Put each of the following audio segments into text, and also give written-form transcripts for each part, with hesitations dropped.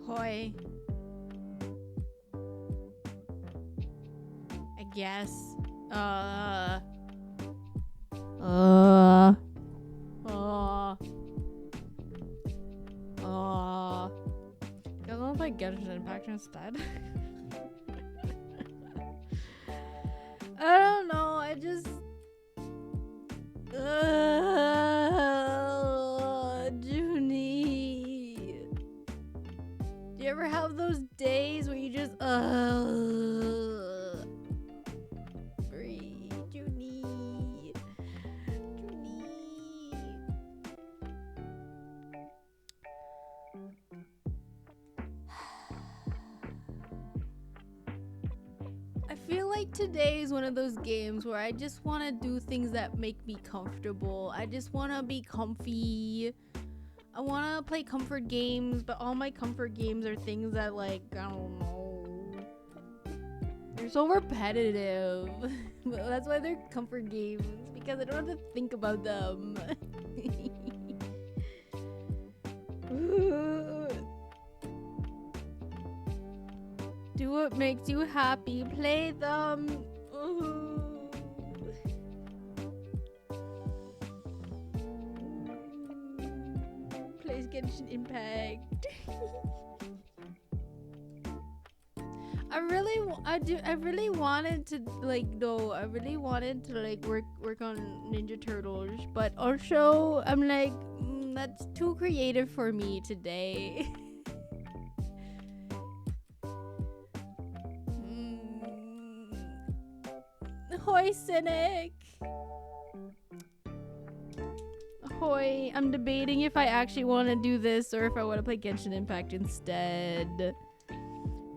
Hoi. I guess. Uh. You guys wanna play Genshin Impact instead? I don't know. I just. Junie. Do you ever have those days where you just breathe, Junie. I feel like today is one of those games where I just want to do things that make me comfortable. I just want to be comfy. I want to play comfort games, but all my comfort games are things that, like, I don't know. They're so repetitive. That's why they're comfort games, because I don't have to think about them. Do what makes you happy. Play them. Plays Genshin Impact. I really wanted to work on Ninja Turtles, but also I'm like, that's too creative for me today. Hoi, Cynic. Hoi, I'm debating if I actually want to do this or if I want to play Genshin Impact instead.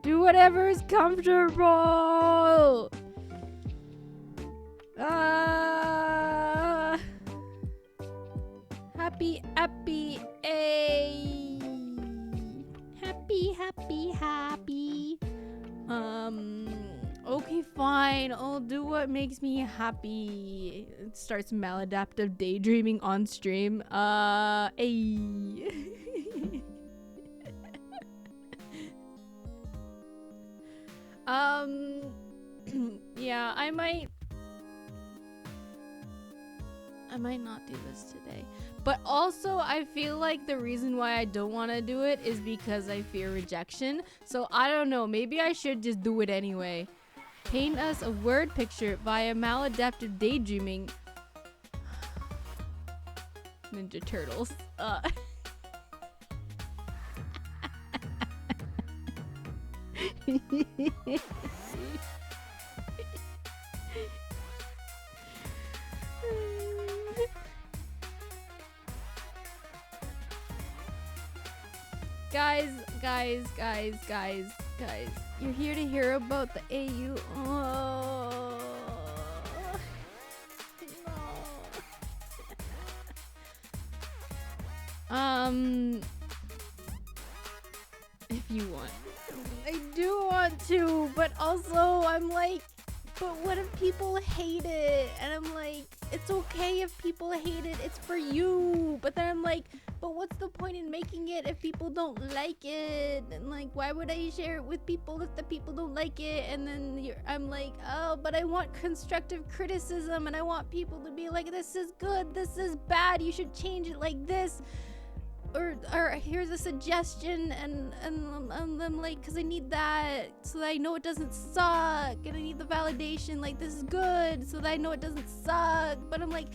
Do whatever is comfortable. Happy, happy. Okay, fine. I'll do what makes me happy. It starts maladaptive daydreaming on stream. Yeah, I might not do this today. But also, I feel like the reason why I don't want to do it is because I fear rejection. So I don't know. Maybe I should just do it anyway. Paint us a word picture via maladaptive daydreaming. Ninja Turtles. Guys. You're here to hear about the AU. Oh. No. If you want. I do want to, but also I'm like, but what if people hate it? And I'm like, it's okay if people hate it. It's for you. But then I'm like, but what's the point in making it if people don't like it? And like, why would I share it with people if the people don't like it? And then I'm like, oh, but I want constructive criticism, and I want people to be like, this is good, this is bad, you should change it like this. Or here's a suggestion, and I'm like, because I need that so that I know it doesn't suck, and I need the validation, like, this is good so that I know it doesn't suck. But I'm like,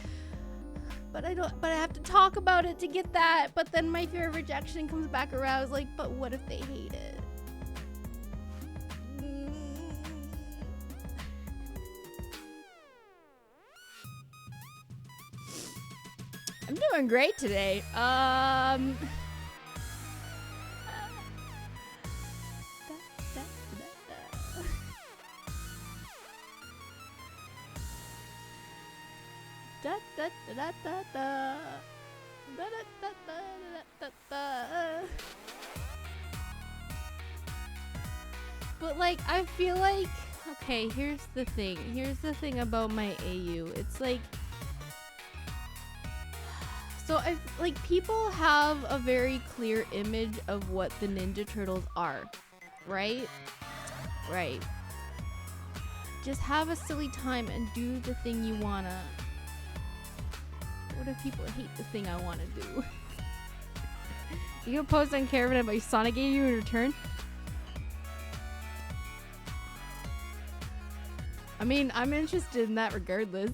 but I have to talk about it to get that. But then my fear of rejection comes back around. I was like, but what if they hate it? I'm doing great today. But like, I feel like, okay, here's the thing about my AU. It's like, So I like people have a very clear image of what the Ninja Turtles are, right? Right. Just have a silly time and do the thing you wanna. What if people hate the thing I wanna do? You can post on Caravan about Sonic you in return. I mean, I'm interested in that regardless.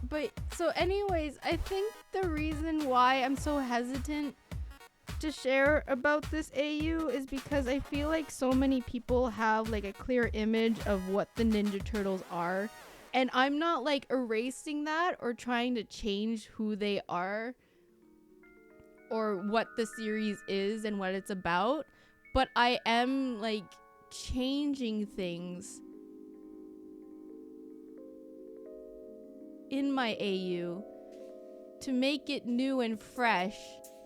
But so anyways, I think the reason why I'm so hesitant to share about this AU is because I feel like so many people have like a clear image of what the Ninja Turtles are, and I'm not like erasing that or trying to change who they are or what the series is and what it's about, but I am like changing things in my AU to make it new and fresh.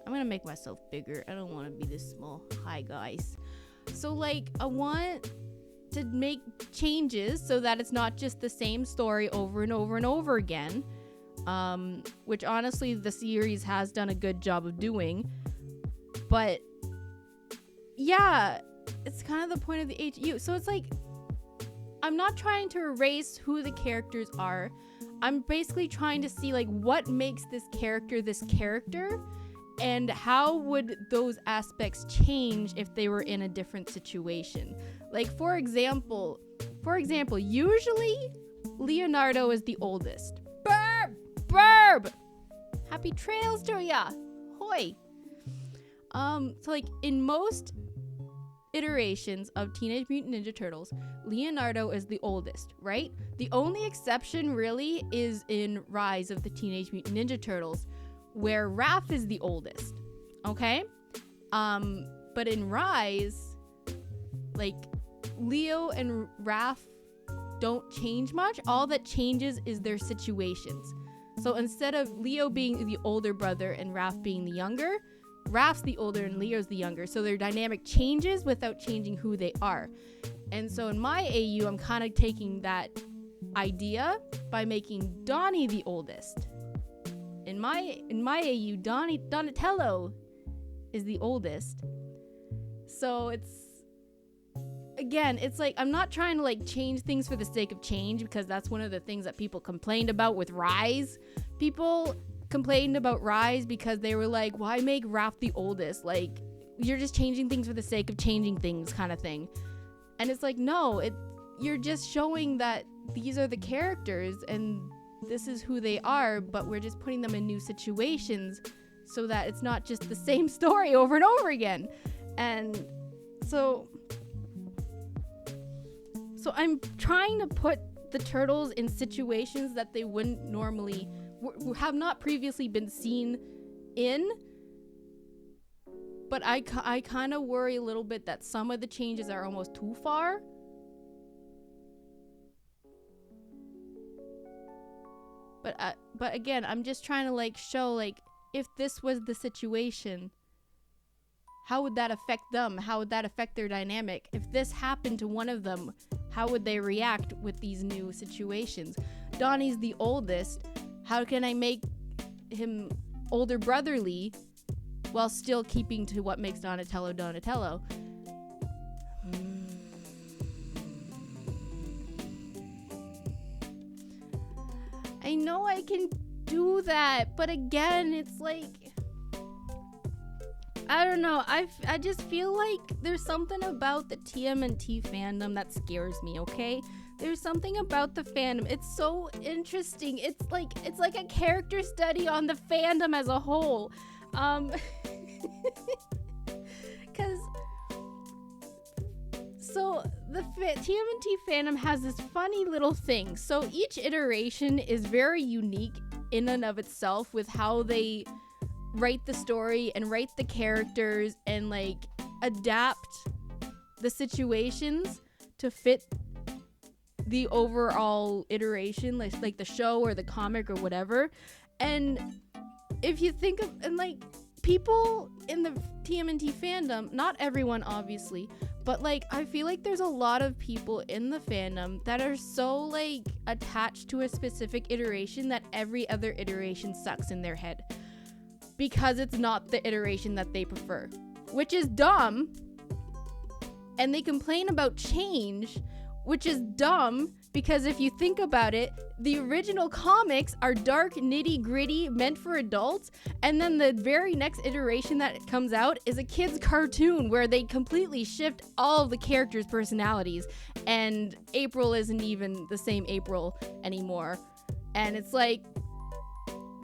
I'm gonna make myself bigger. I don't want to be this small. Hi guys. So like I want to make changes so that it's not just the same story over and over and over again, which honestly the series has done a good job of doing. But yeah, it's kind of the point of the HU. So it's like I'm not trying to erase who the characters are. I'm basically trying to see like what makes this character, and how would those aspects change if they were in a different situation. Like for example, usually Leonardo is the oldest. Burb! Happy trails to ya! Hoi! So like in most iterations of Teenage Mutant Ninja Turtles, Leonardo is the oldest, right? The only exception really is in Rise of the Teenage Mutant Ninja Turtles, where Raph is the oldest, okay? But in Rise, like, Leo and Raph don't change much. All that changes is their situations. So instead of Leo being the older brother and Raph being the younger, Raph's the older and Leo's the younger. So their dynamic changes without changing who they are. And so in my AU, I'm kind of taking that idea by making Donnie the oldest. In my AU, Donatello is the oldest. So it's like I'm not trying to like change things for the sake of change, because that's one of the things that people complained about with Rise. People complained about Rise because they were like, why make Raph the oldest? Like, you're just changing things for the sake of changing things kind of thing. And it's like, no, you're just showing that these are the characters and this is who they are, but we're just putting them in new situations so that it's not just the same story over and over again. And so I'm trying to put the turtles in situations that they wouldn't normally have not previously been seen in. But I kind of worry a little bit that some of the changes are almost too far. But again, I'm just trying to like show, like, if this was the situation, how would that affect them? How would that affect their dynamic? If this happened to one of them, how would they react with these new situations? Donnie's the oldest. How can I make him older brotherly while still keeping to what makes Donatello Donatello? I know I can do that, but again, it's like, I don't know. I just feel like there's something about the TMNT fandom that scares me, okay? There's something about the fandom. It's so interesting. It's like a character study on the fandom as a whole. So the TMNT fandom has this funny little thing. So each iteration is very unique in and of itself with how they write the story and write the characters and like adapt the situations to fit the overall iteration, like the show or the comic or whatever. And if you think of, and like, people in the TMNT fandom, not everyone obviously, but like I feel like there's a lot of people in the fandom that are so like attached to a specific iteration that every other iteration sucks in their head. Because it's not the iteration that they prefer. Which is dumb. And they complain about change, which is dumb. Because if you think about it, the original comics are dark, nitty-gritty, meant for adults, and then the very next iteration that comes out is a kid's cartoon where they completely shift all of the characters' personalities, and April isn't even the same April anymore. And it's like,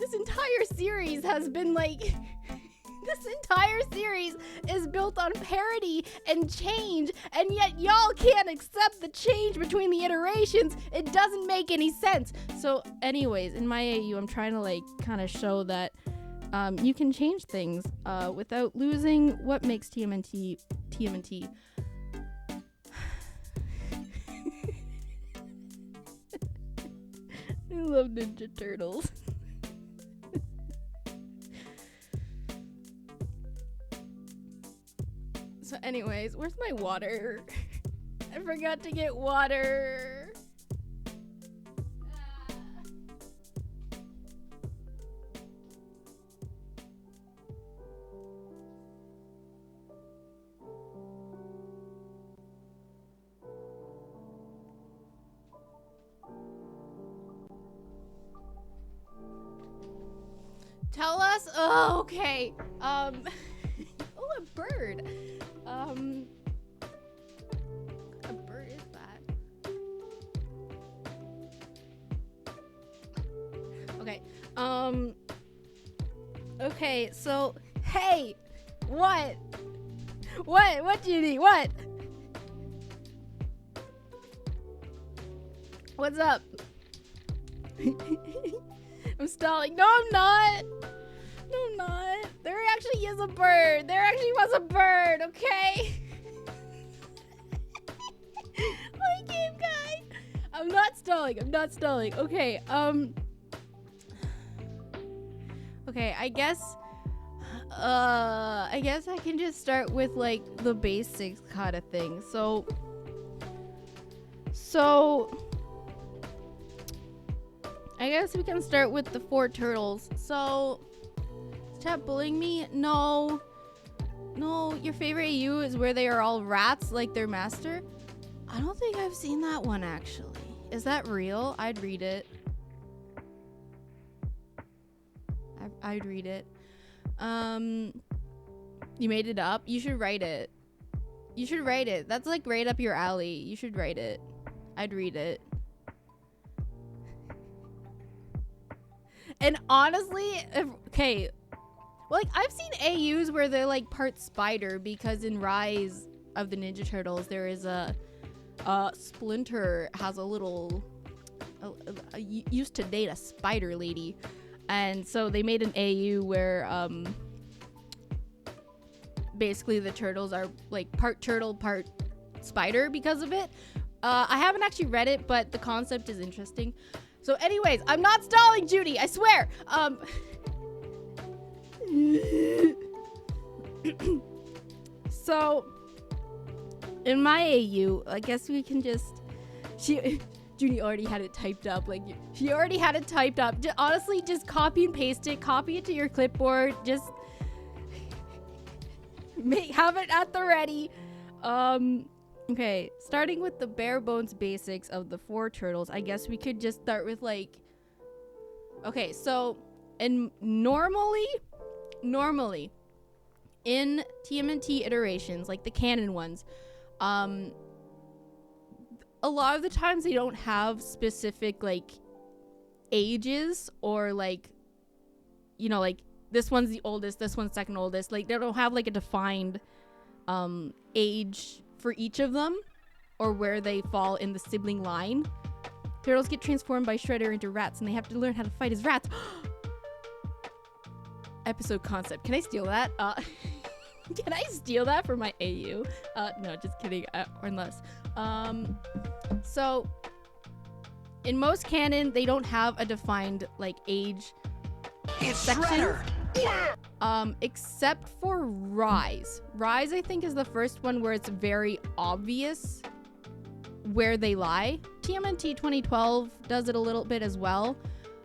this entire series has been like... This entire series is built on parody and change, and yet y'all can't accept the change between the iterations. It doesn't make any sense. So anyways, in my AU, I'm trying to like kind of show that you can change things without losing what makes TMNT TMNT. I love Ninja Turtles. So anyways, where's my water? I forgot to get water. Tell us. Oh, okay. Oh, a bird. A bird is that? Okay. Okay. So, hey, what? What do you need? What? What's up? I'm stalling. No, I'm not. No, I'm not. There actually is a bird. There actually was a bird, okay? My game guy. I'm not stalling. I'm not stalling. Okay, okay, I guess I can just start with like the basics kind of thing. So I guess we can start with the 4 turtles. So, is chat bullying me? No, your favorite AU is where they are all rats like their master? I don't think I've seen that one actually. Is that real? I'd read it. I'd read it. You made it up? You should write it. You should write it. That's like right up your alley. You should write it. I'd read it. And honestly, okay, well, like I've seen AUs where they're like part spider because in Rise of the Ninja Turtles there is a Splinter has a little used to date a spider lady, and so they made an AU where basically the turtles are like part turtle, part spider because of it. I haven't actually read it, but the concept is interesting. So anyways, I'm not stalling, Judy, I swear. So in my AU, I guess we can just Judy already had it typed up. Like she already had it typed up. Honestly, just copy and paste it, copy it to your clipboard, just have it at the ready. Okay, starting with the bare bones basics of the 4 turtles, I guess we could just start with like, okay, so, and normally, in TMNT iterations, like the canon ones, a lot of the times they don't have specific like ages or like, you know, like this one's the oldest, this one's second oldest, like they don't have like a defined age for each of them or where they fall in the sibling line. Turtles get transformed by Shredder into rats and they have to learn how to fight as rats. Episode concept. Can I steal that? Can I steal that for my AU? No, just kidding. Or unless. So in most canon, they don't have a defined like age section. Shredder. Except for Rise. Rise, I think, is the first one where it's very obvious where they lie. TMNT 2012 does it a little bit as well,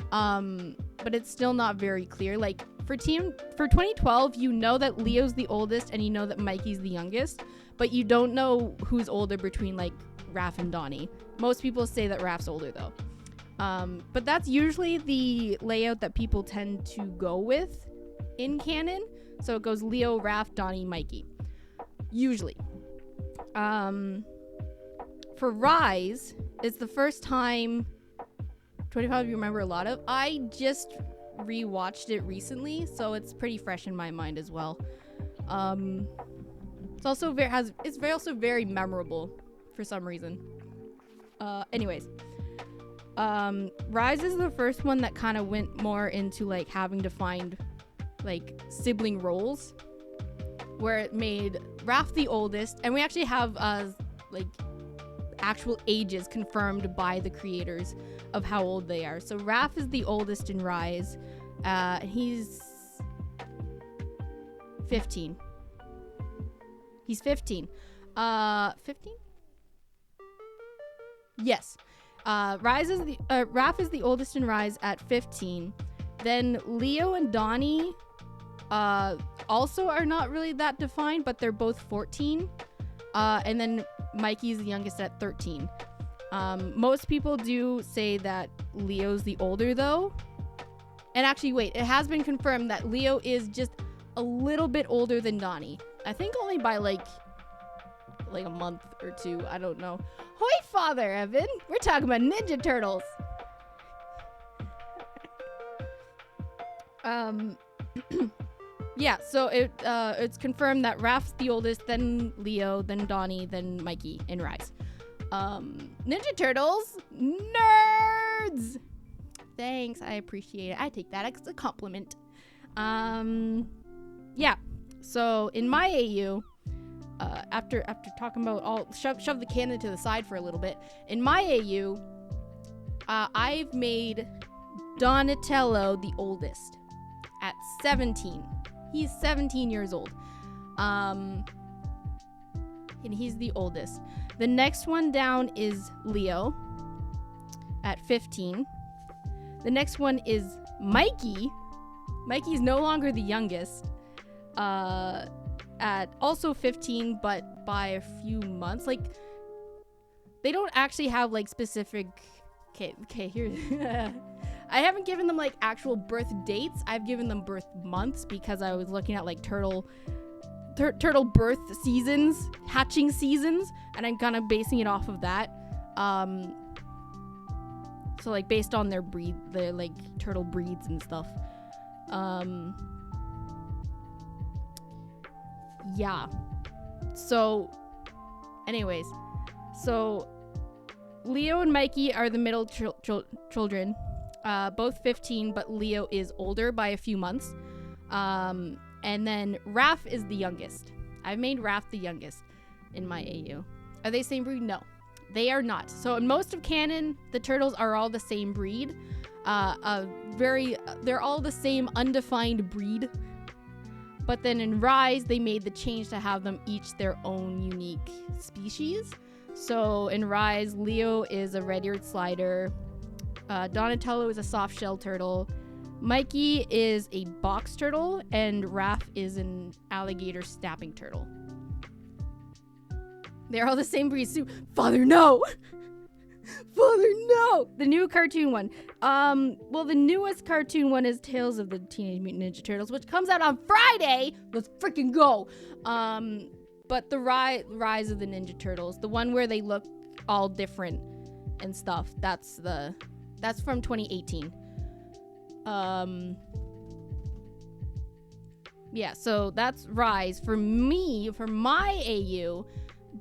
but it's still not very clear. Like for 2012, you know that Leo's the oldest and you know that Mikey's the youngest, but you don't know who's older between like Raph and Donnie. Most people say that Raph's older though. But that's usually the layout that people tend to go with in canon. So it goes Leo, Raph, Donnie, Mikey. Usually. For Rise, it's the first time 25 you remember a lot of. I just rewatched it recently, so it's pretty fresh in my mind as well. It's also very memorable for some reason. Anyways. Rise is the first one that kind of went more into like having to find like sibling roles, where it made Raph the oldest, and we actually have like actual ages confirmed by the creators of how old they are. So Raph is the oldest in Rise, and he's 15. He's 15. 15? Yes. Raph is the oldest in Rise at 15. Then Leo and Donnie also are not really that defined, but they're both 14. And then Mikey's the youngest at 13. Most people do say that Leo's the older though. And actually, wait, it has been confirmed that Leo is just a little bit older than Donnie. I think only by like a month or two. I don't know. Hoi, Father Evan. We're talking about Ninja Turtles. Yeah, so it's confirmed that Raph's the oldest, then Leo, then Donnie, then Mikey in Rise. Ninja Turtles, nerds. Thanks, I appreciate it. I take that as a compliment. Yeah. So in my AU, after talking about all, shove the canon to the side for a little bit. In my AU, I've made Donatello the oldest at 17. He's 17 years old. And he's the oldest. The next one down is Leo at 15. The next one is Mikey. Mikey's no longer the youngest. At also 15, but by a few months. Like, they don't actually have like specific. Okay, here. I haven't given them like actual birth dates. I've given them birth months because I was looking at like turtle birth seasons, hatching seasons, and I'm kind of basing it off of that. So like based on their breed, their like turtle breeds and stuff. Yeah. So, anyways, so Leo and Mikey are the middle children. Both 15, but Leo is older by a few months. And then Raph is the youngest. I've made Raph the youngest in my AU. Are they same breed? No, they are not. So in most of canon, the turtles are all the same breed. They're all the same undefined breed. But then in Rise, they made the change to have them each their own unique species. So in Rise, Leo is a red-eared slider. Donatello is a soft-shell turtle. Mikey is a box turtle. And Raph is an alligator snapping turtle. They're all the same breed. Father, no! Father, no! The new cartoon one. Well, the newest cartoon one is Tales of the Teenage Mutant Ninja Turtles, which comes out on Friday. Let's freaking go! But the Rise of the Ninja Turtles, the one where they look all different and stuff, that's from 2018. Yeah, so that's Rise. For me, for my AU,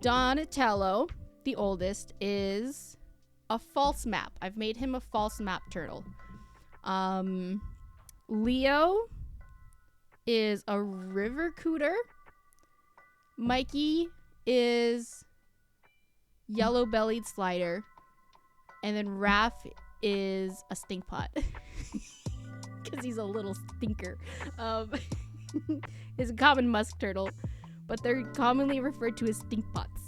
Donatello, the oldest, is a false map. I've made him a false map turtle. Leo is a river cooter. Mikey is yellow-bellied slider. And then Raph is a stink pot. Because he's a little stinker. He's a common musk turtle. But they're commonly referred to as stink pots.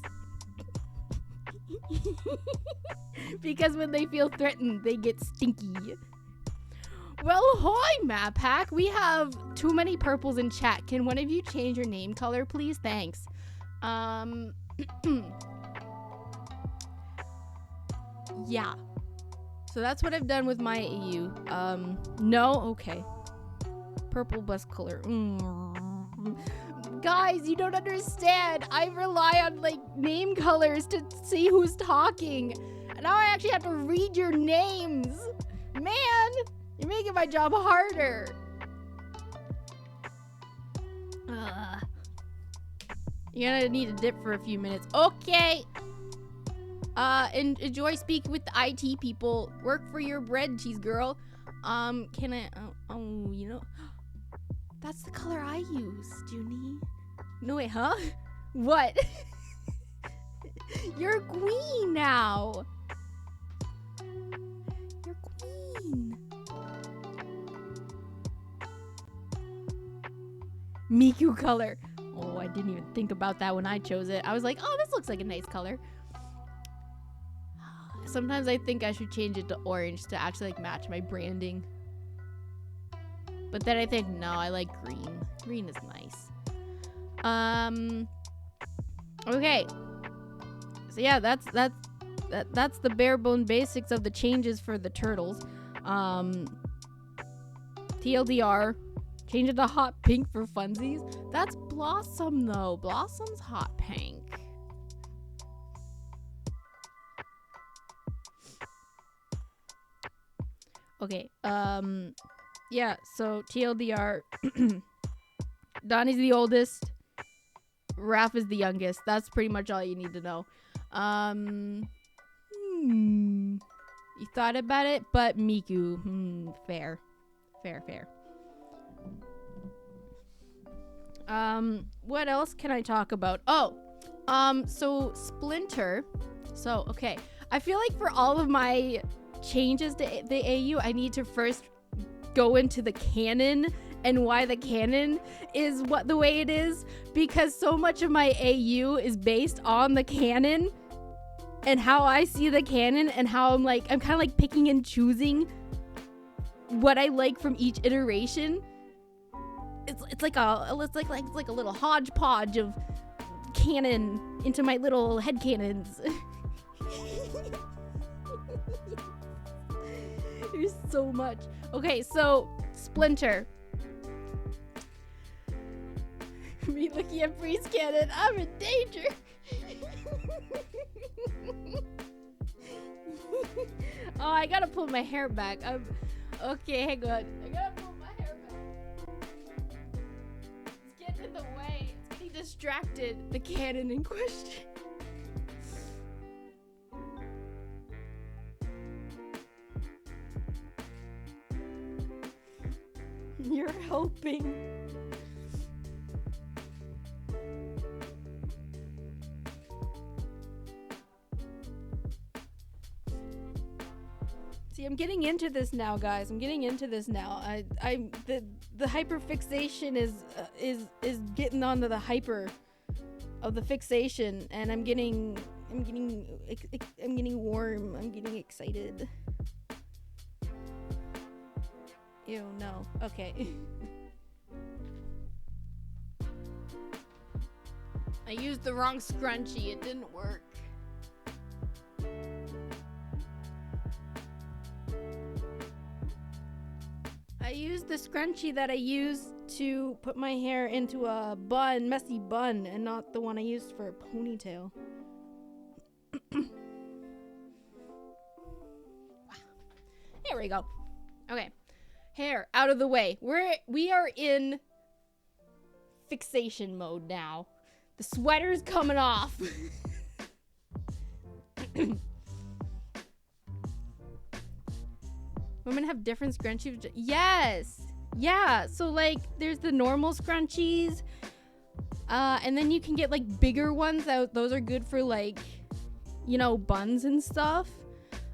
Because when they feel threatened, they get stinky. Well, hi, Map Hack. We have too many purples in chat. Can one of you change your name color, please? Thanks. Yeah. So that's what I've done with my AU. No? Okay. Purple bus color. Guys, you don't understand. I rely on, like, name colors to see who's talking. And now I actually have to read your names. Man, you're making my job harder. You're gonna need to dip for a few minutes. Okay. And enjoy speaking with the IT people. Work for your bread, cheese girl. Can I, you know, that's the color I use, Junie. No, wait, huh? What? You're queen now. You're queen. Miku color. Oh, I didn't even think about that when I chose it. I was like, oh, this looks like a nice color. Sometimes I think I should change it to orange to actually like match my branding. But then I think, no, I like green. Green is nice. Okay. So yeah, that's the bare bone basics of the changes for the turtles. TLDR, change it to hot pink for funsies. That's Blossom though. Blossom's hot pink. Okay, yeah, so TLDR, Donnie's the oldest, Raph is the youngest. That's pretty much all you need to know. You thought about it, but Miku, fair. What else can I talk about? Oh, so Splinter. So, okay, I feel like for all of my changes to the AU, I need to first go into the canon and why the canon is the way it is, because so much of my AU is based on the canon and how I see the canon and how I'm kind of like picking and choosing what I like from each iteration. It's like a little hodgepodge of canon into my little head cannons. There's so much. Okay, so Splinter. Me looking at Breeze Cannon, I'm in danger. Oh, I gotta pull my hair back. Okay, hang on. I gotta pull my hair back. It's getting in the way. It's getting distracted. The cannon in question. You're helping. See, I'm getting into this now, guys. I'm getting into this now. The hyperfixation is getting onto the hyper of the fixation, and I'm getting warm. I'm getting excited. Ew, no. Okay. I used the wrong scrunchie. It didn't work. I used the scrunchie that I used to put my hair into a messy bun, and not the one I used for a ponytail. Wow. Here we go. Okay. Hair out of the way. We are in fixation mode now. The sweater's coming off. Women have different scrunchies. Yes. Yeah. So like there's the normal scrunchies. And then you can get like bigger ones. Those are good for like, you know, buns and stuff.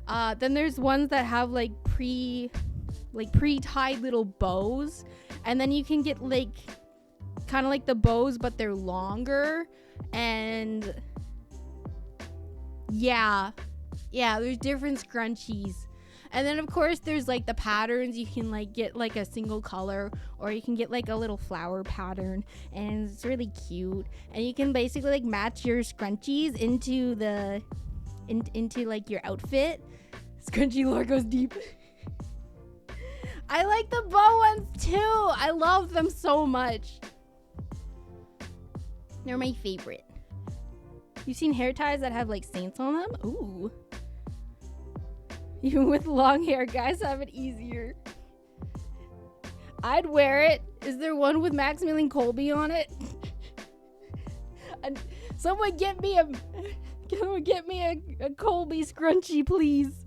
Then there's ones that have like pre-tied little bows, and then you can get like kind of like the bows but they're longer, and yeah, Yeah, there's different scrunchies. And then of course there's like the patterns. You can like get like a single color, or you can get like a little flower pattern, and it's really cute. And you can basically like match your scrunchies into the into like your outfit. Scrunchie lore goes deep. I like the bow ones too. I love them so much. They're my favorite. You've seen hair ties that have like saints on them? Ooh. Even with long hair, guys have it easier. I'd wear it. Is there one with Maximilian Kolbe on it? Someone get me a Kolbe scrunchie, please.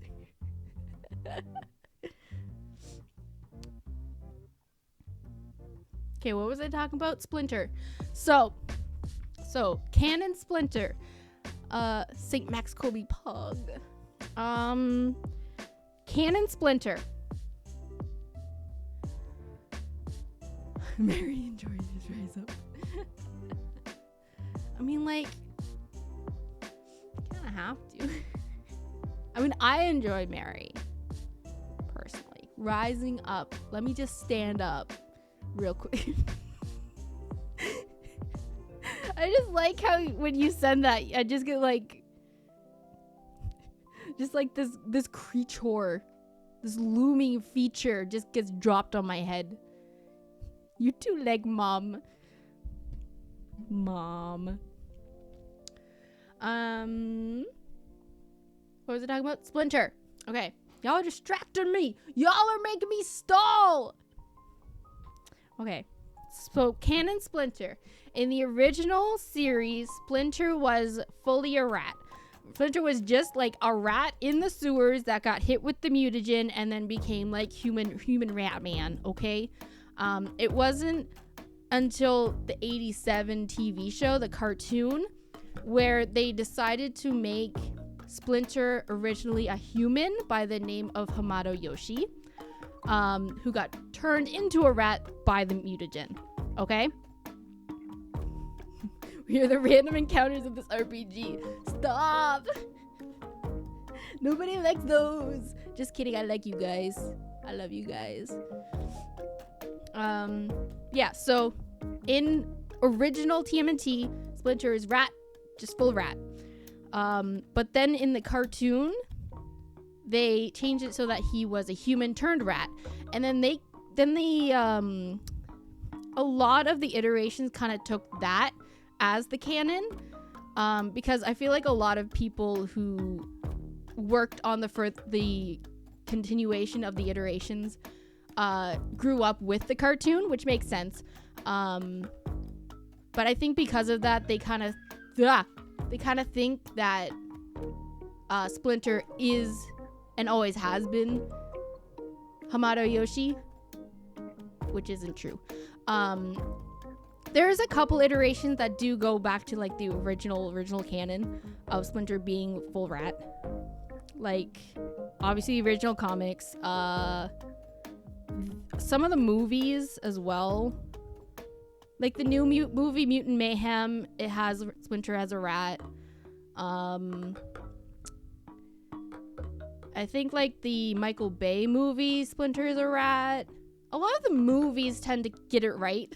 Okay, what was I talking about? Splinter. So Canon Splinter. St. Max Kolbe Pug. Canon Splinter. Mary enjoyed his rise up. I mean, like, kind of have to. I mean, I enjoy Mary, personally. Rising up. Let me just stand up real quick. I just like how when you send that, I just get like, just like this creature, this looming feature just gets dropped on my head. You too, like mom. What was I talking about? Splinter. Okay, y'all are distracting me. Y'all are making me stall. Okay, so Canon Splinter. In the original series, Splinter was fully a rat. Splinter was just like a rat in the sewers that got hit with the mutagen and then became like human rat man, okay? It wasn't until the 87 TV show, the cartoon, where they decided to make Splinter originally a human by the name of Hamato Yoshi, who got turned into a rat by the mutagen, okay? We are the random encounters of this RPG. Stop! Nobody likes those. Just kidding, I like you guys. I love you guys. Yeah, so in original TMNT, Splinter is rat, just full rat. But then in the cartoon, they changed it so that he was a human turned rat. And then a lot of the iterations kind of took that as the canon, because I feel like a lot of people who worked on the continuation of the iterations grew up with the cartoon, which makes sense. But I think because of that, they kind of think that Splinter is and always has been Hamato Yoshi, which isn't true. There's a couple iterations that do go back to like the original canon of Splinter being full rat. Like, obviously the original comics, some of the movies as well. Like the new movie Mutant Mayhem, it has Splinter as a rat. I think like the Michael Bay movie, Splinter is a rat. A lot of the movies tend to get it right.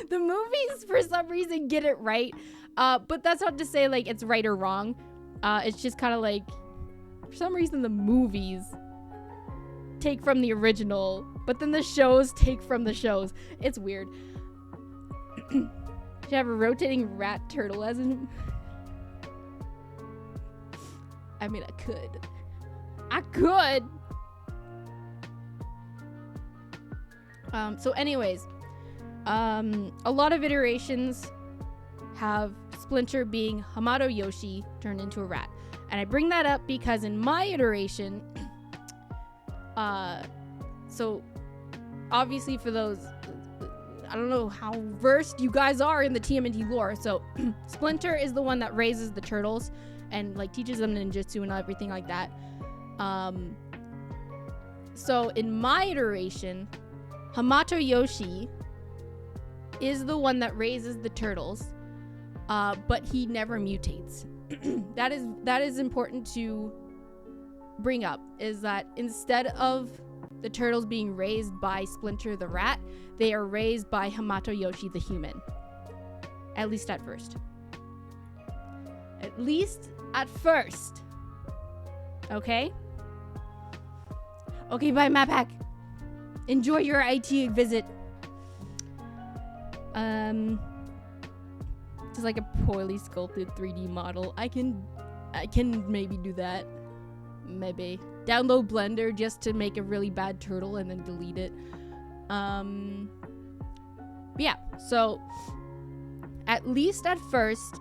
The movies, for some reason, get it right. But that's not to say, like, it's right or wrong. It's just kind of like, for some reason, the movies take from the original, but then the shows take from the shows. It's weird. Should have a rotating rat turtle as in... I mean, I could. So anyways, a lot of iterations have Splinter being Hamato Yoshi turned into a rat. And I bring that up because in my iteration, so obviously for those, I don't know how versed you guys are in the TMNT lore. So Splinter is the one that raises the turtles and like teaches them ninjutsu and everything like that. So in my iteration, Hamato Yoshi is the one that raises the turtles, but he never mutates. that is important to bring up, is that instead of the turtles being raised by Splinter the rat, they are raised by Hamato Yoshi the human. At least at first. At least at first. Okay? Okay, bye, Map Hack. Enjoy your IT visit. Just like a poorly sculpted 3D model. I can maybe do that. Maybe. Download Blender just to make a really bad turtle and then delete it. Yeah, so at least at first,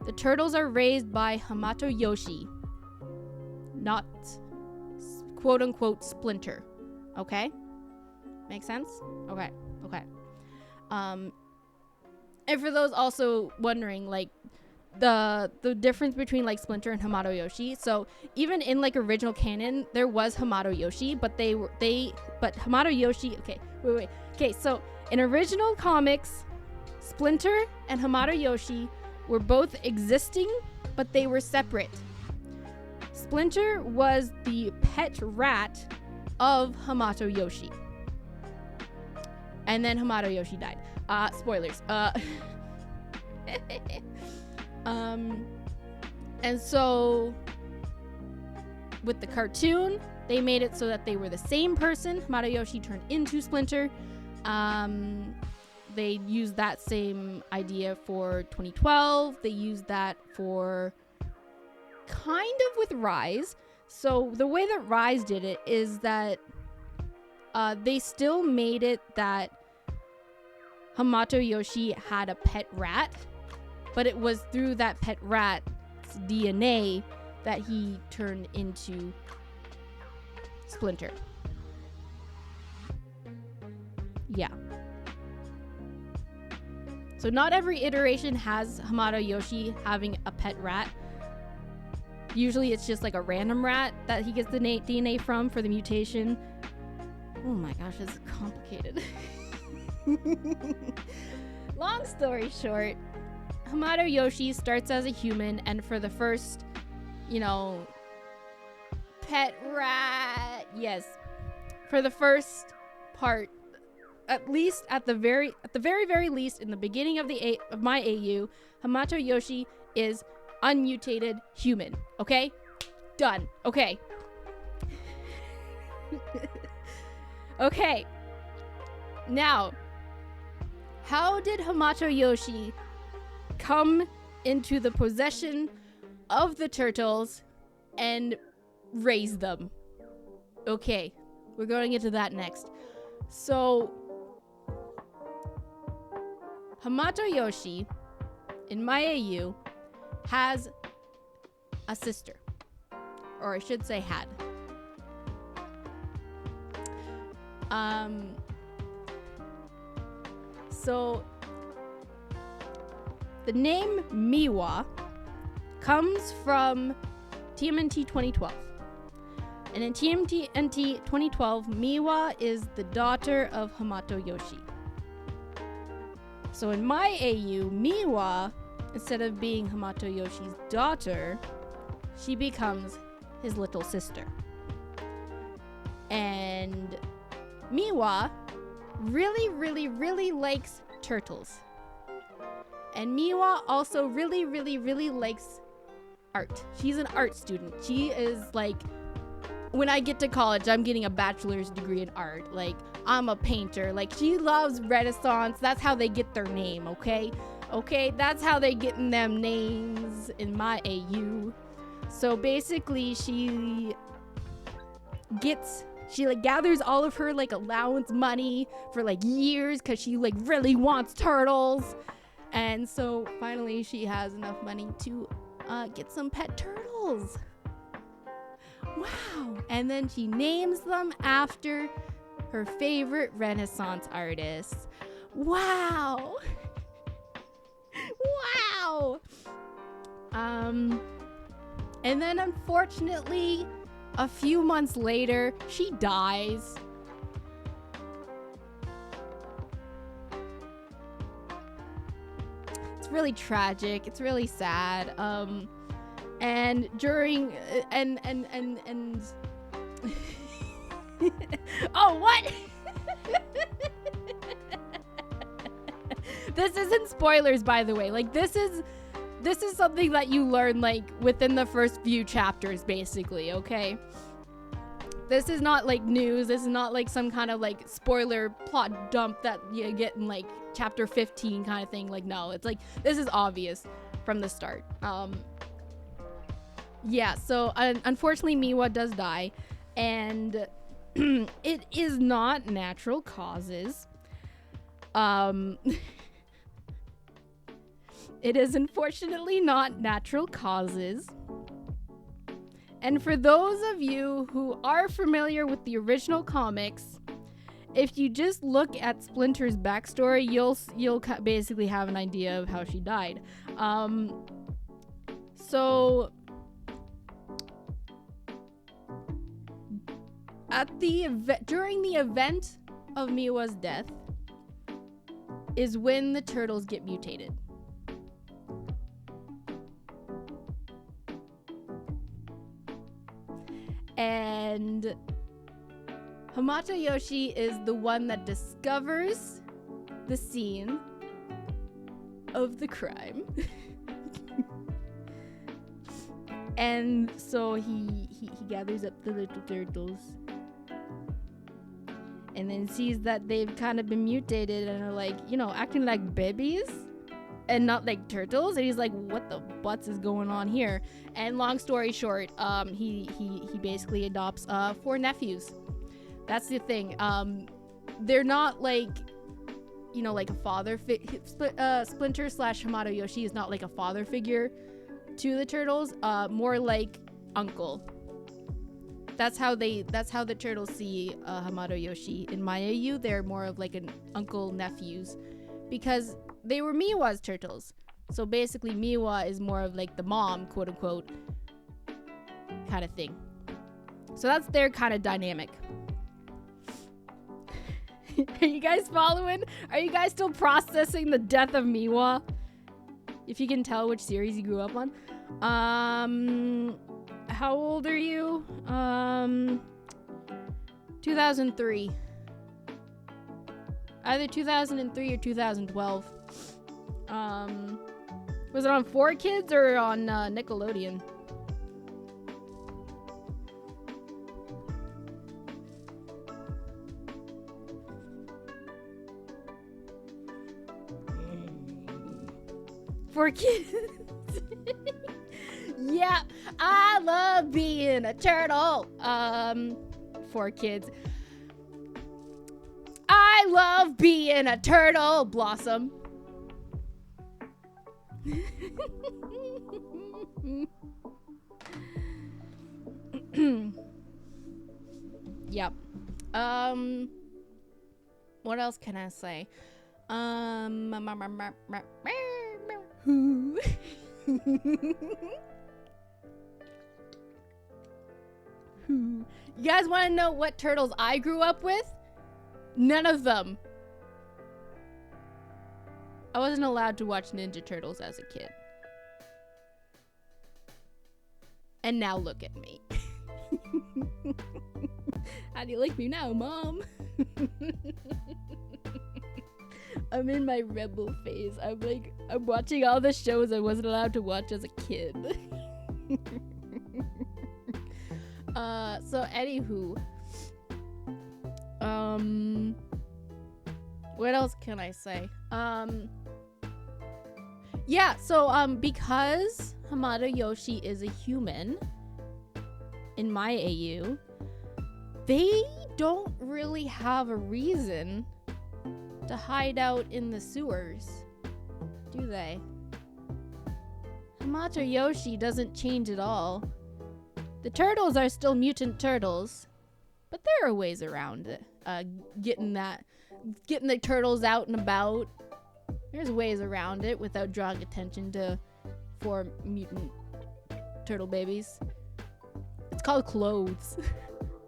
the turtles are raised by Hamato Yoshi, not quote-unquote Splinter. Okay? Make sense? Okay. And for those also wondering, like, the difference between, like, Splinter and Hamato Yoshi. So even in, like, original canon, there was Hamato Yoshi, but Hamato Yoshi, okay, so in original comics, Splinter and Hamato Yoshi were both existing, but they were separate. Splinter was the pet rat of Hamato Yoshi. And then Hamato Yoshi died. Spoilers. And so with the cartoon, they made it so that they were the same person. Hamato Yoshi turned into Splinter. They used that same idea for 2012. They used that for kind of with Rise. So the way that Rise did it is that they still made it that Hamato Yoshi had a pet rat, but it was through that pet rat's DNA that he turned into Splinter. Yeah. So not every iteration has Hamato Yoshi having a pet rat. Usually it's just like a random rat that he gets the DNA from for the mutation. Oh my gosh, this is complicated. Long story short, Hamato Yoshi starts as a human, and for the first, pet rat, yes, for the first part, at least at the very least in the beginning of my AU, Hamato Yoshi is unmutated human. Okay, done. Okay. Okay. Now, how did Hamato Yoshi come into the possession of the turtles and raise them? Okay, we're going into that next. So, Hamato Yoshi, in my AU, has a sister. Or I should say had. So the name Miwa comes from TMNT 2012. And in TMNT 2012, Miwa is the daughter of Hamato Yoshi. So in my AU, Miwa, instead of being Hamato Yoshi's daughter, she becomes his little sister. And Miwa really likes turtles. And Miwa also really likes art. She's an art student. She is like, when I get to college, I'm getting a bachelor's degree in art. Like, I'm a painter. Like, she loves Renaissance. That's how they get their name, okay? Okay, that's how they get them names in my AU. So basically, she gathers all of her like allowance money for like years because she like really wants turtles. And so finally she has enough money to get some pet turtles. Wow. And then she names them after her favorite Renaissance artists. Wow. Wow. And then unfortunately, a few months later, she dies. It's really tragic. It's really sad. And during and oh, what? This isn't spoilers, by the way. Like, this is something that you learn, like, within the first few chapters, basically, okay? This is not, like, news. This is not, like, some kind of, like, spoiler plot dump that you get in, like, chapter 15 kind of thing. Like, no. It's, like, this is obvious from the start. Yeah, so, unfortunately, Miwa does die. And it is not natural causes. It is unfortunately not natural causes. And for those of you who are familiar with the original comics, if you just look at Splinter's backstory, you'll basically have an idea of how she died. So during the event of Miwa's death is when the turtles get mutated. And Hamato Yoshi is the one that discovers the scene of the crime. And so he gathers up the little turtles and then sees that they've kind of been mutated and are like, acting like babies and not like turtles. And he's like, what the butts is going on here? And long story short, he basically adopts 4 nephews. That's the thing. They're not like, like a father Splinter / Hamato Yoshi is not like a father figure to the turtles, more like uncle. That's how the turtles see Hamato Yoshi. In my AU, they're more of like an uncle nephews, because they were Miwa's turtles. So basically Miwa is more of like the mom, quote unquote, kind of thing. So that's their kind of dynamic. Are you guys following? Are you guys still processing the death of Miwa? If you can tell which series you grew up on. How old are you? 2003. Either 2003 or 2012. Was it on 4Kids or on Nickelodeon? For kids. Yeah, I love being a turtle. For kids. I love being a turtle, Blossom. Yep. What else can I say? You guys want to know what turtles I grew up with? None of them. I wasn't allowed to watch Ninja Turtles as a kid. And now look at me. How do you like me now, Mom? I'm in my rebel phase. I'm watching all the shows I wasn't allowed to watch as a kid. So anywho. What else can I say? Yeah, so because Hamato Yoshi is a human in my AU, they don't really have a reason to hide out in the sewers, do they? Hamato Yoshi doesn't change at all. The turtles are still mutant turtles, but there are ways around it. Getting the turtles out and about. There's ways around it without drawing attention to 4 mutant turtle babies. It's called clothes.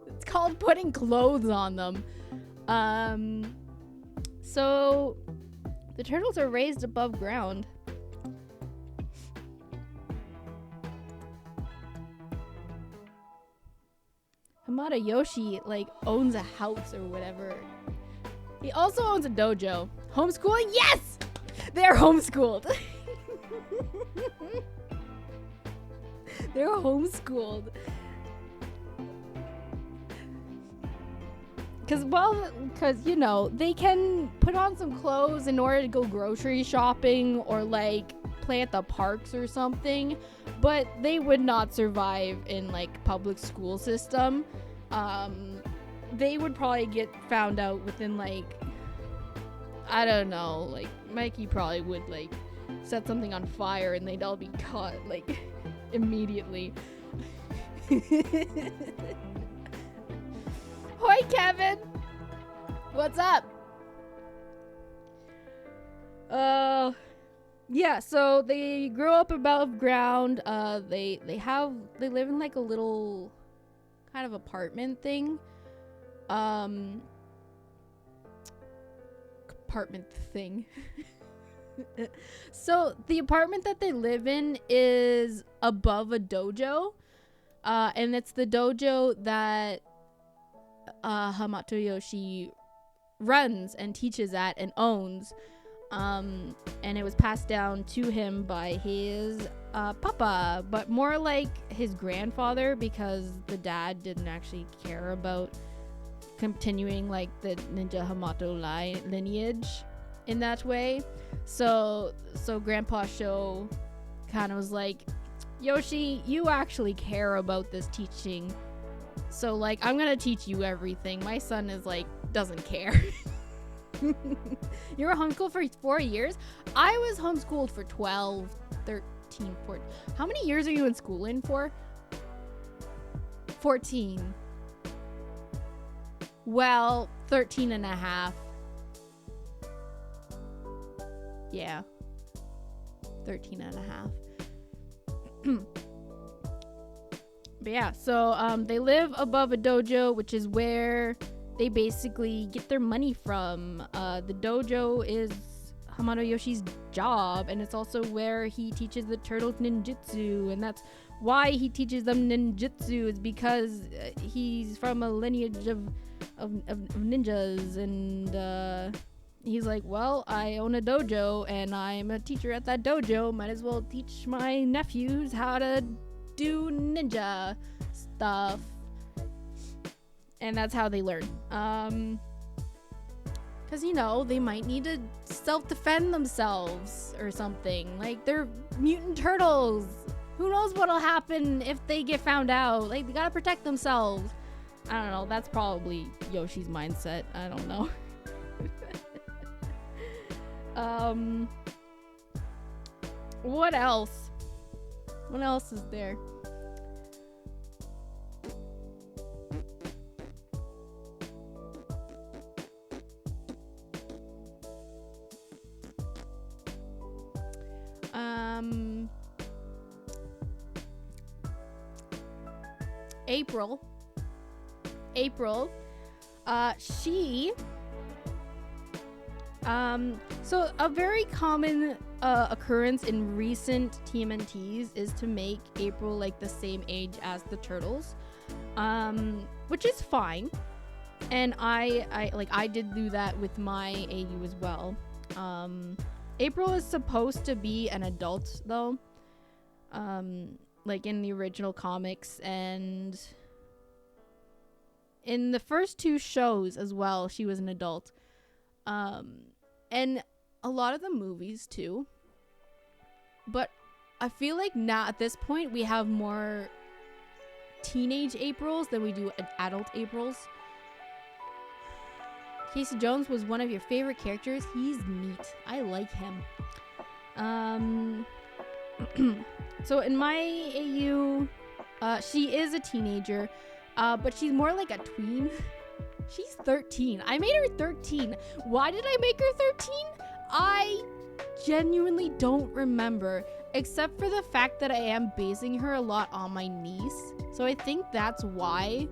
It's called putting clothes on them. So the turtles are raised above ground Hamada Yoshi, like, owns a house or whatever. He also owns a dojo. Homeschooling? Yes! They're homeschooled. They're homeschooled. Because, you know, they can put on some clothes in order to go grocery shopping or, like, play at the parks or something. But they would not survive in, like, public school system. They would probably get found out within, like, I don't know, like, Mikey probably would, like, set something on fire and they'd all be caught, like, immediately. Hoi, Kevin! What's up? Yeah, so they grew up above ground. They live in, like, a little kind of apartment thing. Apartment thing. So the apartment that they live in is above a dojo, and it's the dojo that Hamato Yoshi runs and teaches at and owns, and it was passed down to him by his papa, but more like his grandfather, because the dad didn't actually care about continuing, like, the Ninja Hamato lineage in that way. So Grandpa Sho kind of was like, Yoshi, you actually care about this teaching, so, like, I'm gonna teach you everything. My son is, like, doesn't care. You were homeschooled for 4 years? I was homeschooled for 12, 13, 14. How many years are you in school in for? 14. Well, 13 and a half. Yeah. 13 and a half. But yeah, so they live above a dojo, which is where they basically get their money from. The dojo is Hamato Yoshi's job, and it's also where he teaches the turtles ninjutsu, and that's why he teaches them ninjutsu, is because he's from a lineage of ninjas, and he's like, well, I own a dojo and I'm a teacher at that dojo, might as well teach my nephews how to do ninja stuff. And that's how they learn, because, you know, they might need to self-defend themselves or something. Like, they're mutant turtles, who knows what'll happen if they get found out. Like, they gotta protect themselves. I don't know, that's probably Yoshi's mindset. I don't know. What else? What else is there? April, she, so a very common occurrence in recent TMNTs is to make April, like, the same age as the turtles, which is fine, and I did do that with my AU as well. April is supposed to be an adult, though, like in the original comics, and in the first two shows as well, she was an adult. And a lot of the movies too. But I feel like now at this point we have more teenage Aprils than we do adult Aprils. Casey Jones was one of your favorite characters. He's neat. I like him. So in my AU, she is a teenager, but she's more like a tween. She's 13. I made her 13. Why did I make her 13? I genuinely don't remember, except for the fact that I am basing her a lot on my niece. So I think that's why.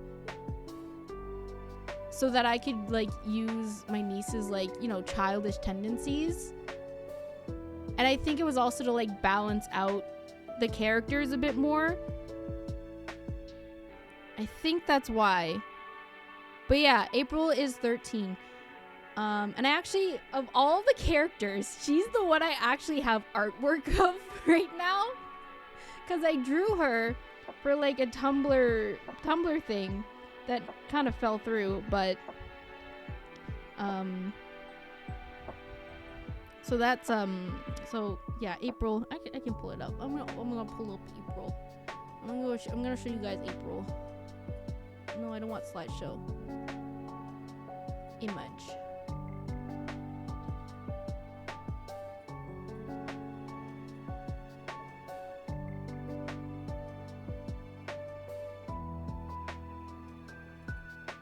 So that I could, like, use my niece's, like, you know, childish tendencies. And I think it was also to, like, balance out the characters a bit more. I think that's why. But yeah, April is 13. And I actually, of all the characters, she's the one I actually have artwork of right now. Because I drew her for like a Tumblr thing that kind of fell through, but so that's so yeah, April. I can pull it up. I'm gonna pull up April. I'm gonna show you guys April. No, I don't want slideshow. Image.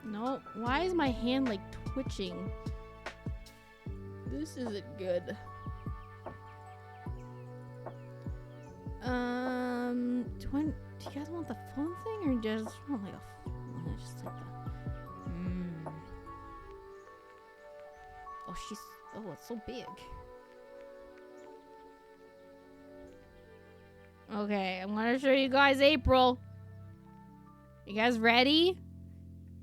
No, why is my hand like twitching? This isn't good. Do you guys want the phone thing or just want like a just like the Oh, it's so big. Okay, I'm gonna show you guys April. You guys ready?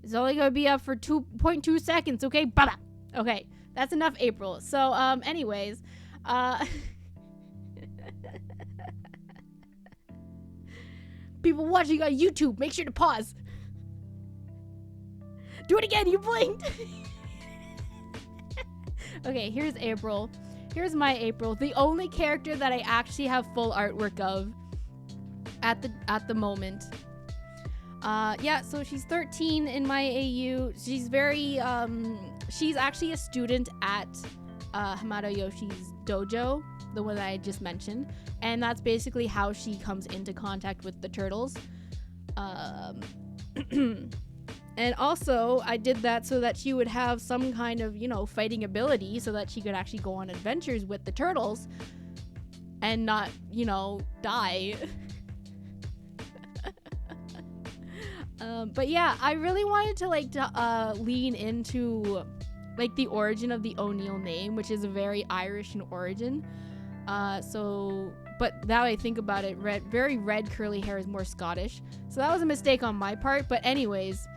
It's only gonna be up for 2.2 seconds, okay? Bada! Okay, that's enough April. So, anyways, people watching on YouTube, make sure to pause. Do it again, you blinked! Okay, here's April. Here's my April, the only character that I actually have full artwork of at the moment. Yeah, so she's 13 in my AU. She's very, she's actually a student at Hamada Yoshi's dojo, the one that I just mentioned. And that's basically how she comes into contact with the turtles. And also, I did that so that she would have some kind of, you know, fighting ability so that she could actually go on adventures with the turtles and not, you know, die. But yeah, I really wanted to like lean into like the origin of the O'Neill name, which is a very Irish in origin. But now I think about it, very red curly hair is more Scottish. So that was a mistake on my part. But anyways,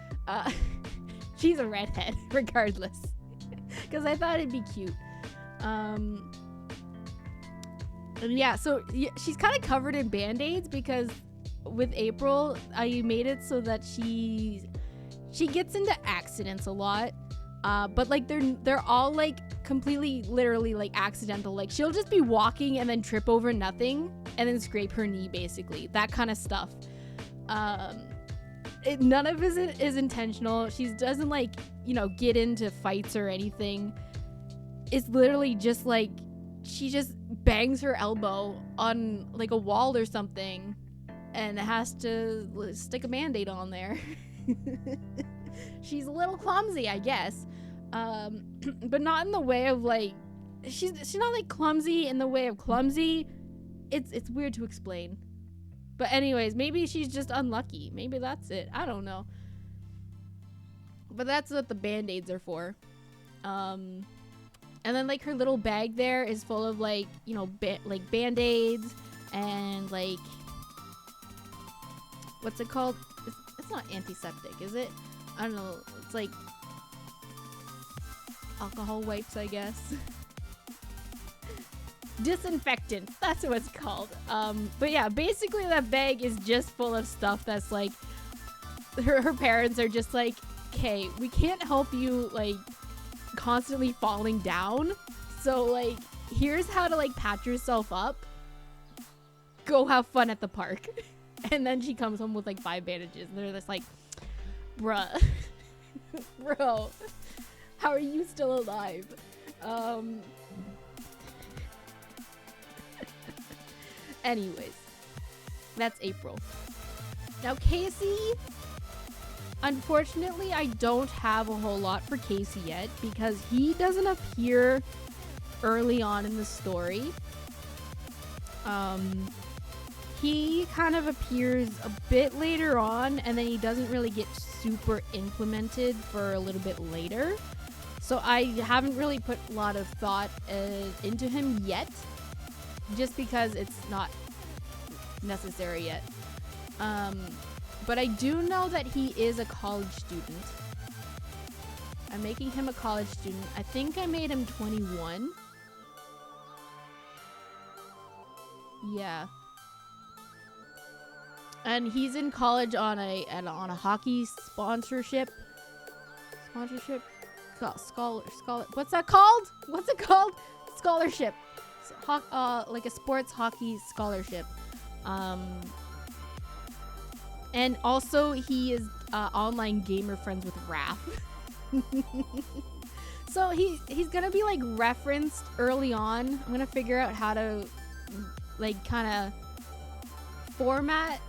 she's a redhead regardless, because I thought it'd be cute. And yeah, so she's kind of covered in band-aids because with April, I made it so that she gets into accidents a lot, but like they're all like completely literally like accidental. Like she'll just be walking and then trip over nothing and then scrape her knee, basically that kind of stuff. None of it is intentional. She doesn't like, you know, get into fights or anything. It's literally just like she just bangs her elbow on like a wall or something and has to stick a band-aid on there. She's a little clumsy, I guess, but not in the way of like she's not like clumsy in the way of clumsy. It's weird to explain. But anyways, maybe she's just unlucky. Maybe that's it. I don't know. But that's what the band-aids are for. And then like her little bag there is full of like, you know, like band-aids and like, what's it called? It's not antiseptic, is it? I don't know. It's like alcohol wipes, I guess. Disinfectant, that's what it's called. But yeah, basically that bag is just full of stuff that's like her parents are just like, okay, we can't help you like constantly falling down, so like here's how to like patch yourself up, go have fun at the park. And then she comes home with like 5 bandages and they're just like, bruh. Bro, how are you still alive? Anyways, that's April. Now Casey, unfortunately I don't have a whole lot for Casey yet because he doesn't appear early on in the story. He kind of appears a bit later on and then he doesn't really get super implemented for a little bit later. So I haven't really put a lot of thought into him yet, just because it's not necessary yet. But I do know that he is a college student. I'm making him a college student. I think I made him 21. Yeah. And he's in college on a hockey sponsorship. Scholar. What's that called? What's it called? Scholarship. Like a sports hockey scholarship. And also he is online gamer friends with Raph. So he's gonna be like referenced early on. I'm gonna figure out how to like kind of format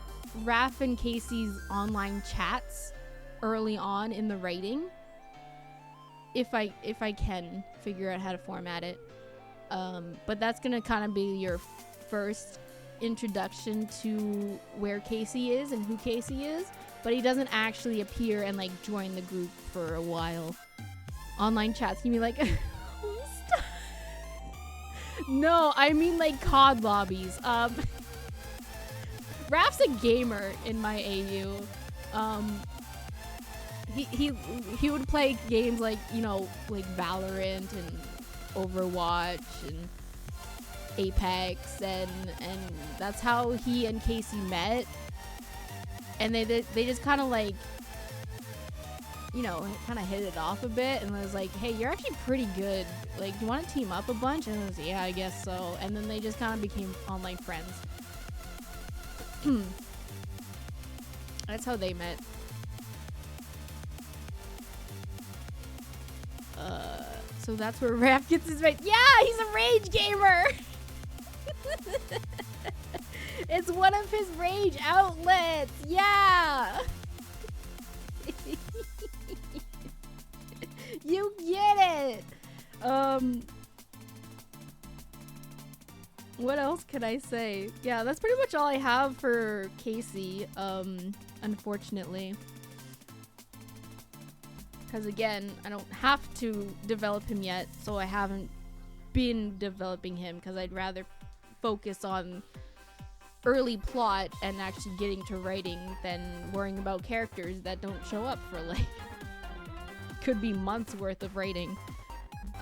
Raph and Casey's online chats early on in the writing. If I can figure out how to format it. But that's gonna kind of be your first introduction to where Casey is and who Casey is, but he doesn't actually appear and like join the group for a while. Online chats can be like no, I mean like COD lobbies. Raph's a gamer in my AU. He would play games like, you know, like Valorant and Overwatch and Apex, and that's how he and Casey met. And they just kind of like, you know, kind of hit it off a bit, and I was like, hey, you're actually pretty good. Like, you want to team up a bunch? And I was like, yeah, I guess so. And then they just kind of became online friends. That's how they met. So that's where Raph gets his rage. Yeah, he's a rage gamer. It's one of his rage outlets. Yeah. You get it. What else can I say? Yeah, that's pretty much all I have for Casey, unfortunately. Because again, I don't have to develop him yet, so I haven't been developing him because I'd rather focus on early plot and actually getting to writing than worrying about characters that don't show up for like could be months worth of writing.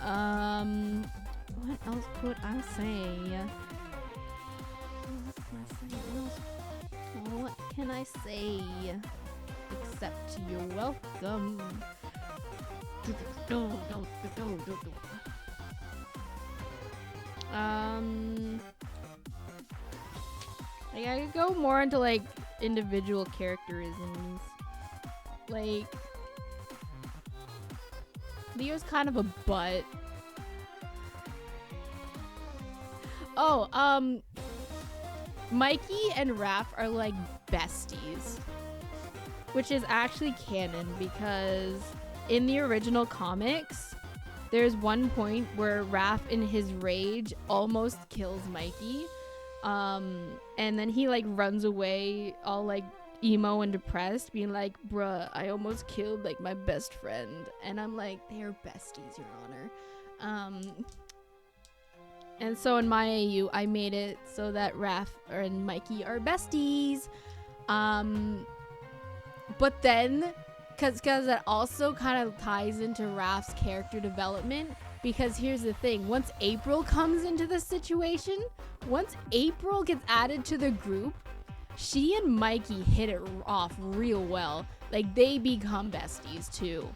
What else could I say? What can I say? Except you're welcome. Like I could go more into like individual characterisms. Like Leo's kind of a butt. Oh, Mikey and Raph are like besties, which is actually canon because in the original comics, there's one point where Raph in his rage almost kills Mikey. And then he like runs away all like emo and depressed, being like, bruh, I almost killed like my best friend. And I'm like, they're besties, Your Honor. And so in my AU, I made it so that Raph and Mikey are besties. But then, because that also kind of ties into Raph's character development. Because here's the thing, once April comes into the situation, once April gets added to the group, she and Mikey hit it off real well. Like, they become besties too.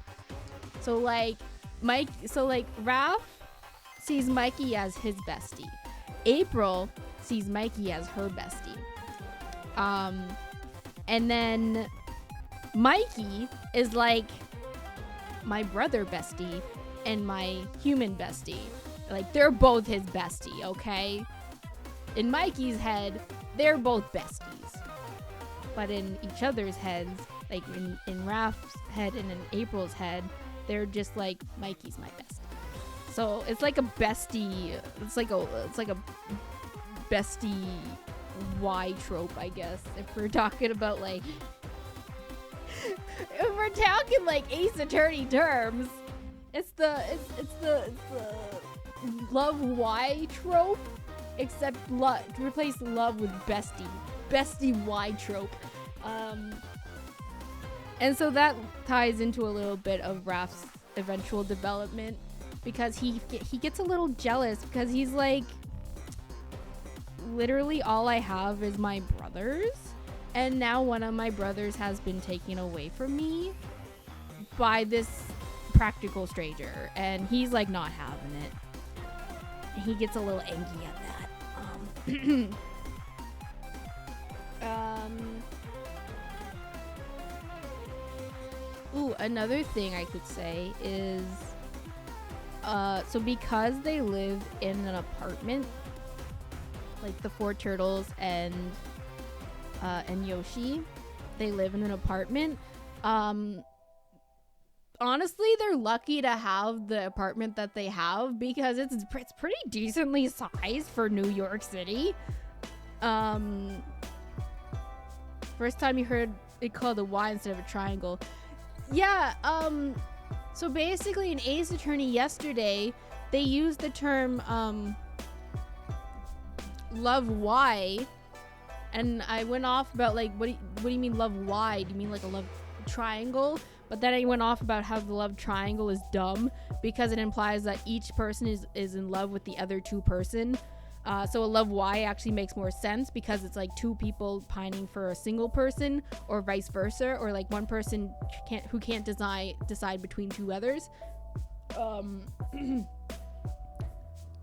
So like, Raph sees Mikey as his bestie. April sees Mikey as her bestie. And then Mikey is like my brother bestie and my human bestie. Like, they're both his bestie, okay? In Mikey's head, they're both besties. But in each other's heads, like in Raph's head and in April's head, they're just like, Mikey's my bestie. So it's like a bestie, it's like a bestie Y trope, I guess, if we're talking about like, if we're talking like Ace Attorney terms, it's the love Y trope, except replace love with bestie Y trope. And so that ties into a little bit of Raph's eventual development, because he gets a little jealous because he's like, literally all I have is my brothers, and now one of my brothers has been taken away from me by this practical stranger, and he's like not having it. And he gets a little angry at that. Ooh, another thing I could say is, so because they live in an apartment, like the four turtles and Yoshi, they live in an apartment. Honestly, they're lucky to have the apartment that they have, because it's pretty decently sized for New York City. First time you heard it called a Y instead of a triangle. Yeah, so basically in Ace Attorney yesterday, they used the term, love Y, and I went off about like, what do you mean love Y? Do you mean like a love triangle? But then I went off about how the love triangle is dumb, because it implies that each person is in love with the other two person. So a love Y actually makes more sense, because it's like two people pining for a single person, or vice versa, or like one person who can't decide between two others.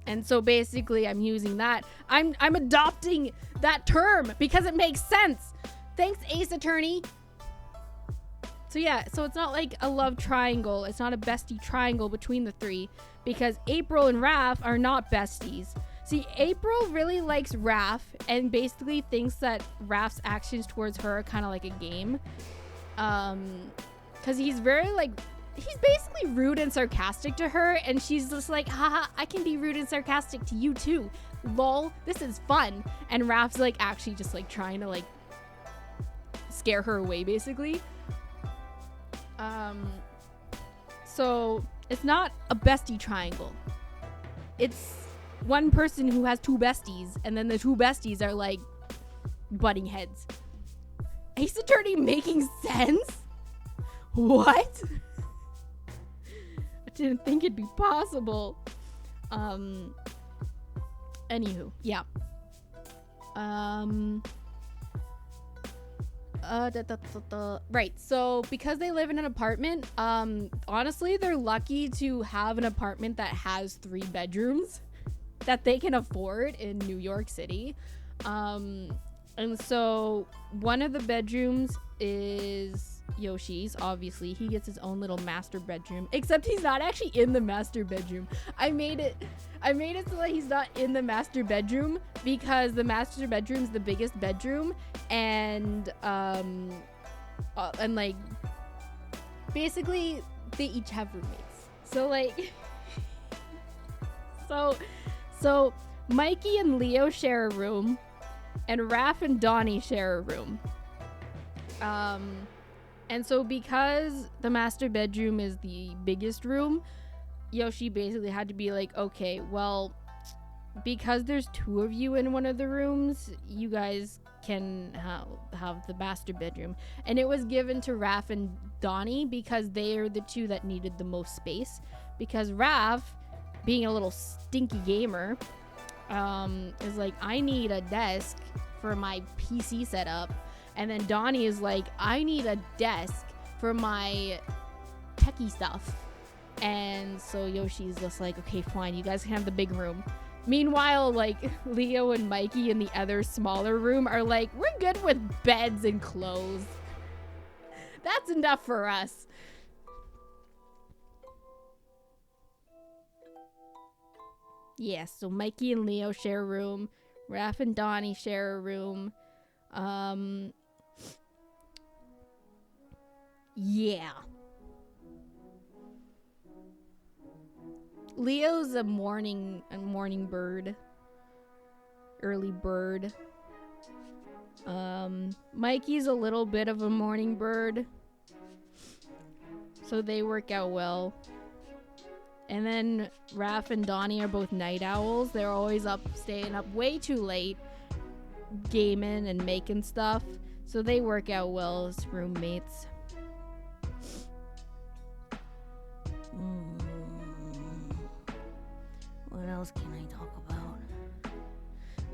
And so basically I'm using that. I'm adopting that term because it makes sense. Thanks, Ace Attorney. So yeah, so it's not like a love triangle. It's not a bestie triangle between the three, because April and Raph are not besties. See, April really likes Raph and basically thinks that Raph's actions towards her are kind of like a game. Because he's very like, he's basically rude and sarcastic to her, and she's just like, haha, I can be rude and sarcastic to you too. Lol, this is fun. And Raph's like actually just like trying to like scare her away basically. So it's not a bestie triangle. It's one person who has two besties, and then the two besties are like butting heads. Ace Attorney making sense? What? I didn't think it'd be possible. Anywho, yeah. Right, so because they live in an apartment, honestly, they're lucky to have an apartment that has 3 bedrooms that they can afford in New York City. And so one of the bedrooms is Yoshi's. Obviously, he gets his own little master bedroom, except he's not actually in the master bedroom. I made it so that he's not in the master bedroom, because the master bedroom is the biggest bedroom, and like basically they each have roommates. So like so Mikey and Leo share a room, and Raph and Donnie share a room. And so because the master bedroom is the biggest room, Yoshi basically had to be like, okay, well, because there's 2 of you in one of the rooms, you guys can have the master bedroom. And it was given to Raph and Donnie because they are the 2 that needed the most space. Because Raph, being a little stinky gamer, is like, I need a desk for my PC setup. And then Donnie is like, I need a desk for my techie stuff. And so Yoshi's just like, okay, fine, you guys can have the big room. Meanwhile, like, Leo and Mikey in the other smaller room are like, we're good with beds and clothes. That's enough for us. Yeah, so Mikey and Leo share a room. Raph and Donnie share a room. Yeah. Leo's a morning bird. Early bird. Mikey's a little bit of a morning bird. So they work out well. And then Raph and Donnie are both night owls. They're always up, staying up way too late, gaming and making stuff. So they work out well as roommates. What else can I talk about?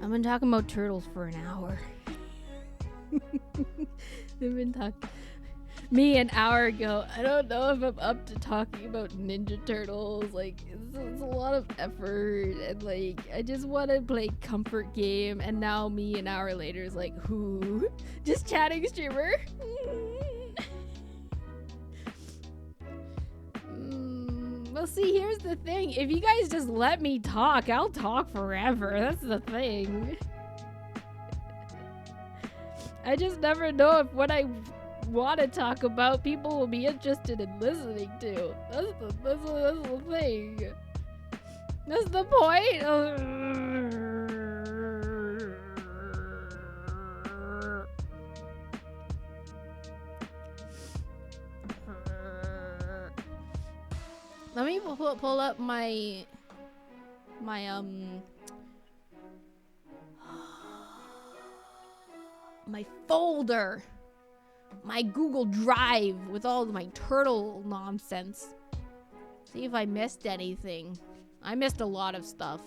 I've been talking about turtles for an hour. I've been talking. Me an hour ago. I don't know if I'm up to talking about Ninja Turtles. Like, it's a lot of effort, and like, I just want to play comfort game. And now me an hour later is like, who? Just chatting streamer. Well, see, here's the thing. If you guys just let me talk, I'll talk forever. That's the thing. I just never know if what I want to talk about people will be interested in listening to. That's the thing. That's the point. Let me pull up my my folder, my Google Drive with all of my turtle nonsense. See if I missed anything. I missed a lot of stuff.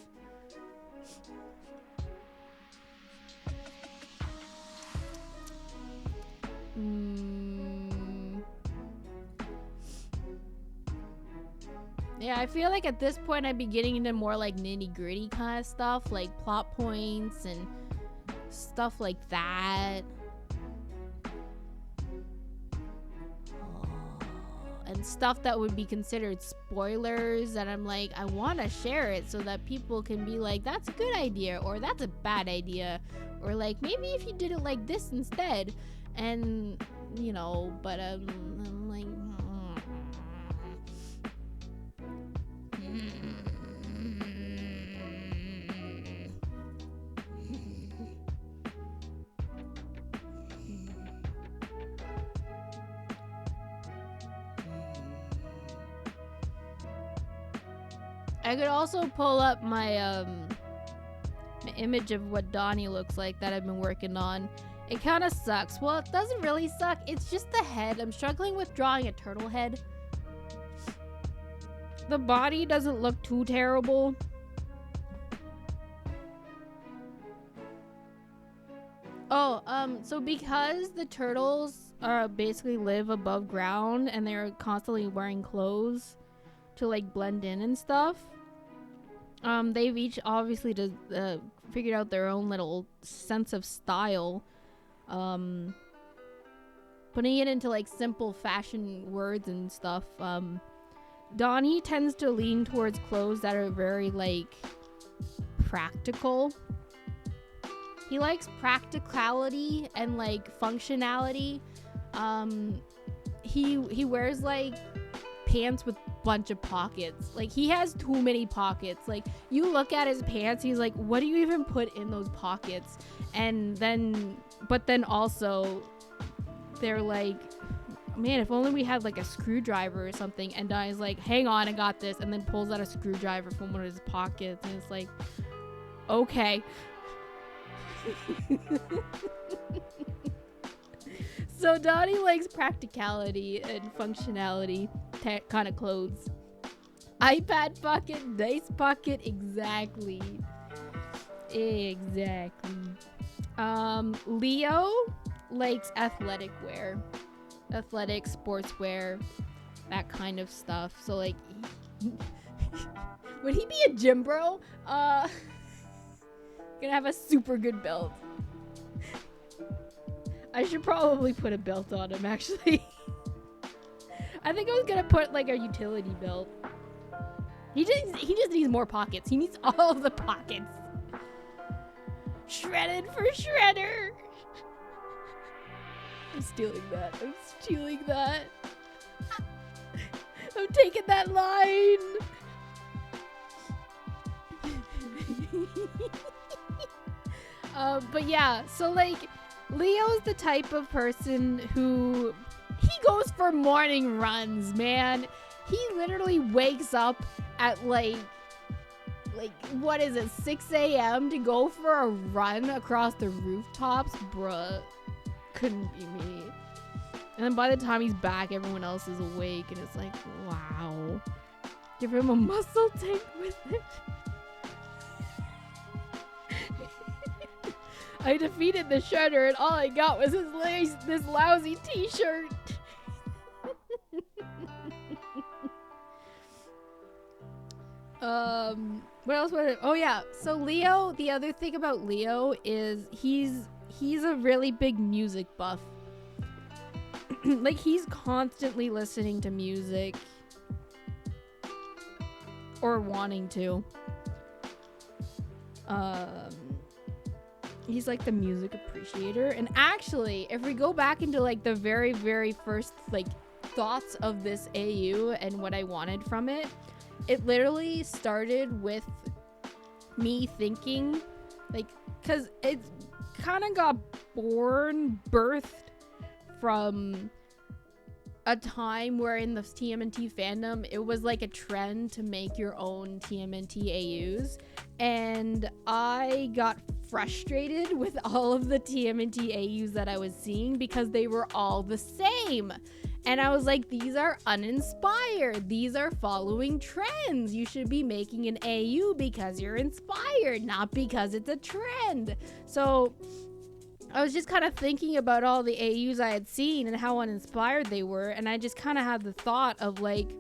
Yeah, I feel like at this point I'd be getting into more like nitty-gritty kind of stuff, like plot points and stuff like that. And stuff that would be considered spoilers, and I'm like, I want to share it so that people can be like, that's a good idea, or that's a bad idea, or like, maybe if you did it like this instead. And, you know, but I'm like, I could also pull up my image of what Donnie looks like that I've been working on. It kind of sucks. Well, it doesn't really suck. It's just the head. I'm struggling with drawing a turtle head. The body doesn't look too terrible. Oh, so because the turtles basically live above ground and they're constantly wearing clothes to like blend in and stuff, they've each obviously figured out their own little sense of style, putting it into like simple fashion words and stuff. Donnie tends to lean towards clothes that are very like practical. He likes practicality and like functionality. He wears like pants with bunch of pockets. Like, he has too many pockets. Like, you look at his pants, he's like, what do you even put in those pockets? And then, but then also they're like, man, if only we had like a screwdriver or something. And Donnie's like, hang on, I got this, and then pulls out a screwdriver from one of his pockets, and it's like, okay. So Donnie likes practicality and functionality kind of clothes. iPad pocket, nice pocket, exactly. Leo likes athletic wear, athletic sportswear, that kind of stuff. So like, would he be a gym bro? Gonna have a super good belt. I should probably put a belt on him, actually. I think I was gonna put like a utility belt. He just needs more pockets. He needs all of the pockets. Shredded for Shredder. I'm stealing that. I'm stealing that. I'm taking that line. But yeah, so like, Leo's the type of person who, he goes for morning runs, man. He literally wakes up at like what is it, 6 a.m. to go for a run across the rooftops. Bruh, couldn't be me. And then by the time he's back, everyone else is awake, and it's like, wow. Give him a muscle tank with it. I defeated the Shredder and all I got was this lousy t-shirt. What else was it? Oh yeah, so Leo, the other thing about Leo is he's a really big music buff. Like, he's constantly listening to music. Or wanting to. He's like the music appreciator. And actually, if we go back into like the very, very first like thoughts of this AU and what I wanted from it, it literally started with me thinking, like, because it kind of got birthed from a time where in the TMNT fandom, it was like a trend to make your own TMNT AUs. And I got frustrated with all of the TMNT AUs that I was seeing because they were all the same. And I was like, these are uninspired. These are following trends. You should be making an AU because you're inspired, not because it's a trend. So I was just kind of thinking about all the AUs I had seen and how uninspired they were. And I just kind of had the thought of like,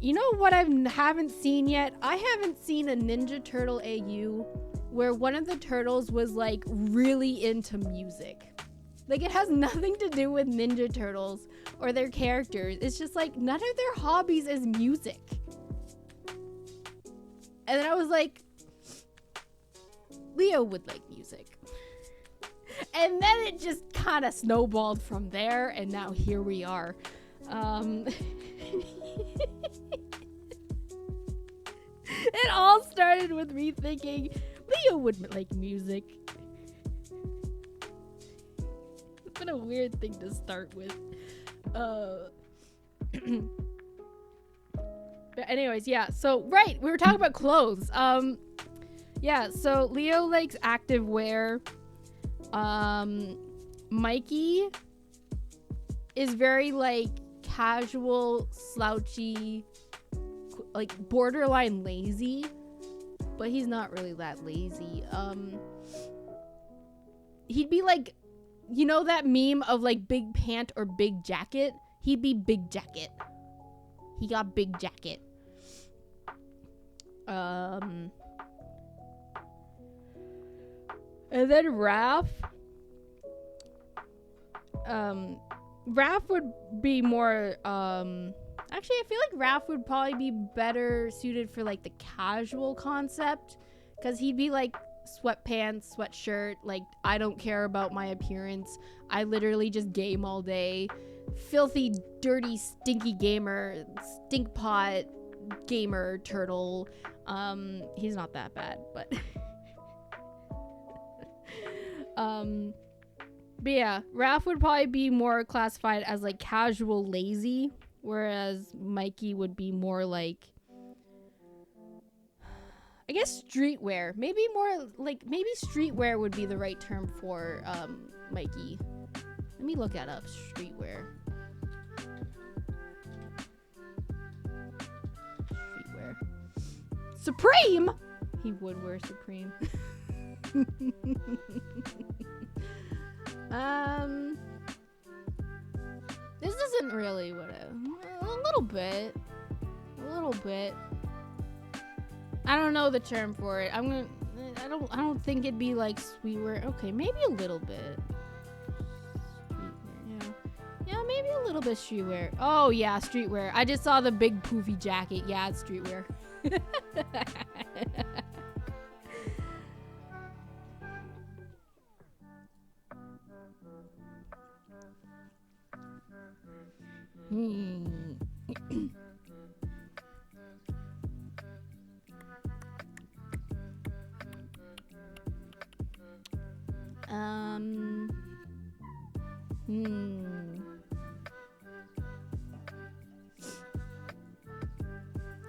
you know what I haven't seen yet? I haven't seen a Ninja Turtle AU where one of the turtles was like really into music. Like, it has nothing to do with Ninja Turtles or their characters. It's just like none of their hobbies is music. And then I was like, Leo would like music. And then it just kind of snowballed from there, and now here we are. It all started with me thinking Leo would like music. It's been a weird thing to start with. But anyways, yeah. So, right, we were talking about clothes. Yeah, so Leo likes active wear. Mikey is very like casual, slouchy, like borderline lazy, but he's not really that lazy. He'd be like, you know that meme of like big pant or big jacket? He'd be big jacket. He got big jacket. And then Raph. Raph would be more, actually, I feel like Raph would probably be better suited for, like, the casual concept. Because he'd be, like, sweatpants, sweatshirt, like, I don't care about my appearance. I literally just game all day. Filthy, dirty, stinky gamer, stink pot gamer turtle. He's not that bad, but... But yeah, Raph would probably be more classified as like casual lazy, whereas Mikey would be more like, I guess, streetwear. Maybe more like, maybe streetwear would be the right term for Mikey. Let me look that up. Streetwear. Streetwear. Supreme! He would wear Supreme. This isn't really what a little bit. I don't know the term for it. I don't think it'd be like sweetwear. Okay, maybe a little bit. Streetwear, yeah, maybe a little bit streetwear. Oh yeah, streetwear. I just saw the big poofy jacket. Yeah, it's streetwear.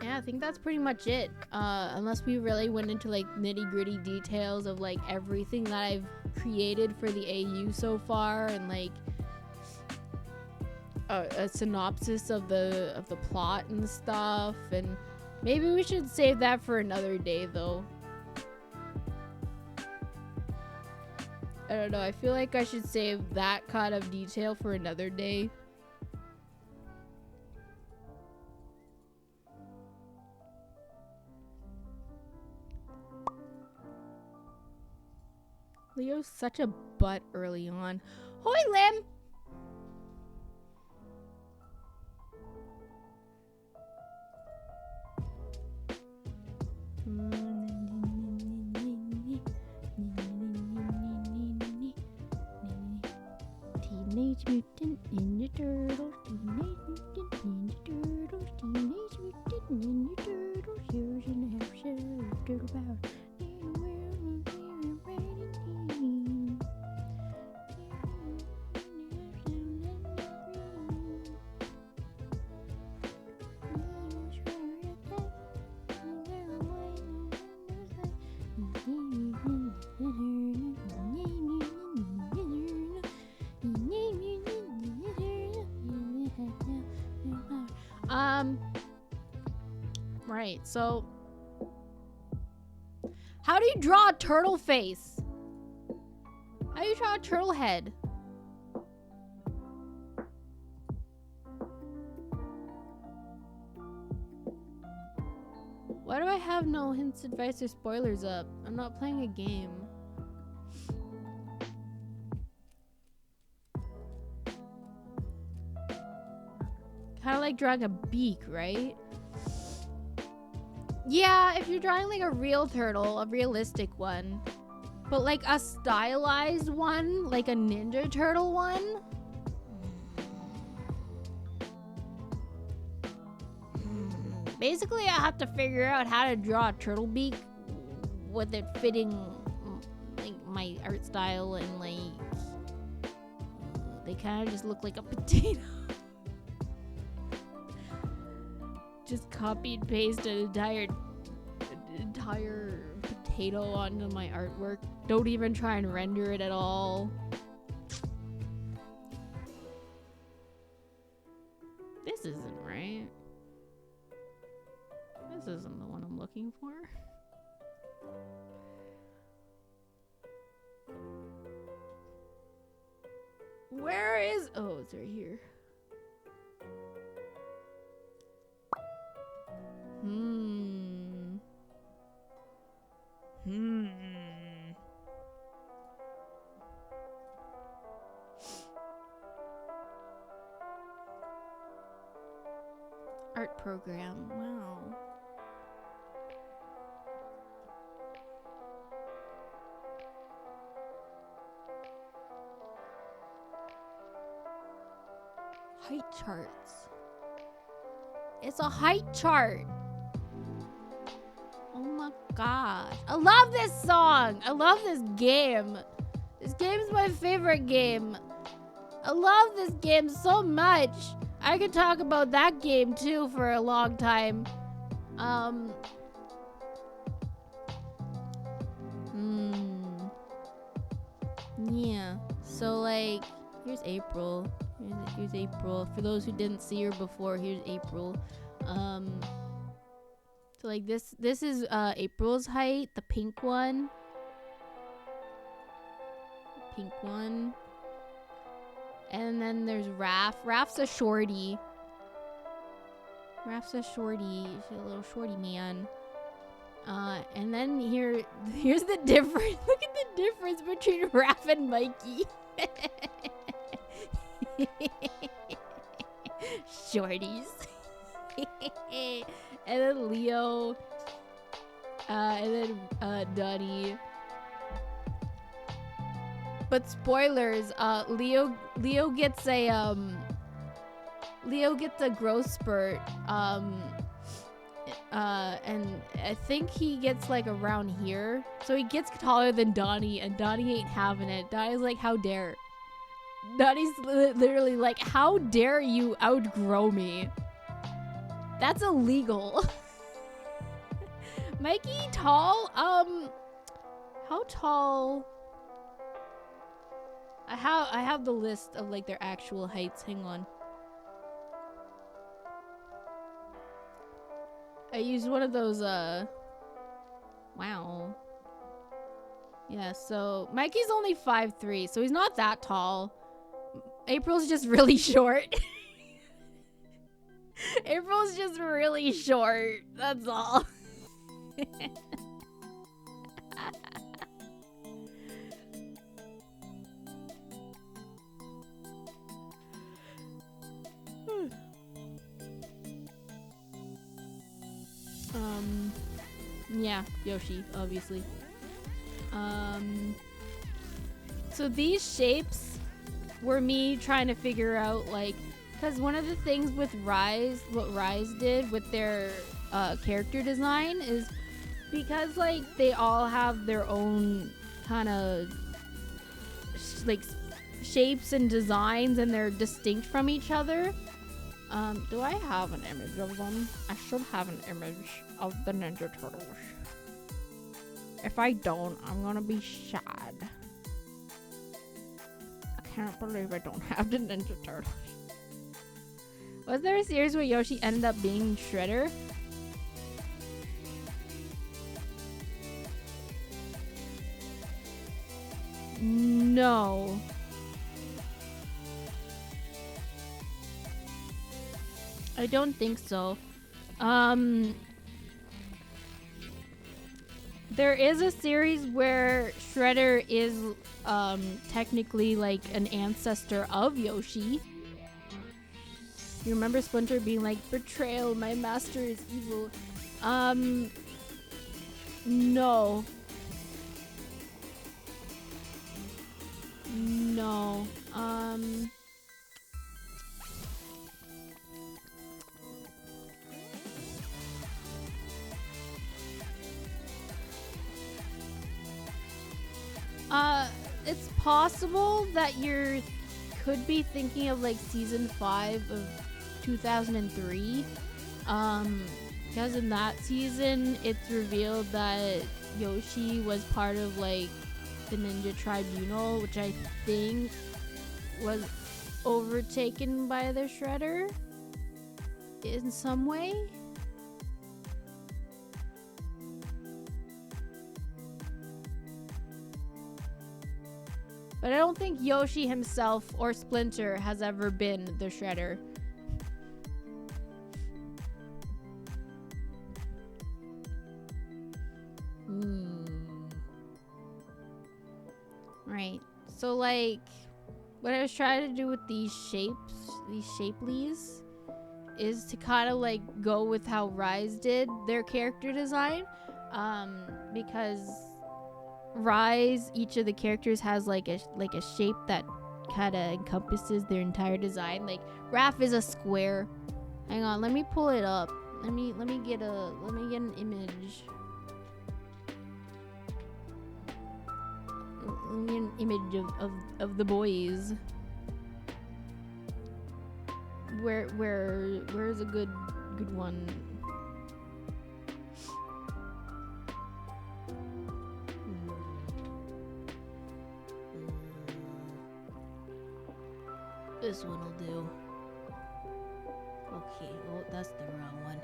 Yeah, I think that's pretty much it. Unless we really went into like nitty-gritty details of like everything that I've created for the AU so far, and like a synopsis of the plot and stuff, and maybe we should save that for another day though. I don't know. I feel like I should save that kind of detail for another day. Leo's such a butt early on. Hoi, Lim! Teenage Mutant Ninja Turtles, Teenage Mutant Ninja Turtles, Teenage Mutant Ninja Turtles, heroes in the half shell, turtle power. Right, so how do you draw a turtle face? How do you draw a turtle head? Why do I have no hints, advice, or spoilers up? I'm not playing a game. Kind of like drawing a beak, right? Yeah, if you're drawing like a real turtle, a realistic one, but like a stylized one, like a Ninja Turtle one. Basically, I have to figure out how to draw a turtle beak with it fitting like my art style, and like they kind of just look like a potato. Just copy and paste an entire potato onto my artwork. Don't even try and render it at all. This isn't right. This isn't the one I'm looking for. Where is... Oh, it's right here. Art program. Wow. Height charts. It's a height chart. Oh my gosh. I love this song. I love this game. This game's my favorite game. I love this game so much. I could talk about that game too for a long time. Yeah. So like, here's April. Here's April. For those who didn't see her before, here's April. So like this is April's height, the pink one. Pink one. And then there's Raph. Raph's a shorty. Raph's a shorty. She's a little shorty man. And then here's the difference. Look at the difference between Raph and Mikey. Shorties. And then Leo. And then Duddy. But spoilers, Leo gets a growth spurt, and I think he gets like around here, so he gets taller than Donnie, and Donnie ain't having it. Donnie's like, how dare? Donnie's literally like, how dare you outgrow me? That's illegal. Mikey, tall? How tall? I have the list of like their actual heights. Hang on. I used one of those wow. Yeah, so Mikey's only 5'3", so he's not that tall. April's just really short. April's just really short. That's all. Yeah, Yoshi, obviously. So these shapes were me trying to figure out, like, because one of the things with Rise, what Rise did with their character design is because, like, they all have their own kind of like shapes and designs, and they're distinct from each other. Do I have an image of them? I should have an image of the Ninja Turtles. If I don't, I'm gonna be sad. I can't believe I don't have the Ninja Turtles. Was there a series where Yoshi ended up being Shredder? No. I don't think so. There is a series where Shredder is technically like an ancestor of Yoshi. You remember Splinter being like, "Betrayal, my master is evil." No. No. It's possible that you could be thinking of like season 5 of 2003. Because in that season, it's revealed that Yoshi was part of like the Ninja Tribunal, which I think was overtaken by the Shredder in some way. But I don't think Yoshi himself or Splinter has ever been the Shredder. Right. So, like, what I was trying to do with these shapes, these shapelies, is to kind of, like, go with how Rise did their character design. Because Rise, each of the characters has like a shape that kind of encompasses their entire design. Like Raph is a square. Hang on, let me pull it up. Let me get an image. Let me get an image of the boys. Where's a good one? This one will do. Okay, oh, that's the wrong one.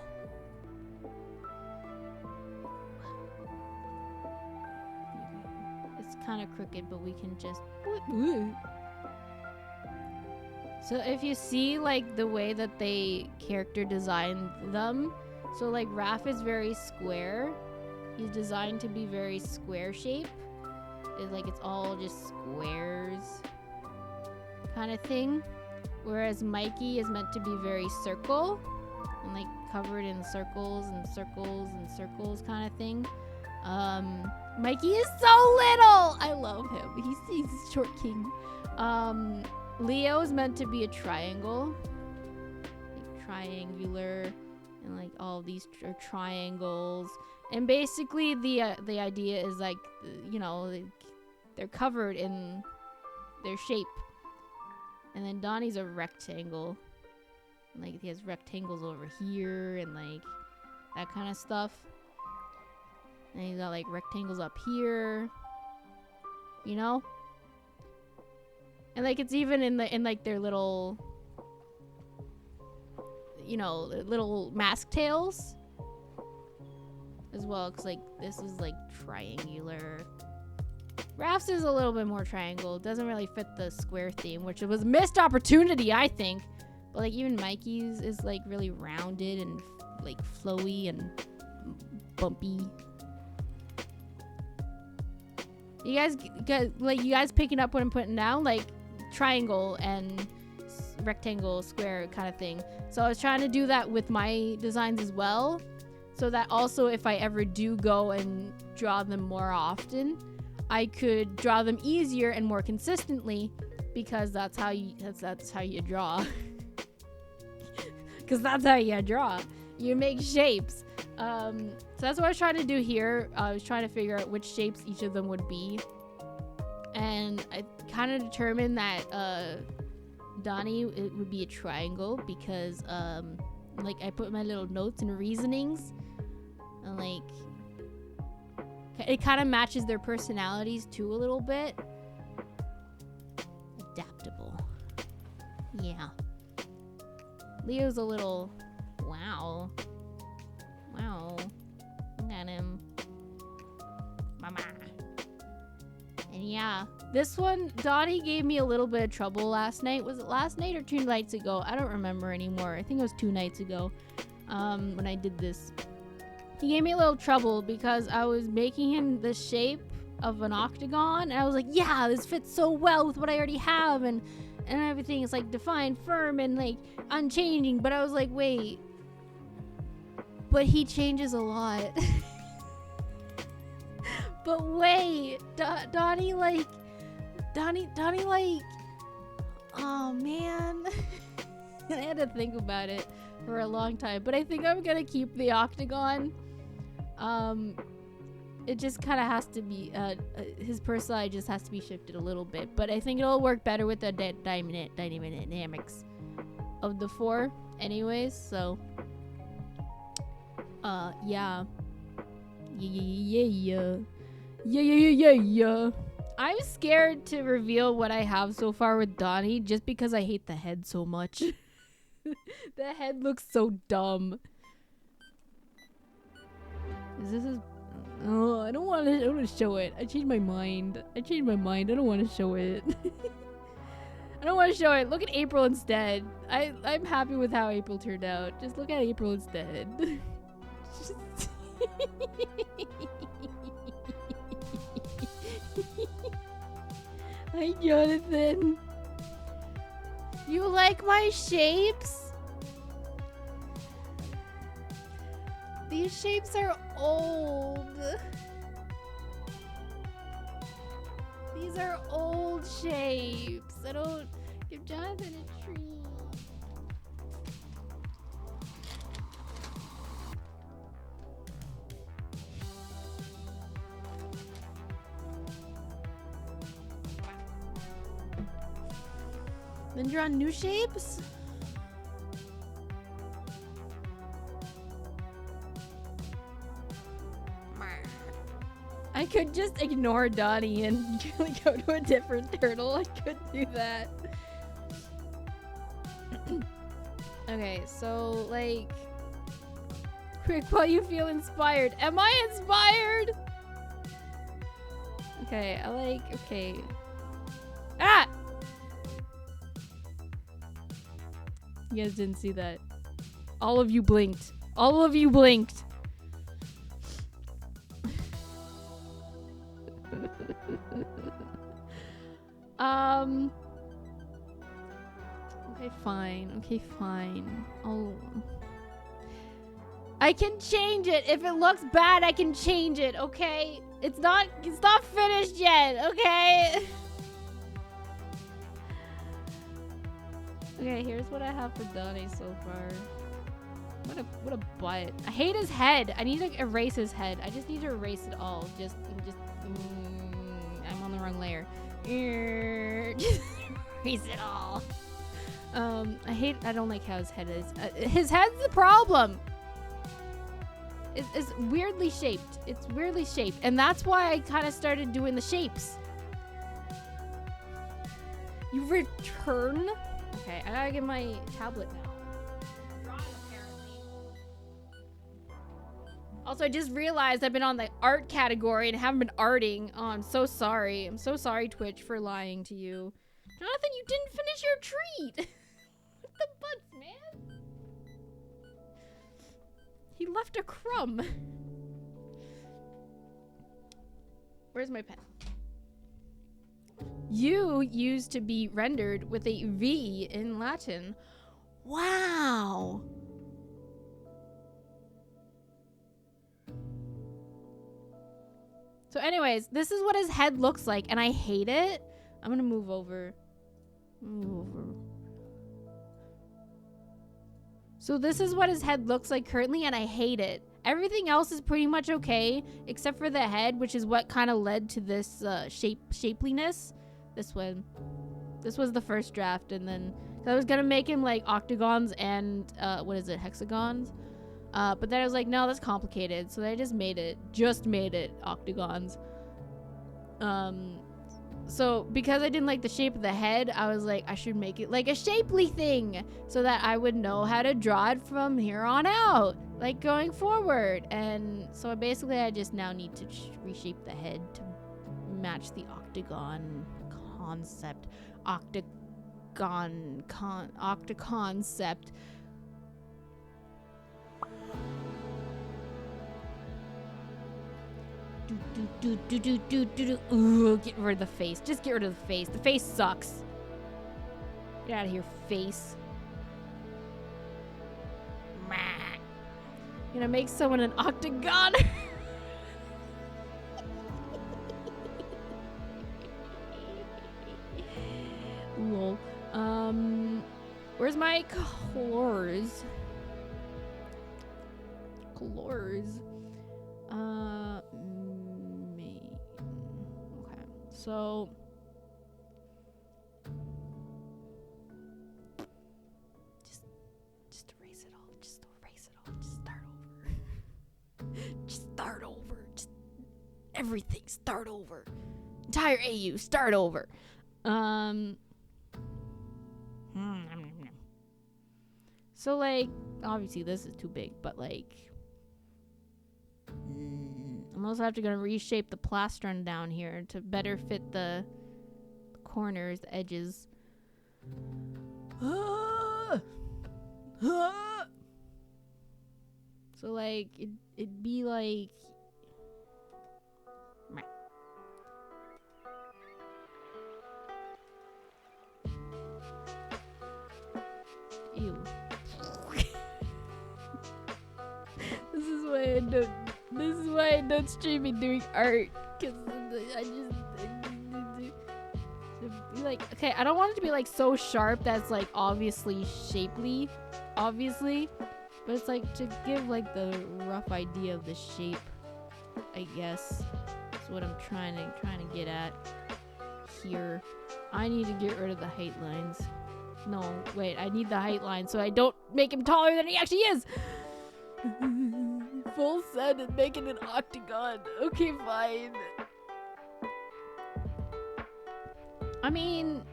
It's kind of crooked, but we can just... So if you see, like, the way that they character designed them, so, like, Raph is very square. He's designed to be very square shape. It's like it's all just squares kind of thing. Whereas Mikey is meant to be very circle and like covered in circles and circles and circles kind of thing. Mikey is so little. I love him. He's short king. Leo is meant to be a triangle, like triangular, and like all these are triangles. And basically the idea is like, you know, they're covered in their shape. And then Donnie's a rectangle. And, like, he has rectangles over here and, like, that kind of stuff. And he's got, like, rectangles up here. You know? And, like, it's even in like, their little, you know, little mask tails. As well, because, like, this is, like, triangular. Raph's is a little bit more triangle. It doesn't really fit the square theme, which was a missed opportunity, I think. But like even Mikey's is like really rounded and like flowy and bumpy. You guys picking up what I'm putting down? Like triangle and rectangle, square kind of thing. So I was trying to do that with my designs as well. So that also if I ever do go and draw them more often, I could draw them easier and more consistently, because that's how you draw. Because that's how you draw. You make shapes. So that's what I was trying to do here. I was trying to figure out which shapes each of them would be. And I kind of determined that Donnie, it would be a triangle because like I put my little notes and reasonings. And like it kind of matches their personalities too a little bit. Adaptable. Yeah. Leo's a little... Wow. Wow. Look at him. Mama. And yeah. This one, Donnie gave me a little bit of trouble last night. Was it last night or 2 nights ago? I don't remember anymore. I think it was 2 nights ago. When I did this. He gave me a little trouble because I was making him the shape of an octagon. And I was like, yeah, this fits so well with what I already have. And everything is like defined, firm, and like unchanging. But I was like, wait. But he changes a lot. But wait. Donnie like... Oh, man. I had to think about it for a long time. But I think I'm going to keep the octagon. It just kind of has to be, his personality just has to be shifted a little bit. But I think it'll work better with the dynamics of the 4 anyways. So, yeah. Yeah. I'm scared to reveal what I have so far with Donnie just because I hate the head so much. The head looks so dumb. Is this his... Oh, I don't want to show it. I changed my mind. I don't want to show it. I don't want to show it. Look at April instead. I'm happy with how April turned out. Just look at April instead. Hi, Jonathan. You like my shapes? These shapes are old. These are old shapes. I don't give Jonathan a treat. Then draw new shapes? I could just ignore Donnie and go to a different turtle. I could do that. Okay, so like... Quick, while you feel inspired. Am I inspired? Okay, okay. Ah! You guys didn't see that. All of you blinked. All of you blinked. Okay, fine. Oh. I can change it. If it looks bad, I can change it, okay? It's not finished yet, okay? Okay, here's what I have for Donnie so far. What a butt. I hate his head. I need to erase his head. I just need to erase it all. I'm on the wrong layer. Just erase it all. I don't like how his head is. His head's the problem. It's weirdly shaped. It's weirdly shaped. And that's why I kind of started doing the shapes. You return? Okay, I gotta get my tablet now. Drawing, apparently. Also, I just realized I've been on the art category and haven't been arting. Oh, I'm so sorry. I'm so sorry, Twitch, for lying to you. Jonathan, you didn't finish your treat. What the butts, man? He left a crumb. Where's my pen? You used to be rendered with a V in Latin. Wow. So anyways, this is what his head looks like, and I hate it. I'm gonna move over. So this is what his head looks like currently, and I hate it. Everything else is pretty much okay, except for the head, which is what kind of led to this shapeliness. This one. This was the first draft, and then I was gonna make him like octagons and what is it, hexagons? But then I was like, no, that's complicated. So then I just made it octagons. So because I didn't like the shape of the head, I was like, I should make it like a shapely thing so that I would know how to draw it from here on out, like going forward. And so basically I just now need to reshape the head to match the octagon concept. Octaconcept. Ooh, get rid of the face. Just get rid of the face. The face sucks. Get out of here, face. Gonna make someone an octagon. Lol. Where's my colors? Okay, so just erase it all. Just erase it all. Just start over. Just start over. Just everything. Start over. Entire AU. Start over. So like, obviously this is too big, but like, I'm also gonna reshape the plastron down here to better fit the corners, the edges. So like, it'd be like, ew. This is why I don't stream me doing art, because I just like, okay, I don't want it to be like so sharp that's like obviously shapely, obviously, but it's like to give like the rough idea of the shape, I guess. That's what I'm trying to get at here. I need to get rid of the height lines. No, wait, I need the height line so I don't make him taller than he actually is. Full set and make it an octagon. Okay, fine. I mean,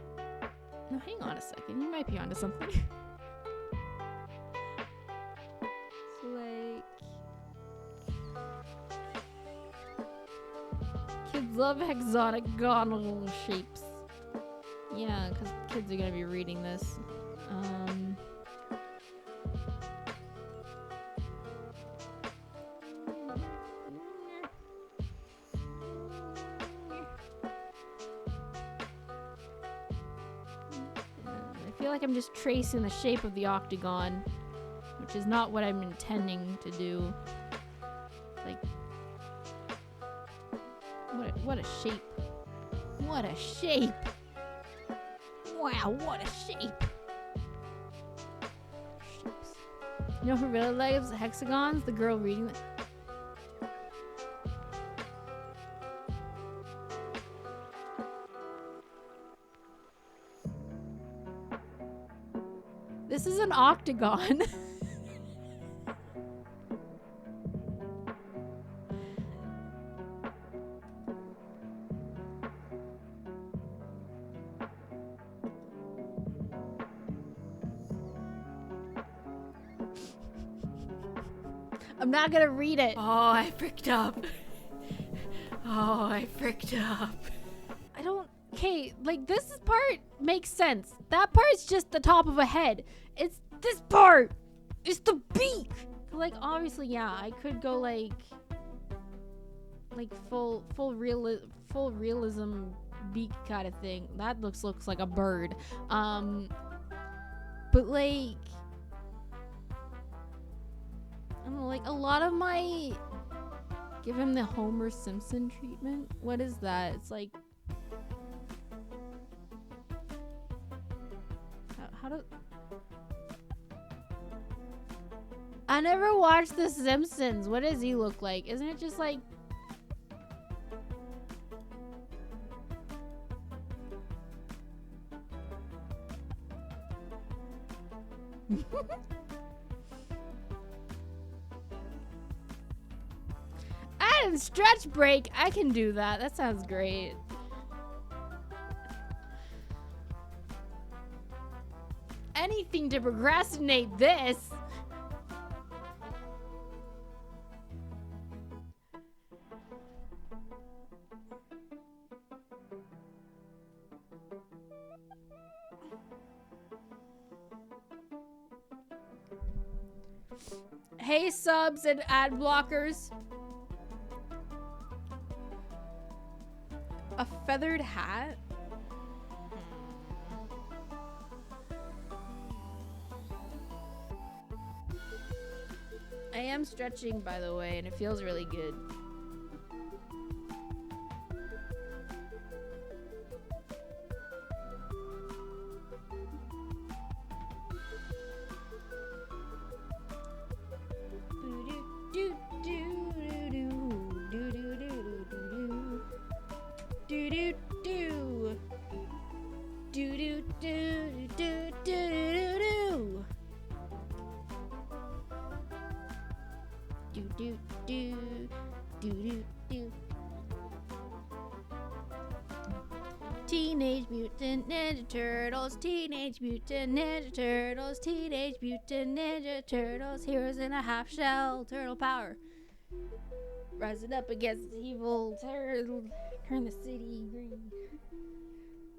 no, hang on a second. You might be onto something. So, like, kids love hexagonal shapes. Yeah, because kids are gonna be reading this. I feel like I'm just tracing the shape of the octagon, which is not what I'm intending to do. Like, what a shape. What a shape. Wow, what a shape. Shapes. You know who really loves hexagons? The girl reading it. This is an octagon. I'm not gonna read it. Oh, I fricked up. Oh, I fricked up. I don't... Okay, like, this part makes sense. That part's just the top of a head. It's this part! It's the beak! Like, obviously, yeah, I could go, like full realism beak kind of thing. That looks like a bird. But, like... I don't know, like, a lot of my... Give him the Homer Simpson treatment? What is that? It's like... How do... I never watched The Simpsons. What does he look like? Isn't it just like... And stretch break. I can do that. That sounds great. Anything to procrastinate this. Hey, subs and ad blockers. A feathered hat? I am stretching, by the way, and it feels really good. Teenage Mutant Ninja Turtles, Teenage Mutant Ninja Turtles, Teenage Mutant Ninja Turtles, heroes in a half shell, turtle power. Rising up against evil turtle, turn the city green.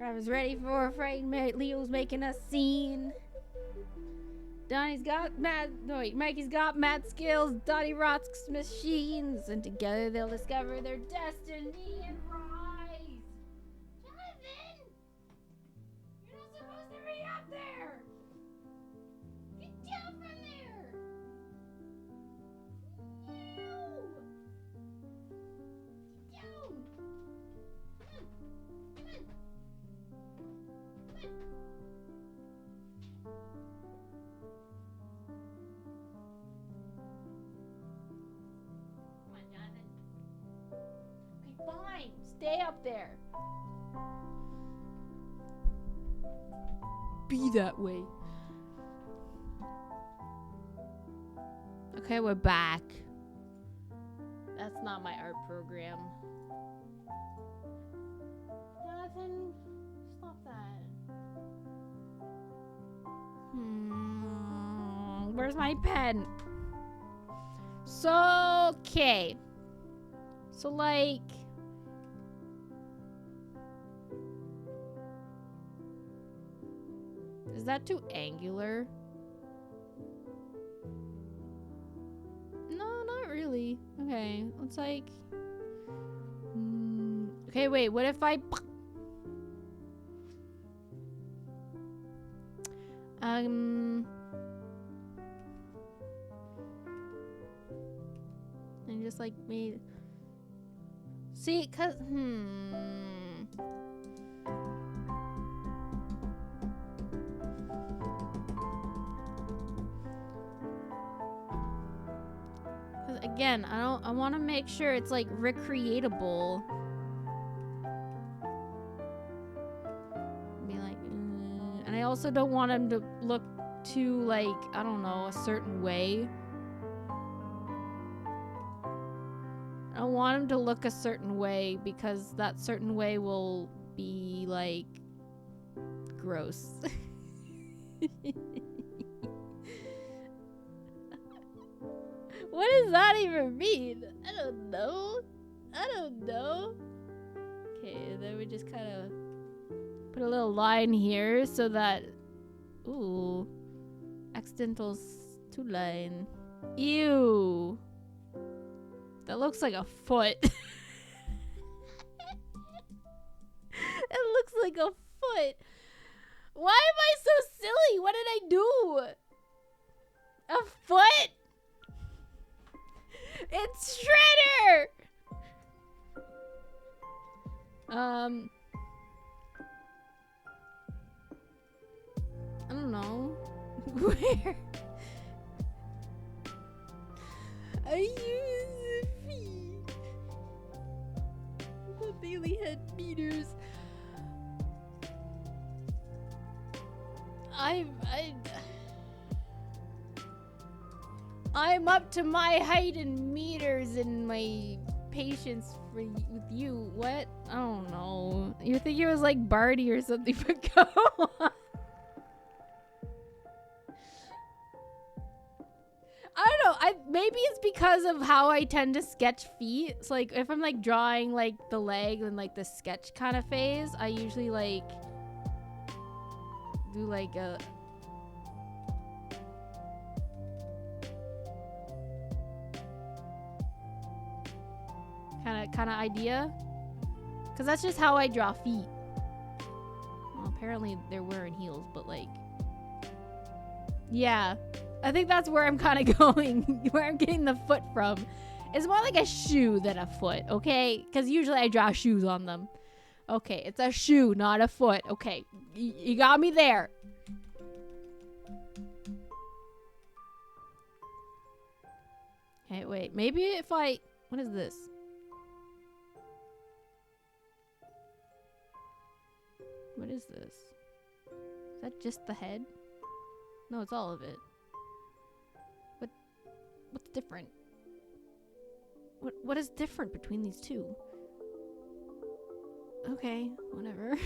I was ready for a fight, Leo's making a scene. Mikey's got mad skills, Donnie rocks machines, and together they'll discover their destiny and rise. Jonathan! You're not supposed to be up there! Get down from there! No! Get down! Come on! Come on! Come on! Fine, stay up there. Be that way. Okay, we're back. That's not my art program. Jonathan, stop that. Where's my pen? So, okay. So, like... Is that too angular? No, not really. Okay, let's like... Okay, wait, what if I... And just like made... See, cause... Again, I want to make sure it's like recreatable. Be like, and I also don't want him to look too like, I don't know, a certain way. I don't want him to look a certain way because that certain way will be like gross. What does that even mean? I don't know. I don't know. Okay, then we just kind of put a little line here so that... Ooh. Accidental two line. Ew. That looks like a foot. It looks like a foot. Why am I so silly? What did I do? A foot? It's Shredder! I don't know. Where? I use feet. The daily head meters. I'm up to my height in meters and my patience with you. What? I don't know. You think it was like Barty or something, but go on. I don't know. Maybe it's because of how I tend to sketch feet. It's like if I'm like drawing like the leg and like the sketch kind of phase, I usually like do like a kind of idea, because that's just how I draw feet. Well, apparently they're wearing heels, but like, yeah, I think that's where I'm kind of going. Where I'm getting the foot from. It's more like a shoe than a foot, okay? Because usually I draw shoes on them. Okay, it's a shoe, not a foot. Okay, you got me there. Okay, wait. Maybe if I... What is this? What is this? Is that just the head? No, it's all of it. What's different? What is different between these two? Okay, whatever.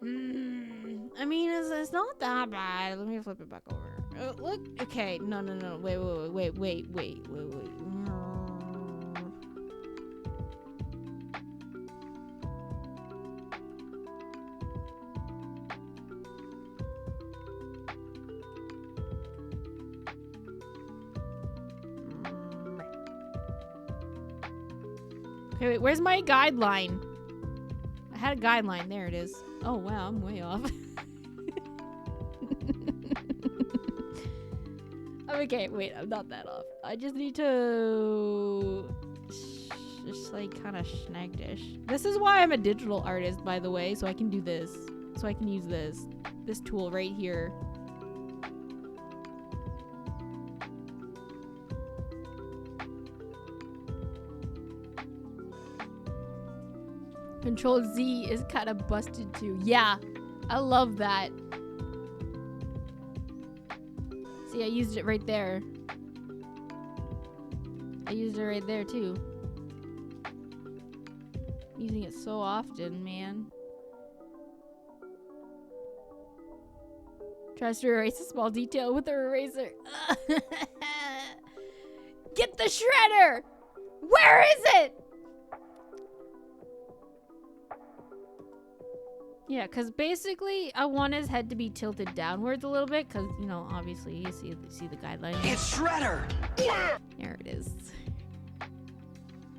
I mean, it's not that bad. Let me flip it back over. Look, okay, no. Wait. Okay, wait, where's my guideline? I had a guideline. There it is. Oh, wow, I'm way off. Okay, wait, I'm not that off. I just need to... just, like, kind of snag dish. This is why I'm a digital artist, by the way, so I can do this. So I can use this tool right here. Control Z is kind of busted too. Yeah, I love that. See, I used it right there. I used it right there too. I'm using it so often, man. Tries to erase a small detail with her eraser. Get the shredder! Where is it? Yeah, because basically I want his head to be tilted downwards a little bit because, you know, obviously you see the guideline. It's Shredder! There it is.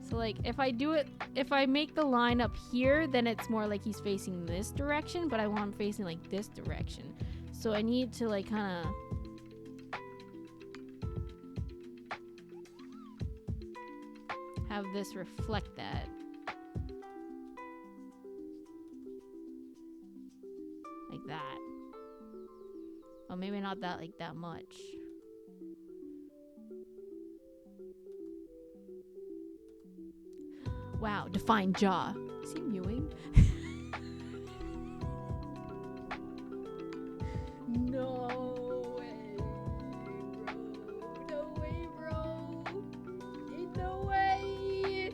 So, like, if I make the line up here, then it's more like he's facing this direction, but I want him facing, like, this direction. So I need to, like, kind of have this reflect that. Like that. Oh, maybe not that, like, that much. Wow, defined jaw. Is he mewing? No way, bro. No way, bro. Ain't no way.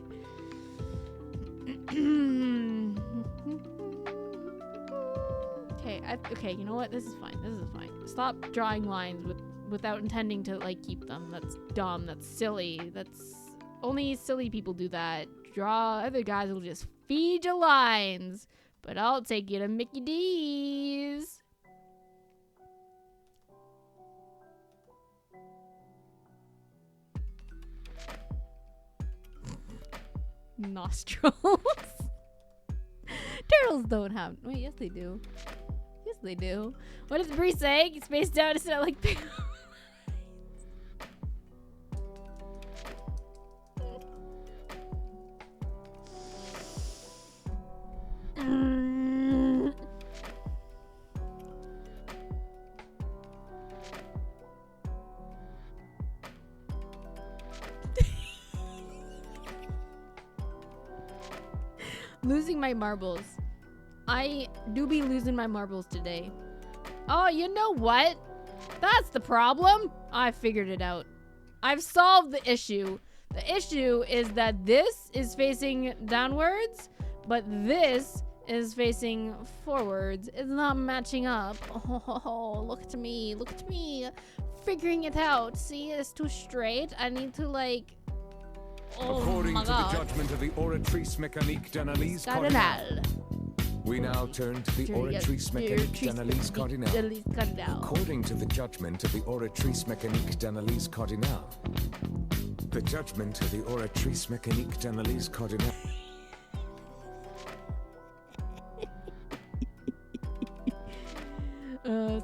Okay, okay, you know what? This is fine. This is fine. Stop drawing lines without intending to like keep them. That's dumb. That's silly. That's only silly people do that. Draw other guys will just feed you lines. But I'll take you to Mickey D's. Nostrils. Turtles don't have. Wait, yes they do. Yes they do. What does Bree say? Spaced out is not like. Losing my marbles. I do be losing my marbles today. Oh, you know what? That's the problem. I figured it out. I've solved the issue. The issue is that this is facing downwards, but this is facing forwards. It's not matching up. Oh, look at me. Look at me. Figuring it out. See, it's too straight. I need to like... Oh, according my to God. the judgment of the Oratrice Mécanique d'Analyse Cardinale, we now turn to the Oratrice Mécanique d'Analyse Cardinale. According to the judgment of the Oratrice Mécanique d'Analyse Cardinale, the judgment of the Oratrice Mécanique d'Analyse Cardinale.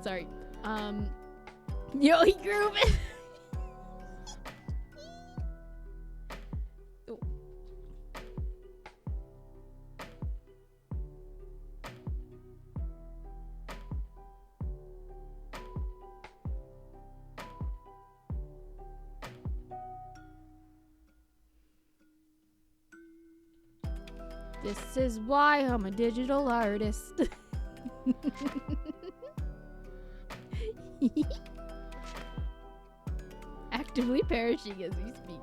Sorry. Yogi Groove. Oh. This is why I'm a digital artist. Actively perishing as we speak.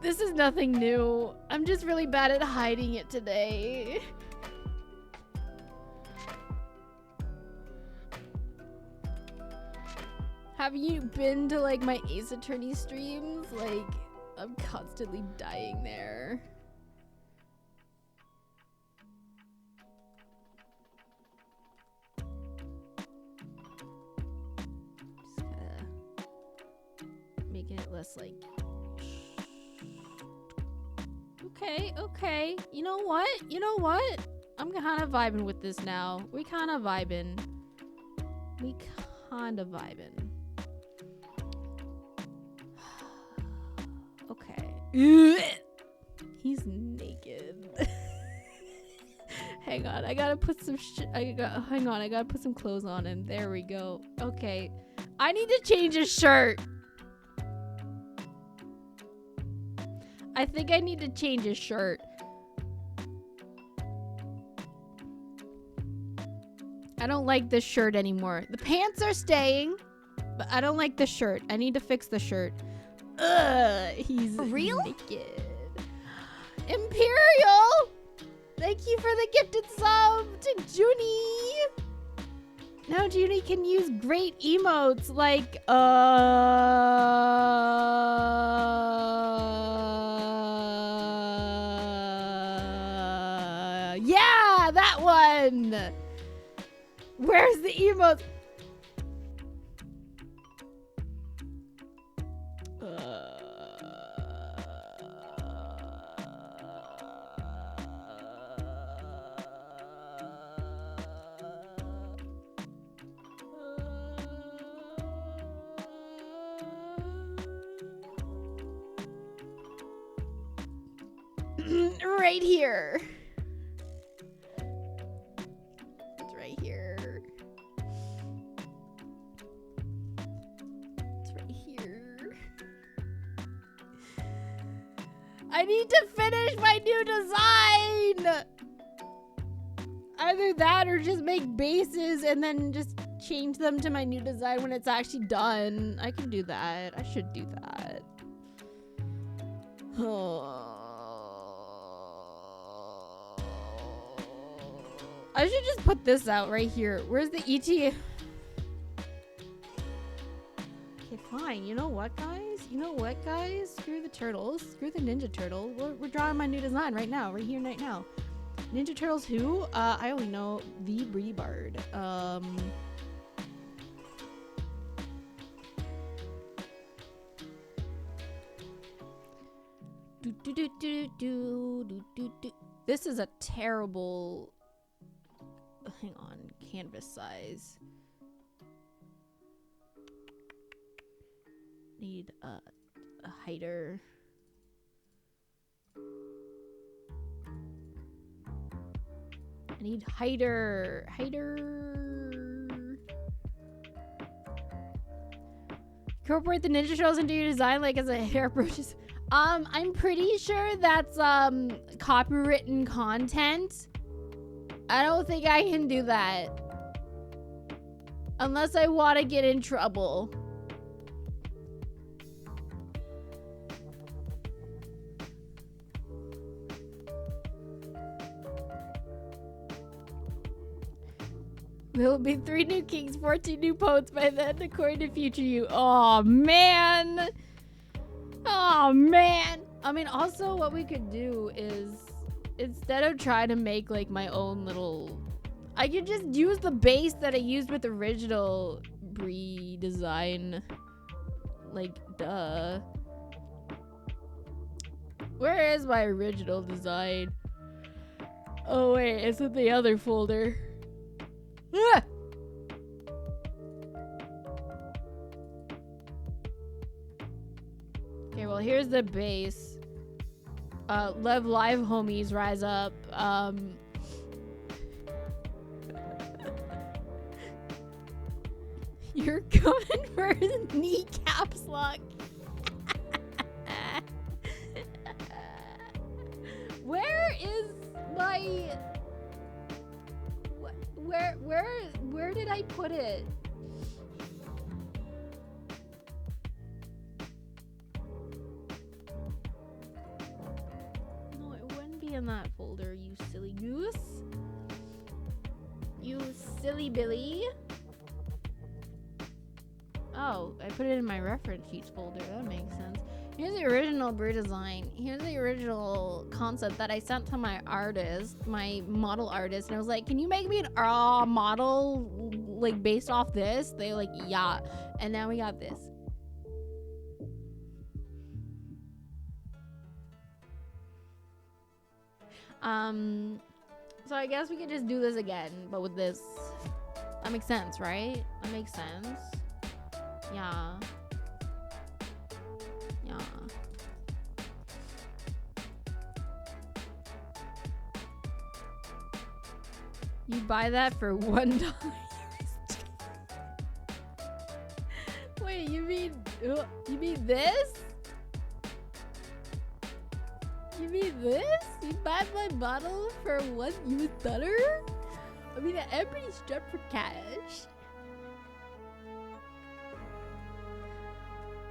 This is nothing new. I'm just really bad at hiding it today. Have you been to like my Ace Attorney streams? Like, I'm constantly dying there. Making it less like okay, you know what I'm kind of vibing with this now. We kind of vibing. Okay. He's naked. Hang on, I gotta put some I gotta put some clothes on him. There we go. Okay, I need to change his shirt. I think I need to change his shirt. I don't like this shirt anymore. The pants are staying, but I don't like the shirt. I need to fix the shirt. Ugh, he's real? naked. Imperial! Thank you for the gifted sub to Junie. Now Junie can use great emotes like, yeah, that one! Where's the emotes? Right here. It's right here. It's right here. I need to finish my new design. Either that or just make bases and then just change them to my new design when it's actually done. I can do that. I should do that. Oh. I should just put this out right here. Where's the ET? Fine. You know what, guys? You know what, guys? Screw the turtles. Screw the Ninja Turtle. We're drawing my new design right now. Right here, right now. Ninja Turtles who? I only know the Bree-Bard. This is a terrible... Hang on. Canvas size. Need a hider. I need hider. Incorporate the Ninja Turtles into your design like as a hair approaches. I'm pretty sure that's copywritten content. I don't think I can do that. Unless I want to get in trouble. There will be 3 new kings, 14 new poets by then, according to future you. Oh man. Oh man. I mean, also what we could do is, instead of trying to make like my own little, I could just use the base that I used with the original Briedesign. Like, duh. Where is my original design? Oh wait, it's in the other folder. Ah! Okay, well here's the base. Live live homies, rise up. You're coming for the kneecaps lock. Where is my... Where did I put it? No, it wouldn't be in that folder, you silly goose. You silly Billy. Oh, I put it in my reference sheets folder. That makes sense. Here's the original Briedesign. Here's the original concept that I sent to my artist, my model artist, and I was like, "Can you make me an model like based off this?" They were like, "Yeah," and now we got this. So I guess we could just do this again, but with this. That makes sense, right? That makes sense. Yeah. Yeah. You buy that for $1. Wait, you mean this? You mean this? You buy my bottle for $1? I mean, I'm pretty strapped for cash.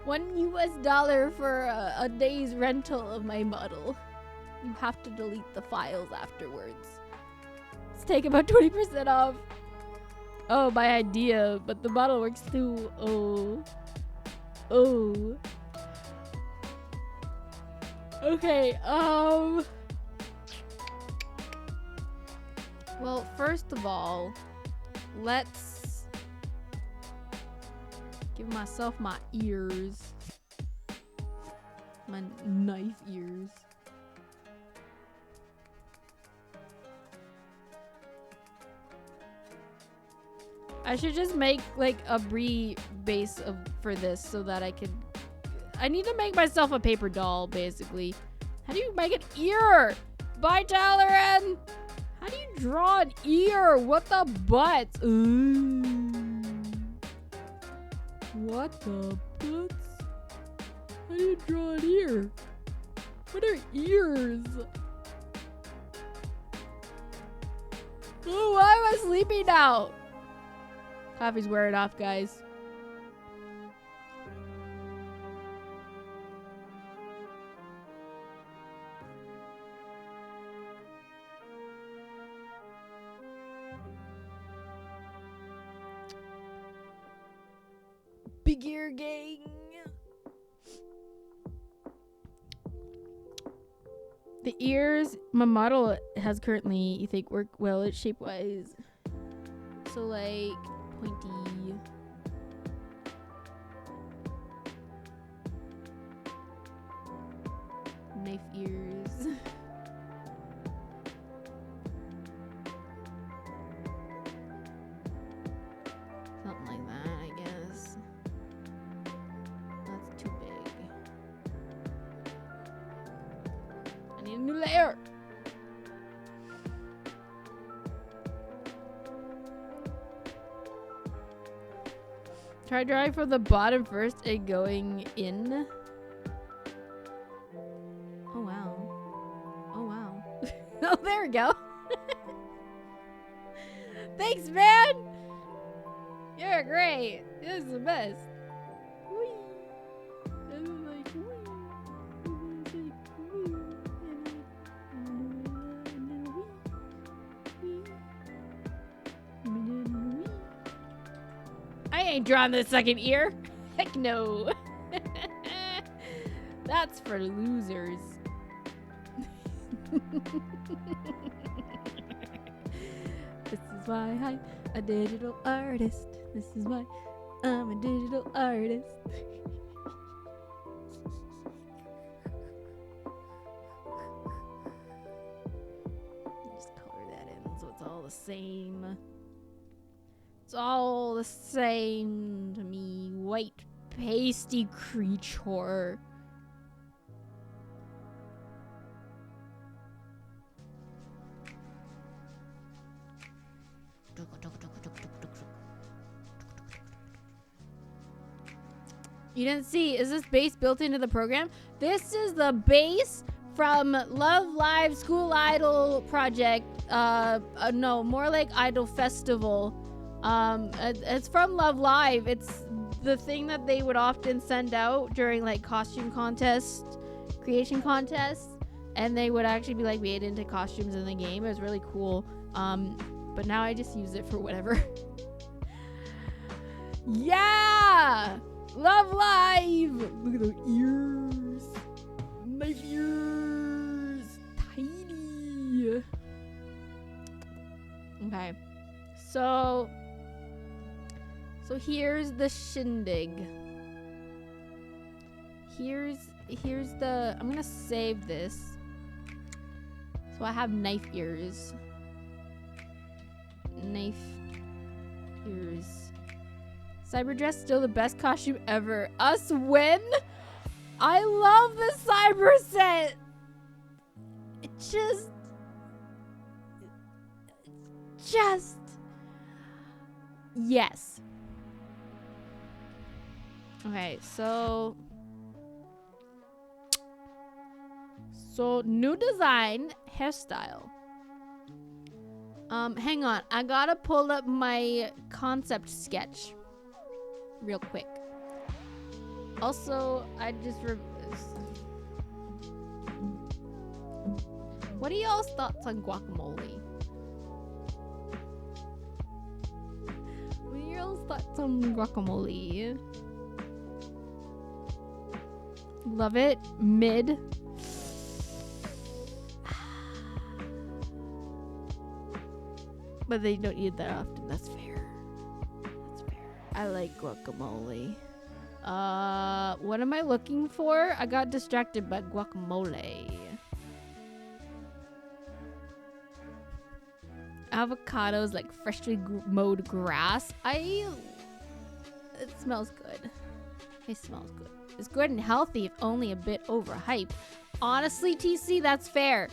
$1 for a day's rental of my model. You have to delete the files afterwards. Let's take about 20% off. Oh, my idea, but the model works too. Oh. Oh. Okay, well, first of all, let's give myself my ears. My knife ears. I should just make like a Brie base for this so that I could... I need to make myself a paper doll, basically. How do you make an ear? Bye, Talaran! How do you draw an ear? What the butts? Ooh. What the butts? How do you draw an ear? What are ears? Oh, why am I sleeping now? Coffee's wearing off, guys. gear gang. The ears my model has currently, you think, work well at shape-wise. So, like, pointy. Knife ears. Something like that, I guess. That's too big. I need a new layer. Try drawing from the bottom first and going in. Oh wow. Oh wow. Oh, there we go. Thanks, man. You're great. This is the best. Whee. And I'm like, whee. And it's like, whee. And whee. I ain't drawing the second ear. Heck no. That's for losers. This is why I'm a digital artist. This is why I'm a digital artist. Just color that in so it's all the same. It's all the same to me. White pasty creature. You didn't see, is this base built into the program? This is the base from Love Live School Idol project. No, more like Idol Festival. It's from Love Live. It's the thing that they would often send out during like costume contests, creation contests, and they would actually be like made into costumes in the game. It was really cool. But now I just use it for whatever. Yeah! Love Live! Look at those ears. My ears. Tiny. Okay. So here's the shindig. Here's the, I'm gonna save this. So I have knife ears. Knife ears. Cyberdress still the best costume ever. Us win? I love the cyber set. It just yes. Okay, so new design, hairstyle. Hang on, I gotta pull up my concept sketch real quick. Also, I just what are y'all's thoughts on guacamole? What are y'all's thoughts on guacamole? Love it. Mid. But they don't eat that often. That's fair. That's fair. I like guacamole. What am I looking for? I got distracted by guacamole. Avocados like freshly mowed grass. It smells good. It smells good. It's good and healthy, if only a bit overhyped. Honestly, TC, that's fair.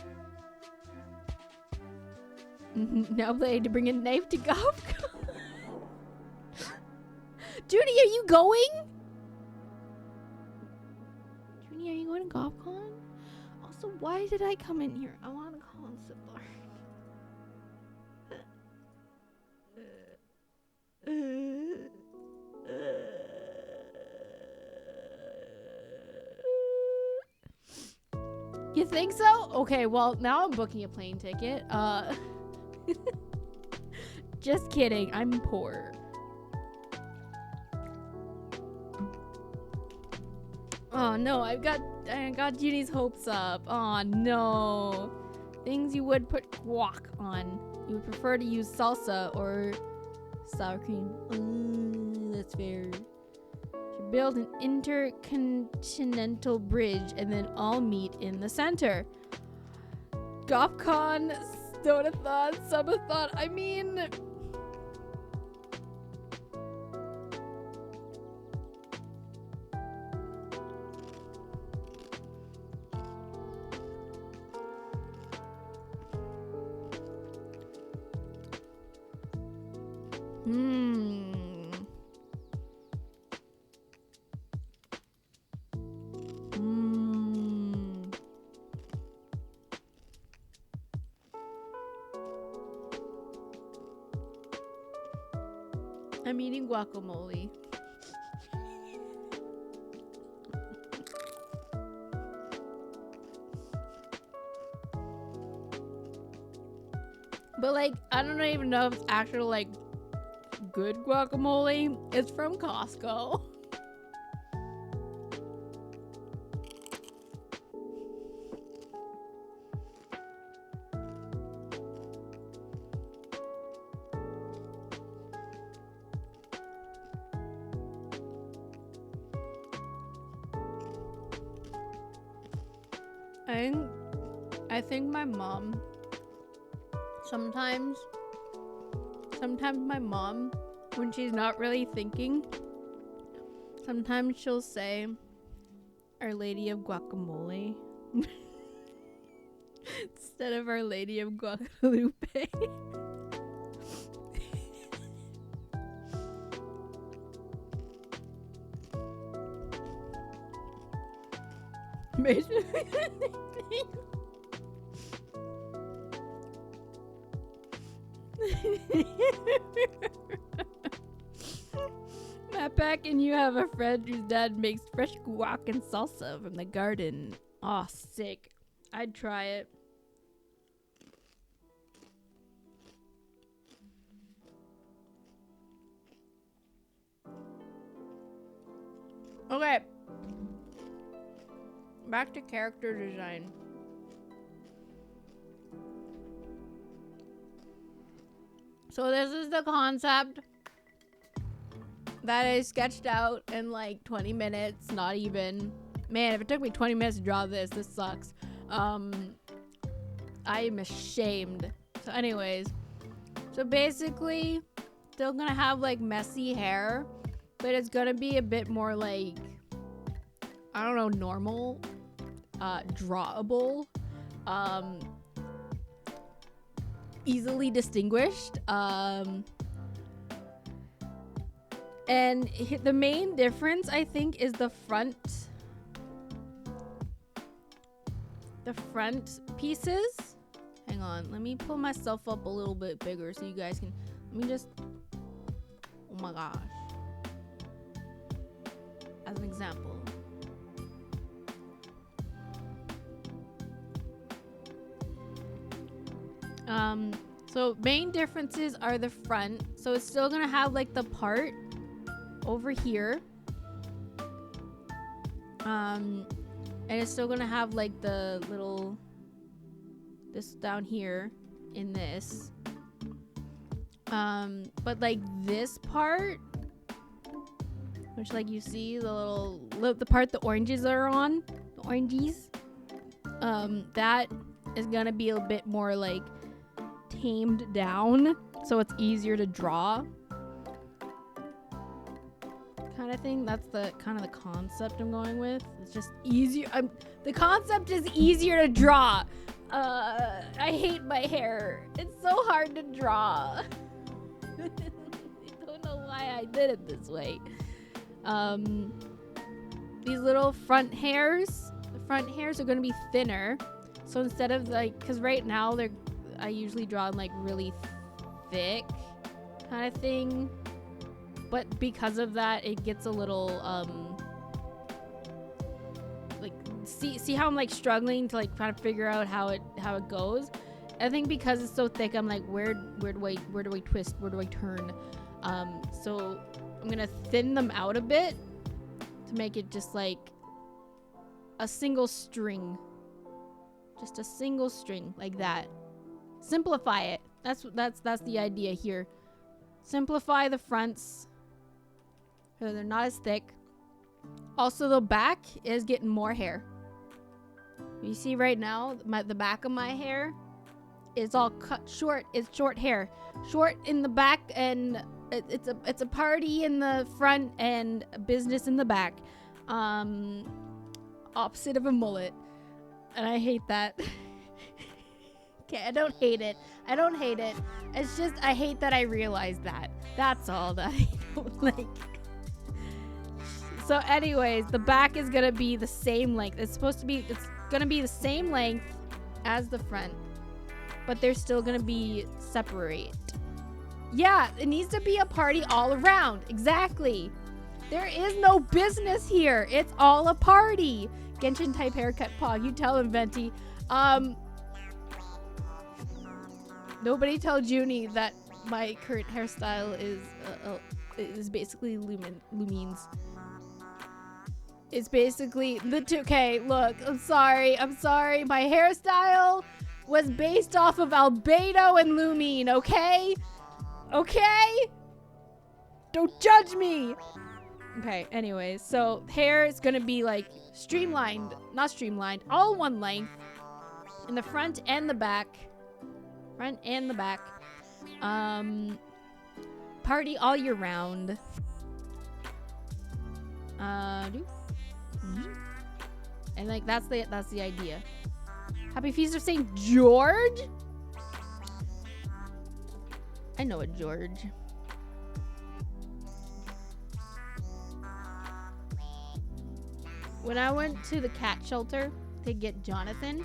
Now I had to bring a knife to golf. Judy, are you going? Judy, are you going to GolfCon? Also, why did I come in here? I want to call and sit there. You think so? Okay, well, now I'm booking a plane ticket. Just kidding. I'm poor. Oh no, I got Jeannie's hopes up. Oh no. Things you would put guac on. You would prefer to use salsa or sour cream. That's fair. Should build an intercontinental bridge and then all meet in the center. Gopcon, Stonathon, Subathon. I mean, I'm eating guacamole. But like, I don't even know if it's actual like good guacamole. It's from Costco. I think my mom sometimes my mom, when she's not really thinking, sometimes she'll say Our Lady of Guacamole instead of Our Lady of Guadalupe. Matt Pack and you have a friend whose dad makes fresh guac and salsa from the garden. Aw, sick. I'd try it. Okay. Back to character design. So this is the concept that I sketched out in like 20 minutes, not even. Man, if it took me 20 minutes to draw this sucks. I am ashamed. So anyways, so basically, still gonna have like messy hair, but it's gonna be a bit more like, I don't know, normal, drawable, easily distinguished, and the main difference I think is the front pieces. Hang on, let me pull myself up a little bit bigger so you guys can, let me just, oh my gosh, as an example. So main differences are the front. So it's still gonna have like the part over here. And it's still gonna have like the little, this down here in this. But like this part, which like you see the part the oranges are on, the oranges, that is gonna be a bit more like tamed down, so it's easier to draw kind of thing. That's the kind of the concept I'm going with. It's just easier. The concept is easier to draw. I hate my hair. It's so hard to draw. I don't know why I did it this way. These little front hairs, the front hairs are going to be thinner. So instead of like, because right now I usually draw in like really thick kind of thing, but because of that it gets a little like, see how I'm like struggling to like try to figure out how it goes. I think because it's so thick, I'm like, where do I twist, where do I turn? So I'm gonna thin them out a bit to make it just like a single string. Just a single string like that. Simplify it. That's the idea here. Simplify the fronts so they're not as thick. Also, the back is getting more hair. You see right now, the back of my hair is all cut short. It's short hair, short in the back, and it's a party in the front and a business in the back. Opposite of a mullet, and I hate that. Okay, I don't hate it. I don't hate it. It's just I hate that I realized that. That's all that I don't like. So anyways, the back is gonna be the same length. It's gonna be the same length as the front, but they're still gonna be separate. Yeah, it needs to be a party all around. Exactly. There is no business here. It's all a party. Genshin type haircut pog. You tell him, Venti. Nobody tell Junie that my current hairstyle is basically Lumines. It's basically the two. Okay, look, I'm sorry. My hairstyle was based off of Albedo and Lumine, okay? Okay? Don't judge me. Okay, anyways, so hair is gonna be like streamlined, not streamlined, all one length in the front and the back. Front and the back. Party all year round. And like that's the idea. Happy Feast of St. George? I know a George. When I went to the cat shelter to get Jonathan,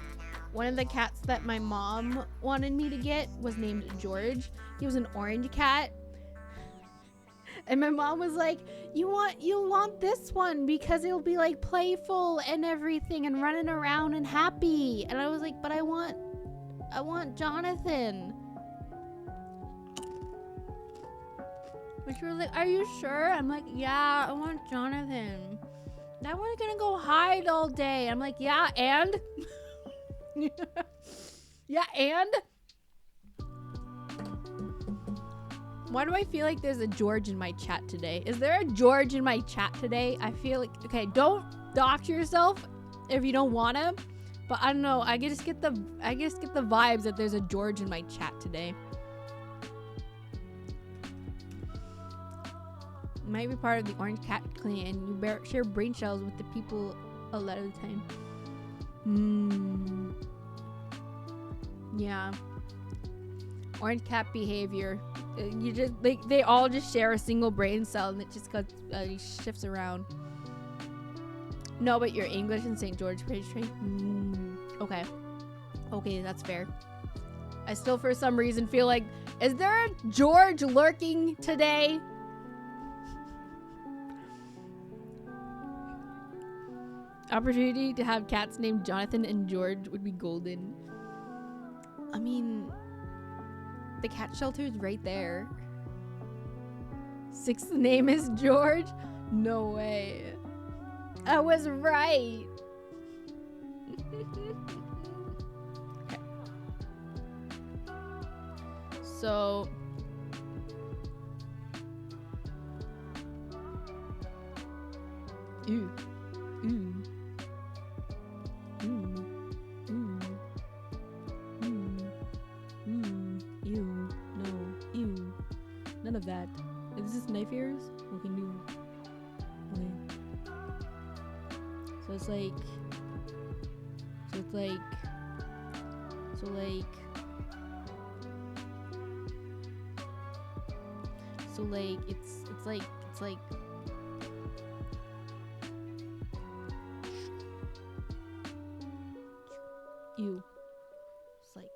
one of the cats that my mom wanted me to get was named George. He was an orange cat. And my mom was like, you want this one because it'll be like playful and everything and running around and happy. And I was like, but I want Jonathan. But she was like, are you sure? I'm like, yeah, I want Jonathan. That one's gonna go hide all day. I'm like, yeah, and? Yeah, and? Why do I feel like there's a George in my chat today? Is there a George in my chat today? I feel like, okay, don't dox yourself if you don't wanna, but I don't know. I just get the vibes that there's a George in my chat today. You might be part of the Orange Cat clan. You share brain cells with the people a lot of the time. Yeah. Orange cat behavior. You just they all just share a single brain cell and it just shifts around. No, but you're English and St. George page trade. Okay. Okay, that's fair. I still for some reason feel like, is there a George lurking today? Opportunity to have cats named Jonathan and George would be golden. I mean, the cat shelter is right there. Sixth name is George? No way. I was right. Okay. So Ooh. Ooh. Ooh. Ooh. Ew. No. Ew. None of that. Is this knife ears? Okay, new. Okay. So it's like. It's like. Ew. It's like.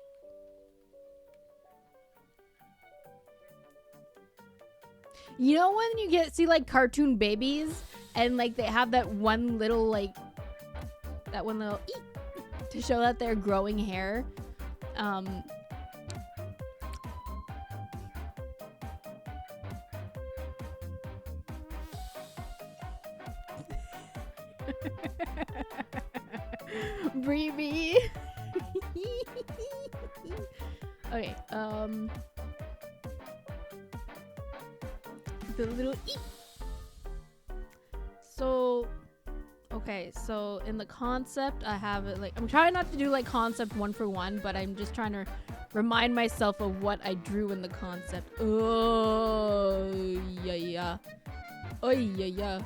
You know when you see like cartoon babies and like they have that one little eek to show that they're growing hair? Breeby. Okay, the little eep. So, okay, so in the concept, I have it like, I'm trying not to do like concept one for one, but I'm just trying to remind myself of what I drew in the concept. Oh, yeah, yeah. Oh, yeah, yeah.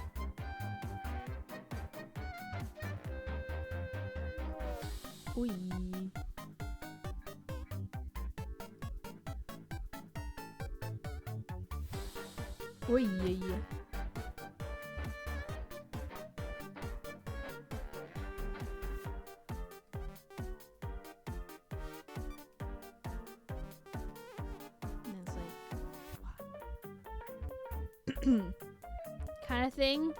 Oi. Oi, yeah, yeah. And it's like kind of thing.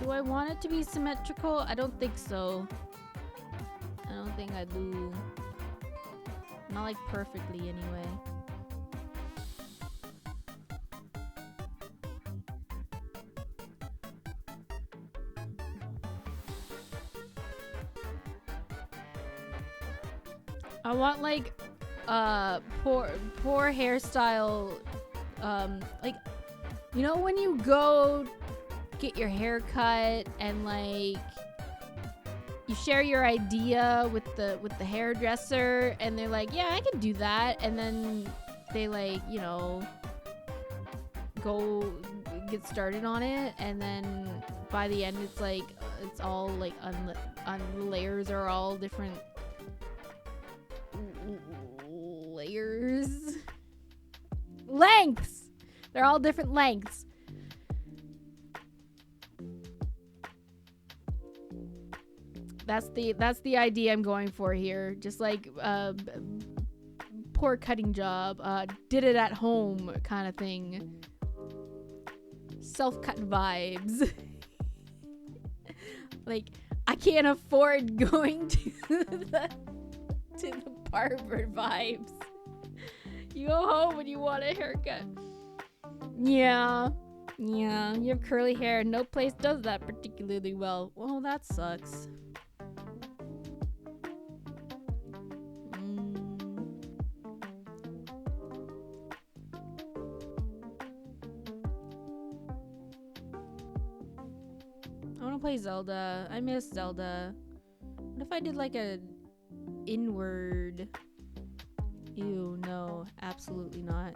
Do I want it to be symmetrical? I don't think so. I don't think I do. Not like perfectly anyway. I want like poor hairstyle, like, you know when you go get your hair cut and like you share your idea with the hairdresser and they're like, yeah, I can do that, and then they like, you know, go get started on it, and then by the end it's like it's all like layers are all different layers, lengths, they're all different lengths. That's the idea I'm going for here. Just like poor cutting job, did it at home kind of thing. Self-cut vibes. Like, I can't afford going to the barber vibes. You go home when you want a haircut. Yeah, you have curly hair. No place does that particularly well. Well, that sucks. I want to play Zelda. I miss Zelda. What if I did like a inward? Ew, no, absolutely not.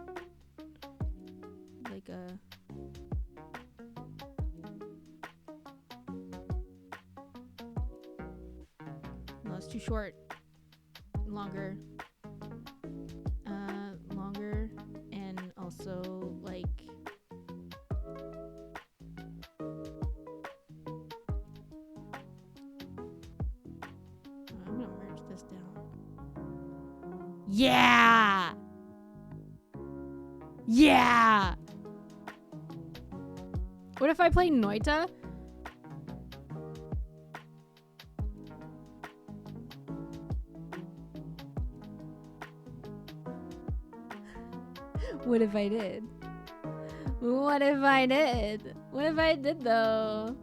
Like a... No, it's too short. Longer. Longer, and also like... I'm gonna merge this down. Yeah! Yeah! What if I play Noita? What if I did? What if I did? What if I did though?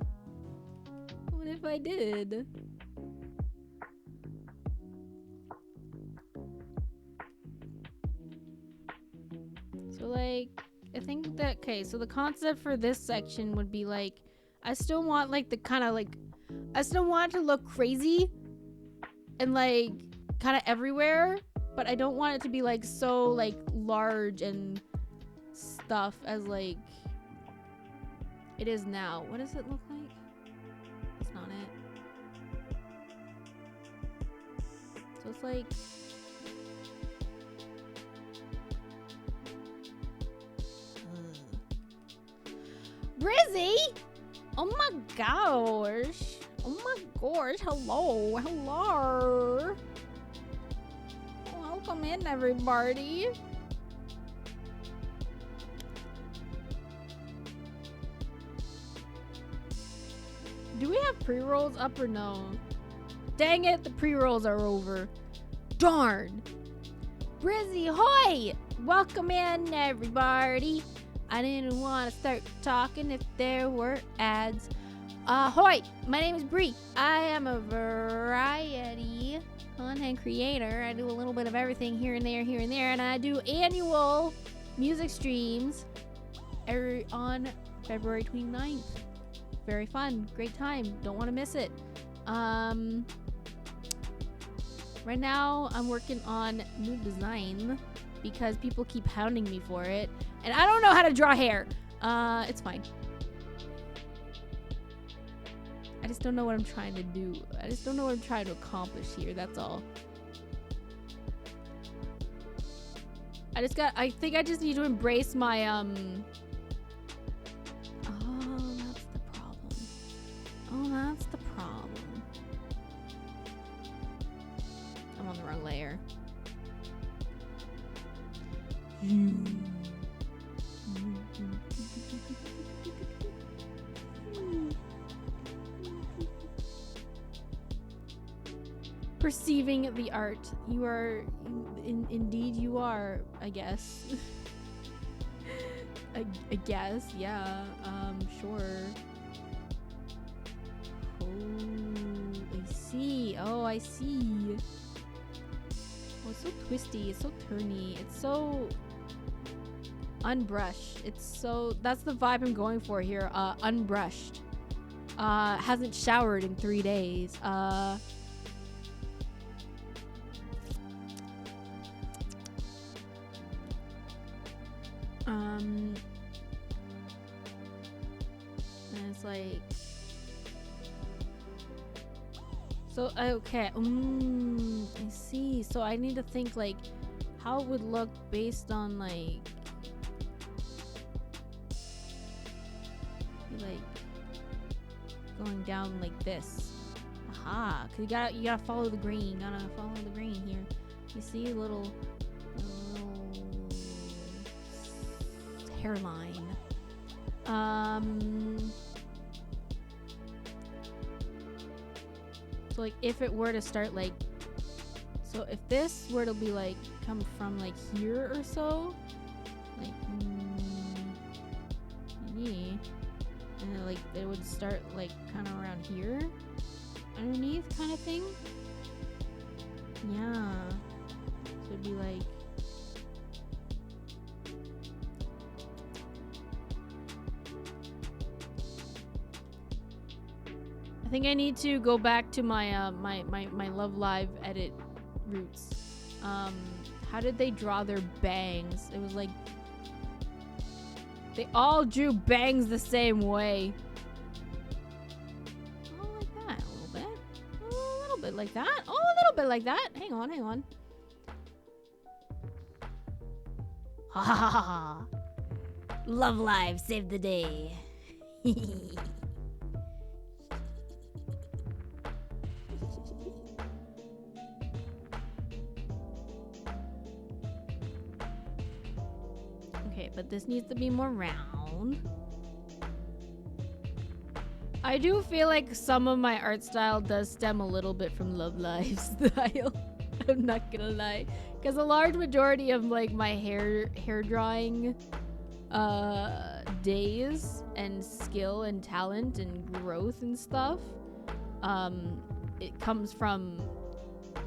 What if I did? So like, I think that, okay, so the concept for this section would be like, I still want like the kind of like, I still want it to look crazy and like kind of everywhere, but I don't want it to be like so like large and stuff as like it is now. What does it look like? That's not it. So it's like, Brizzy! Oh my gosh. Oh my gosh. Hello. Hello. Welcome in, everybody. Do we have pre-rolls up or no? Dang it, the pre-rolls are over. Darn. Brizzy, hoy! Welcome in, everybody. I didn't want to start talking if there were ads. Ahoy! My name is Bree. I am a variety content creator. I do a little bit of everything here and there, and I do annual music streams on February 29th. Very fun. Great time. Don't want to miss it. Right now, I'm working on new design because people keep hounding me for it. And I don't know how to draw hair. It's fine. I just don't know what I'm trying to do. I just don't know what I'm trying to accomplish here. That's all. I think I just need to embrace my, Oh, that's the problem. Oh, that's the problem. I'm on the wrong layer. Perceiving the art. You are, indeed you are, I guess. I guess, yeah, sure. Oh, I see. Oh, I see. Oh, it's so twisty. It's so turny. It's so unbrushed. It's so, that's the vibe I'm going for here. Unbrushed. Hasn't showered in 3 days. And it's like, so okay. I see. So I need to think like how it would look based on like going down like this. Aha! Cause you gotta follow the green. Gotta follow the green here. You see a little hairline. So like if it were to start like, so if this were to be like come from like here or so, like yeah, and then like it would start like kind of around here underneath kind of thing. Yeah, so it'd be like, I think I need to go back to my my Love Live edit roots. How did they draw their bangs? It was like they all drew bangs the same way. Oh, like that a little bit. Oh, a little bit like that. Oh, a little bit like that. Hang on, hang on. Ha ha ha ha. Love Live saved the day. But this needs to be more round. I do feel like some of my art style does stem a little bit from Love Live style. I'm not gonna lie, because a large majority of like my hair drawing days and skill and talent and growth and stuff, it comes from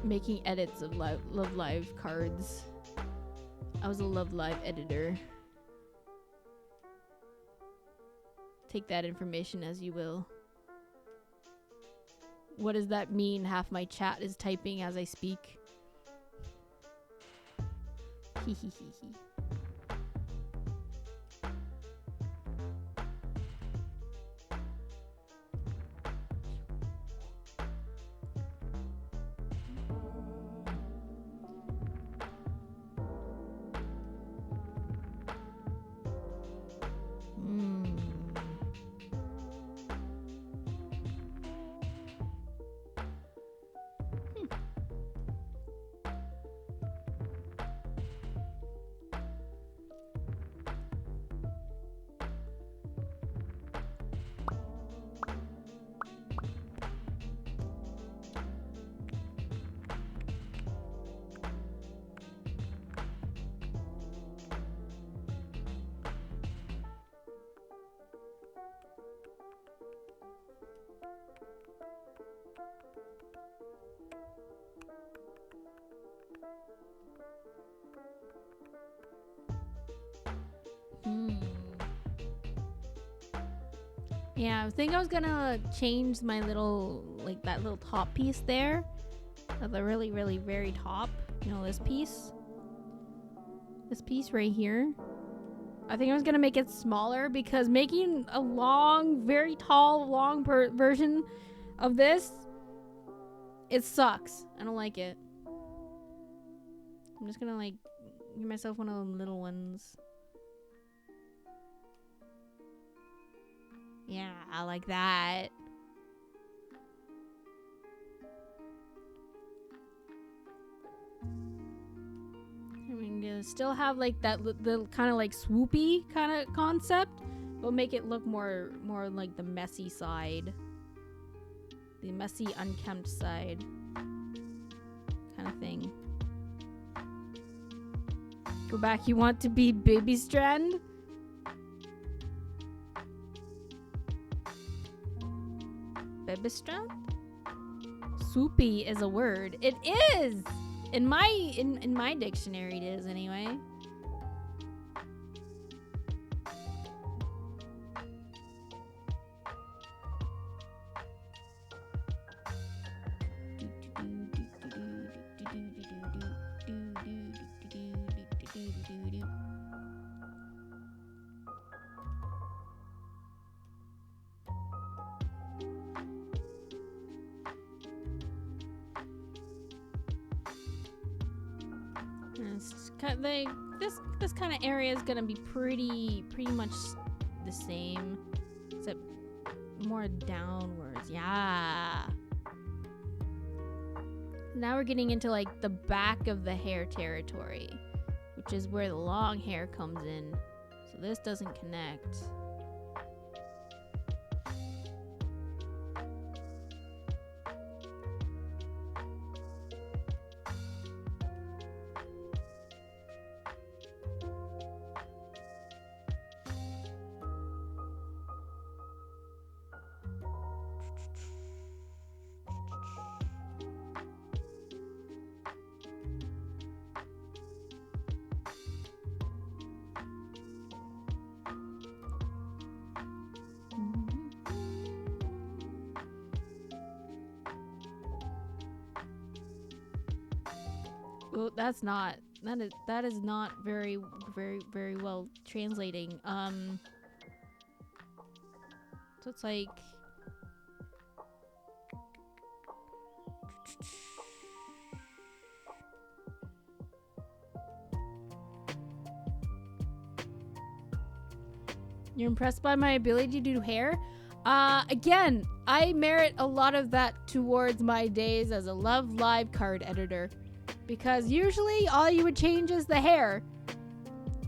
making edits of Love Live cards. I was a Love Live editor. Take that information as you will. What does that mean? Half my chat is typing as I speak. Hehehehe. Yeah, I think I was gonna change my little, like that little top piece there. The really, really very top. You know, this piece. This piece right here. I think I was gonna make it smaller because making a long, very tall, long version of this, it sucks. I don't like it. I'm just gonna like give myself one of them little ones. Yeah, I like that. I mean, you still have like that little kind of like swoopy kind of concept, but make it look more like the messy side, the messy, unkempt side, kind of thing. Go back. You want to be Baby Strand? Baby Strand? Swoopy is a word. It is. In my dictionary, it is anyway. This kind of area is gonna be pretty much the same, except more downwards. Yeah. Now we're getting into like the back of the hair territory, which is where the long hair comes in. So this doesn't connect. Oh, that is not very well translating. So it's like you're impressed by my ability to do hair? Again, I merit a lot of that towards my days as a Love Live card editor. Because usually all you would change is the hair.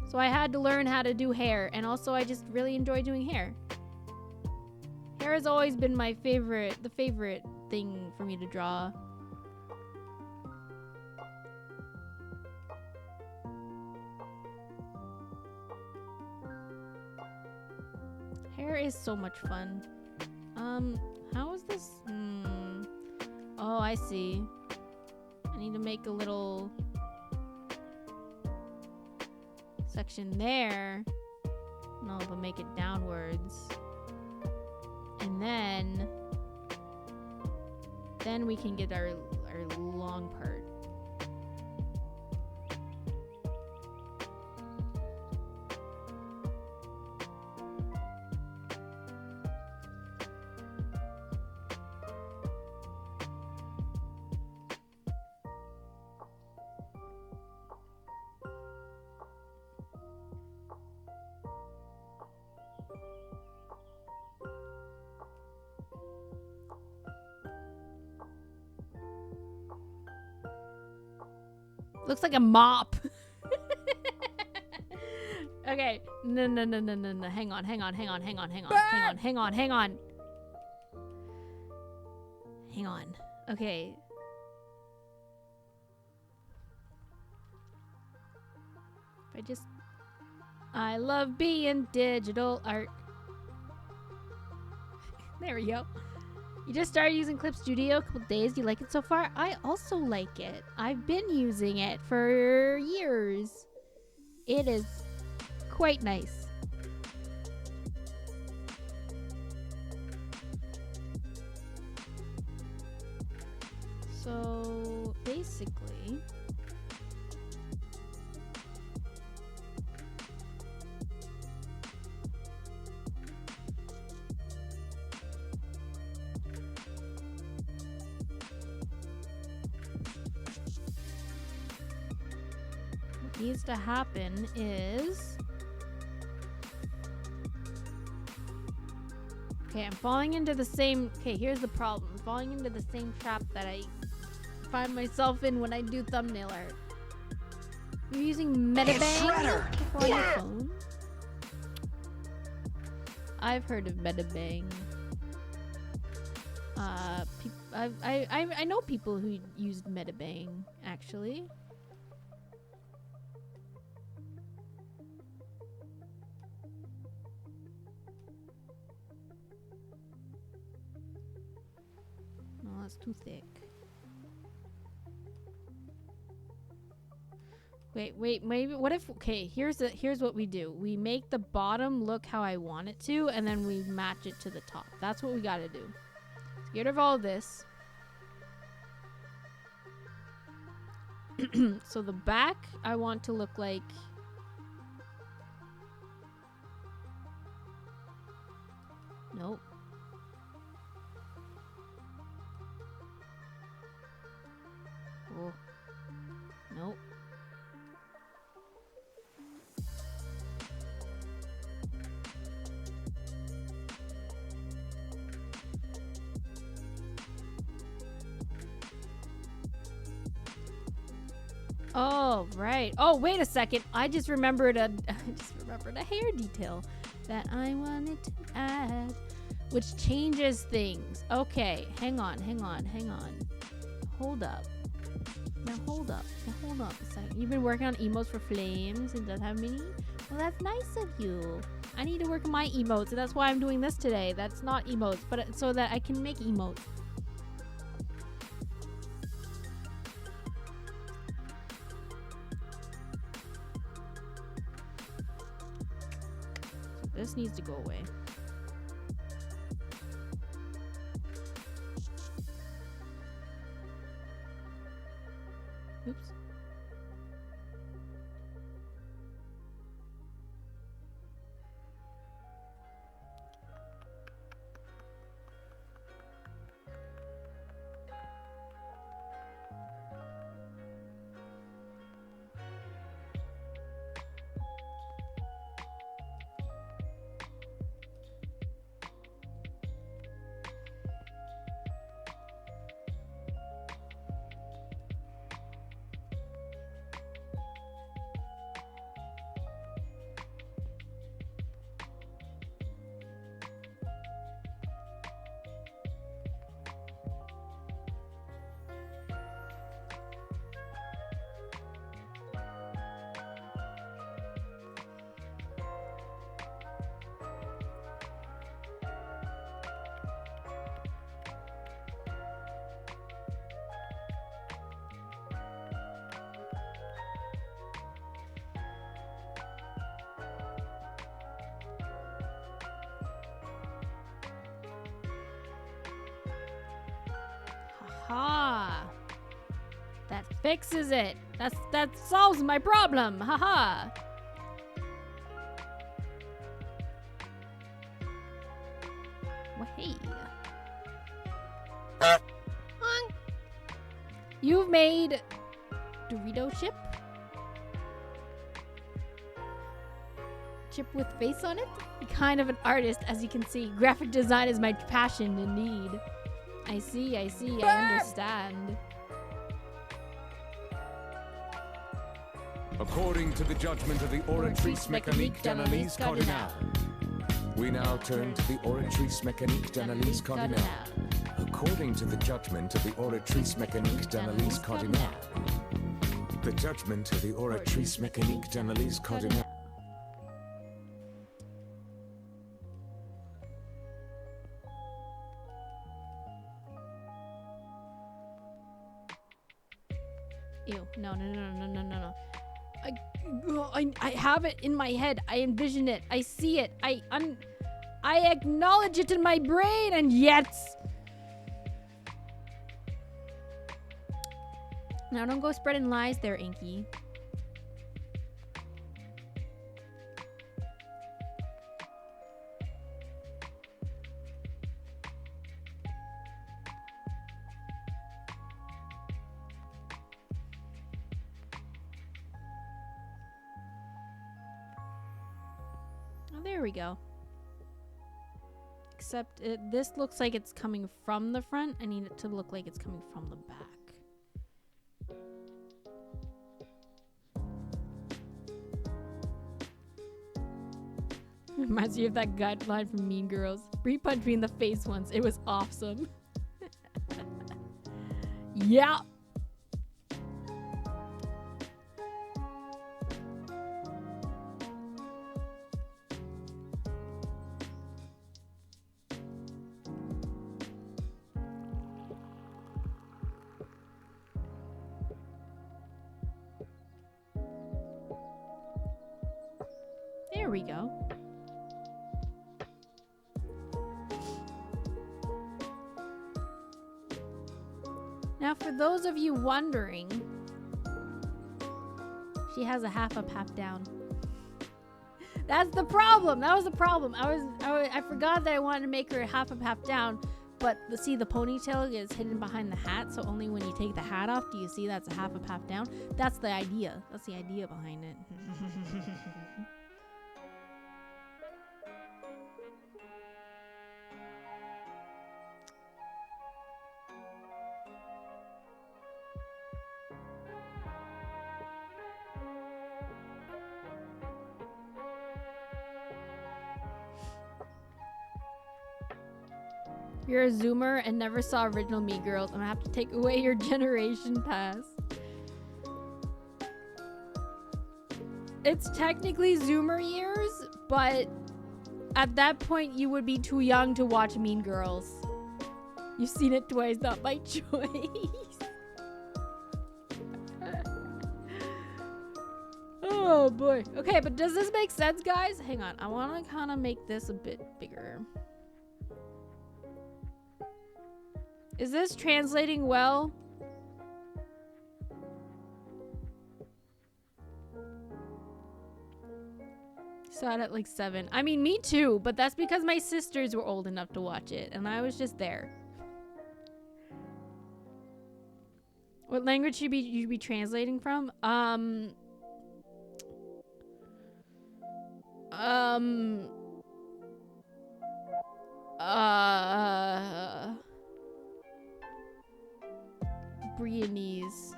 So I had to learn how to do hair. And also I just really enjoy doing hair. Hair has always been the favorite thing for me to draw. Hair is so much fun. How is this? Oh, I see. I need to make a little section there. No, but make it downwards. And then we can get our long part. Looks like a mop. Okay. No. Hang on. Hang on. Okay. I love being digital art. There we go. You just started using Clip Studio a couple days. Do you like it so far? I also like it. I've been using it for years. It is quite nice. So basically, what needs to happen is, okay, I'm falling into the same, okay, here's the problem. I'm falling into the same trap that I find myself in when I do thumbnail art. You're using Metabang on your phone? I've heard of Metabang. I know people who used Metabang, actually. No, that's too thick. Wait, maybe, what if, okay, here's what we do. We make the bottom look how I want it to, and then we match it to the top. That's what we gotta do. Let's get rid of all of this. So the back, I want to look like, nope. Oh, nope. Oh, right. Oh, wait a second. I just remembered a hair detail that I wanted to add, which changes things. Okay, hang on. Hold up. Now hold up a second. You've been working on emotes for flames and doesn't have many? Well, that's nice of you. I need to work on my emotes, and that's why I'm doing this today. That's not emotes, but so that I can make emotes. This needs to go away. Oops. Ha! That fixes it. That solves my problem. Haha. Well, hey. You've made Dorito chip? Chip with face on it? I'm kind of an artist, as you can see. Graphic design is my passion indeed. I see, I understand. According to the judgment of the Oratrice Mécanique d'Analyse Cardinale, we now turn to the Oratrice Mécanique d'Analyse Cardinale. According to the judgment of the Oratrice Mécanique d'Analyse Cardinale. The judgment of the Oratrice Mécanique d'Analyse Cardinale. Ew, no. I have it in my head. I envision it. I see it. I acknowledge it in my brain, and yet Now don't go spreading lies there, Inky. Oh, there we go. Except this looks like it's coming from the front. I need it to look like it's coming from the back. Reminds me of that guideline from Mean Girls. Bree punched me in the face once. It was awesome. Yeah. There we go. Now, for those of you wondering, she has a half up, half down. That's the problem. That was the problem. I forgot that I wanted to make her half up, half down, but see, the ponytail is hidden behind the hat, so only when you take the hat off do you see that's a half up, half down. That's the idea. That's the idea behind it. You're a zoomer and never saw original Mean Girls. I'm gonna have to take away your generation pass. It's technically zoomer years, but at that point you would be too young to watch Mean Girls. You've seen it twice, not by choice. Oh boy. Okay, but does this make sense, guys? Hang on. I want to kind of make this a bit bigger. Is this translating well? Saw it at like 7. I mean, me too, but that's because my sisters were old enough to watch it, and I was just there. What language should you be translating from? Briedesign.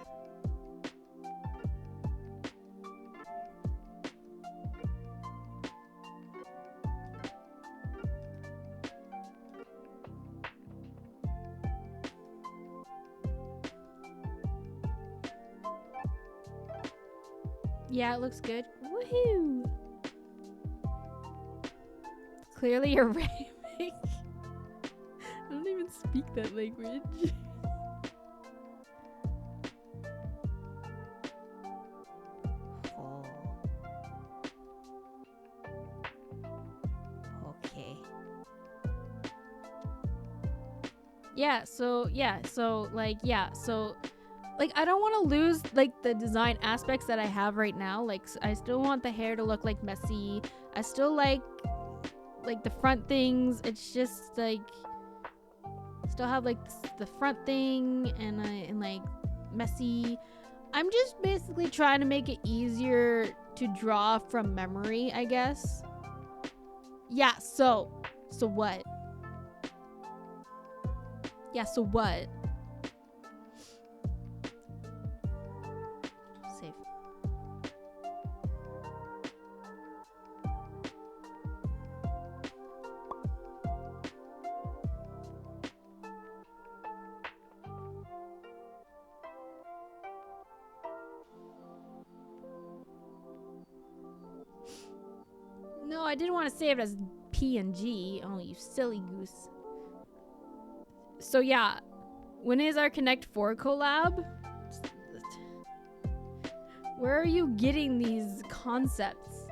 Yeah, it looks good. Woohoo! Clearly you're raving. I don't even speak that language. Oh. Okay. Like, I don't want to lose, like, the design aspects that I have right now. Like, I still want the hair to look, like, messy. I still like the front things. It's just, like, still have, like, the front thing and, like, messy. I'm just basically trying to make it easier to draw from memory, I guess. Yeah, so what? Yeah, so what? Save. No, I didn't want to save it as PNG. Oh, you silly goose. So yeah, when is our Connect 4 collab? Where are you getting these concepts?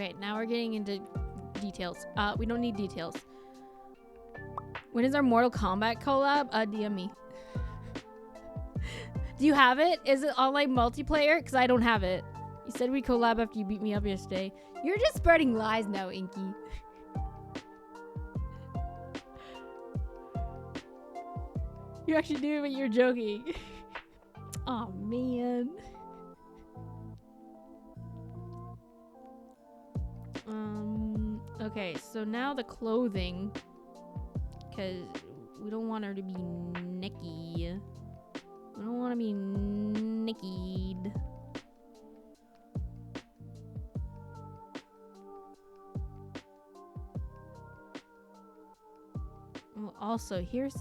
Okay, now we're getting into details. We don't need details. When is our Mortal Kombat collab? DM me. Do you have it? Is it online multiplayer? Because I don't have it. You said we collab after you beat me up yesterday. You're just spreading lies now, Inky. You actually do it, but you're joking. Oh man. Okay, so now the clothing, because we don't want her to be nicky. We don't want to be nickied. Well, also, here's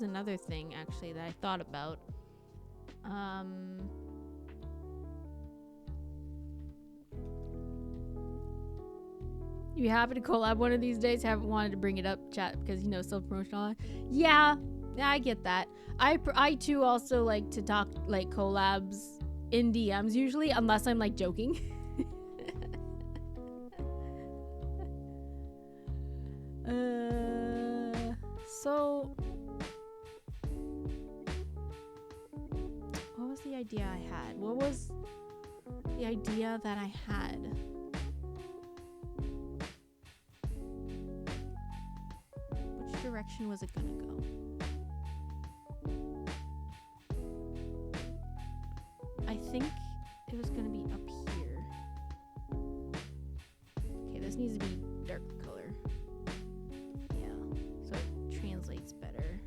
another thing actually that I thought about. You happy to collab one of these days? Haven't wanted to bring it up, chat, because, you know, self-promotional. Yeah, I get that. I too also like to talk like collabs in DMs usually, unless I'm like joking. So what was the idea I had? What was the idea that I had? Which direction was it gonna go? I think it was gonna be up here. Okay, this needs to be dark color. Yeah, so it translates better.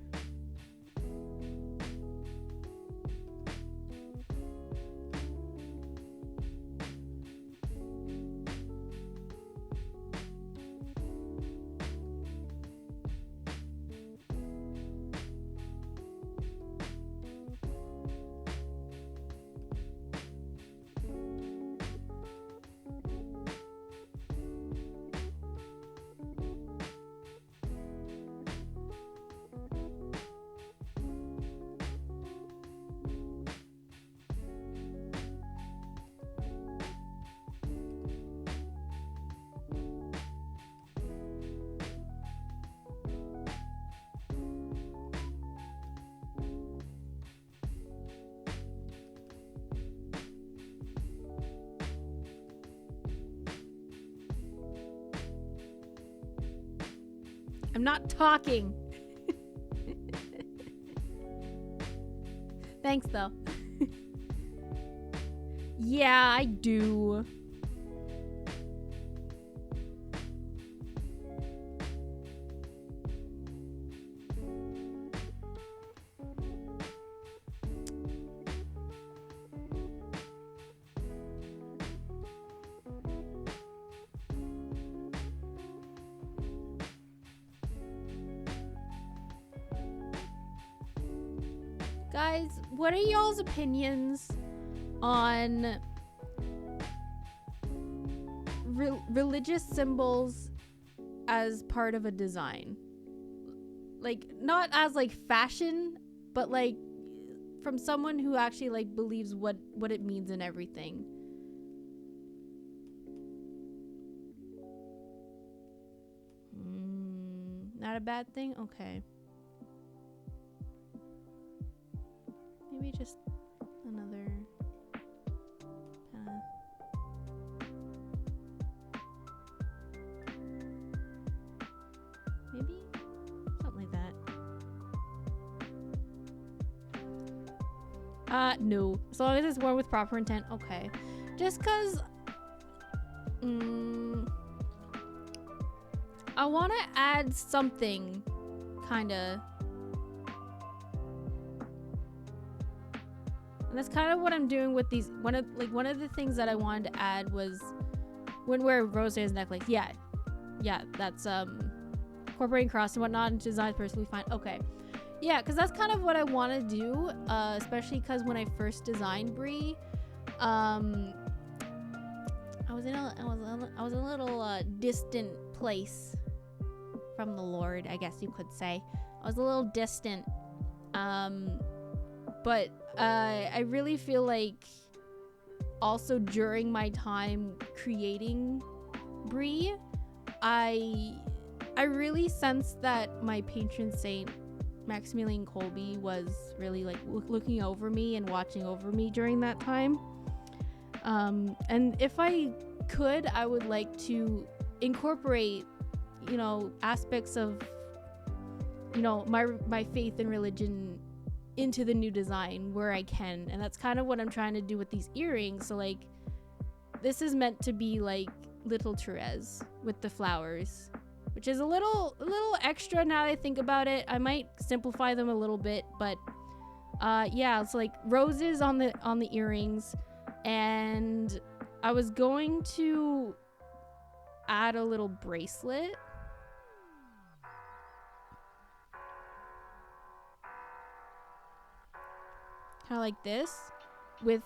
I'm not talking. Thanks, though. Yeah, I do. Guys, what are y'all's opinions on religious symbols as part of a design? Like, not as like fashion, but like from someone who actually like believes what it means and everything. Not a bad thing? Okay. Maybe just another maybe something like that. No. As long as it's worn with proper intent, okay. Just cause I wanna add something kinda. And that's kind of what I'm doing with these. One of the things that I wanted to add was when wear Rose's necklace. Yeah, that's incorporating cross and whatnot into design is personally fine. Okay, yeah, because that's kind of what I want to do, especially because when I first designed Brie, I was in a little distant place from the Lord, I guess you could say. I was a little distant, but I really feel like also during my time creating Bree, I really sensed that my patron saint, Maximilian Kolbe, was really like looking over me and watching over me during that time. And if I could, I would like to incorporate, you know, aspects of, you know, my faith and religion into the new design where I can. And that's kind of what I'm trying to do with these earrings. So like, this is meant to be like little Therese with the flowers, which is a little extra now that I think about it. I might simplify them a little bit, but yeah, it's like roses on the earrings, and I was going to add a little bracelet. Kind of like this, with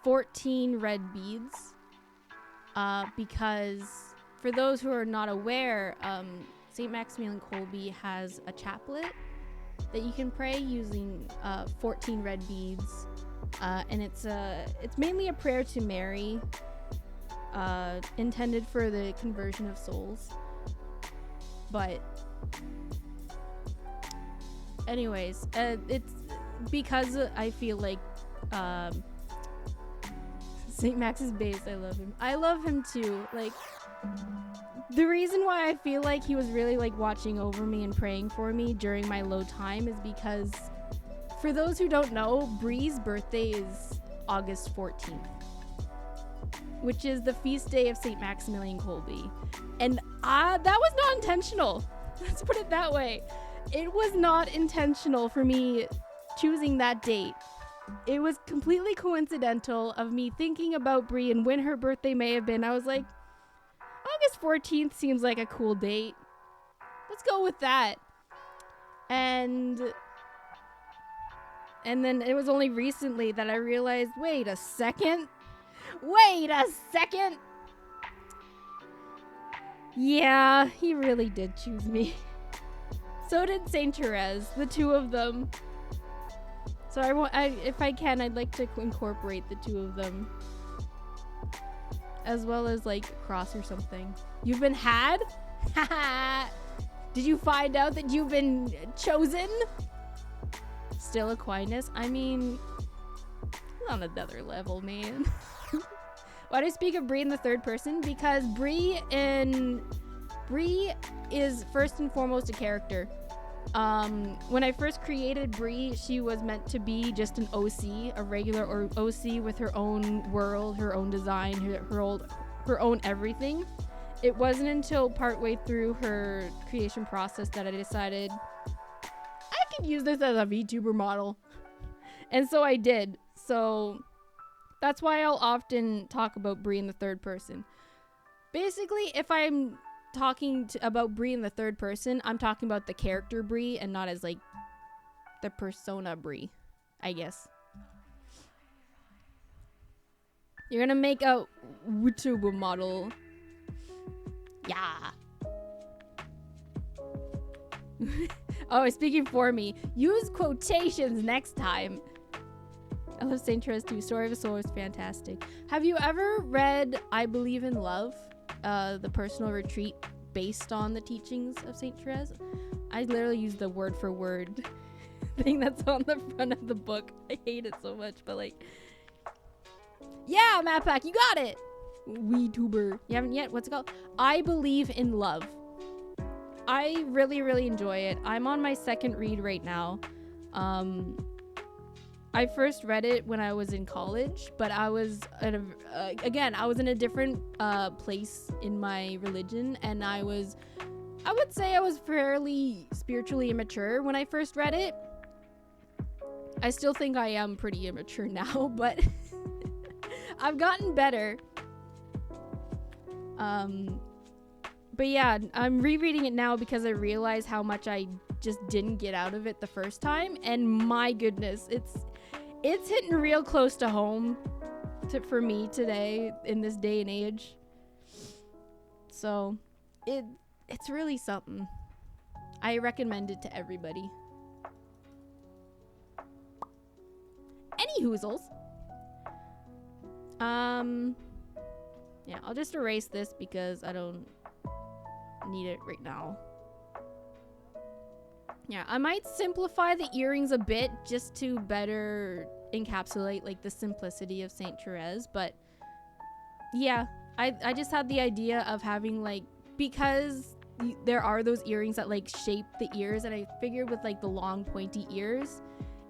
14 red beads, because for those who are not aware, St. Maximilian Kolbe has a chaplet that you can pray using 14 red beads, and it's mainly a prayer to Mary, intended for the conversion of souls. But anyways, it's because I feel like St. Max's base, I love him. I love him too. Like, the reason why I feel like he was really like watching over me and praying for me during my low time is because, for those who don't know, Bree's birthday is August 14th, which is the feast day of St. Maximilian Kolbe. And that was not intentional. Let's put it that way. It was not intentional for me choosing that date. It was completely coincidental of me thinking about Bree and when her birthday may have been. I was like, August 14th seems like a cool date. Let's go with that. And then it was only recently that I realized, wait a second. Yeah, he really did choose me. So did Saint Therese, the two of them. So if I can, I'd like to incorporate the two of them, as well as like a cross or something. You've been had? Haha. Did you find out that you've been chosen? Still Aquinas? I mean, on another level, man. Why do I speak of Bree in the third person? Because Bree is first and foremost a character. When I first created Bree, she was meant to be just an OC, a regular or OC with her own world, her own design, her own everything. It wasn't until partway through her creation process that I decided I could use this as a VTuber model. And so I did. So that's why I'll often talk about Bree in the third person. Basically, if I'm talking about Bree in the third person, I'm talking about the character Bree and not as like the persona Bree, I guess. You're gonna make a VTuber model. Yeah. Oh, speaking for me, use quotations next time. I love Saint Therese too. Story of a Soul is fantastic. Have you ever read I Believe in Love? The personal retreat based on the teachings of Saint Therese. I literally use the word for word thing that's on the front of the book. I hate it so much, but like, yeah, Matt Pack, you got it. VTuber. You haven't yet? What's it called? I Believe in Love. I really, really enjoy it. I'm on my second read right now. I first read it when I was in college, but I was at I was in a different place in my religion, and I would say I was fairly spiritually immature when I first read it. I still think I am pretty immature now, but I've gotten better. But yeah, I'm rereading it now because I realize how much I just didn't get out of it the first time, and my goodness, it's hitting real close to home for me today in this day and age. So it's really something. I recommend it to everybody. Any hoozles. Yeah, I'll just erase this because I don't need it right now. Yeah, I might simplify the earrings a bit just to better encapsulate like the simplicity of Saint Therese, but yeah, I just had the idea of having like, because there are those earrings that like shape the ears, and I figured with like the long pointy ears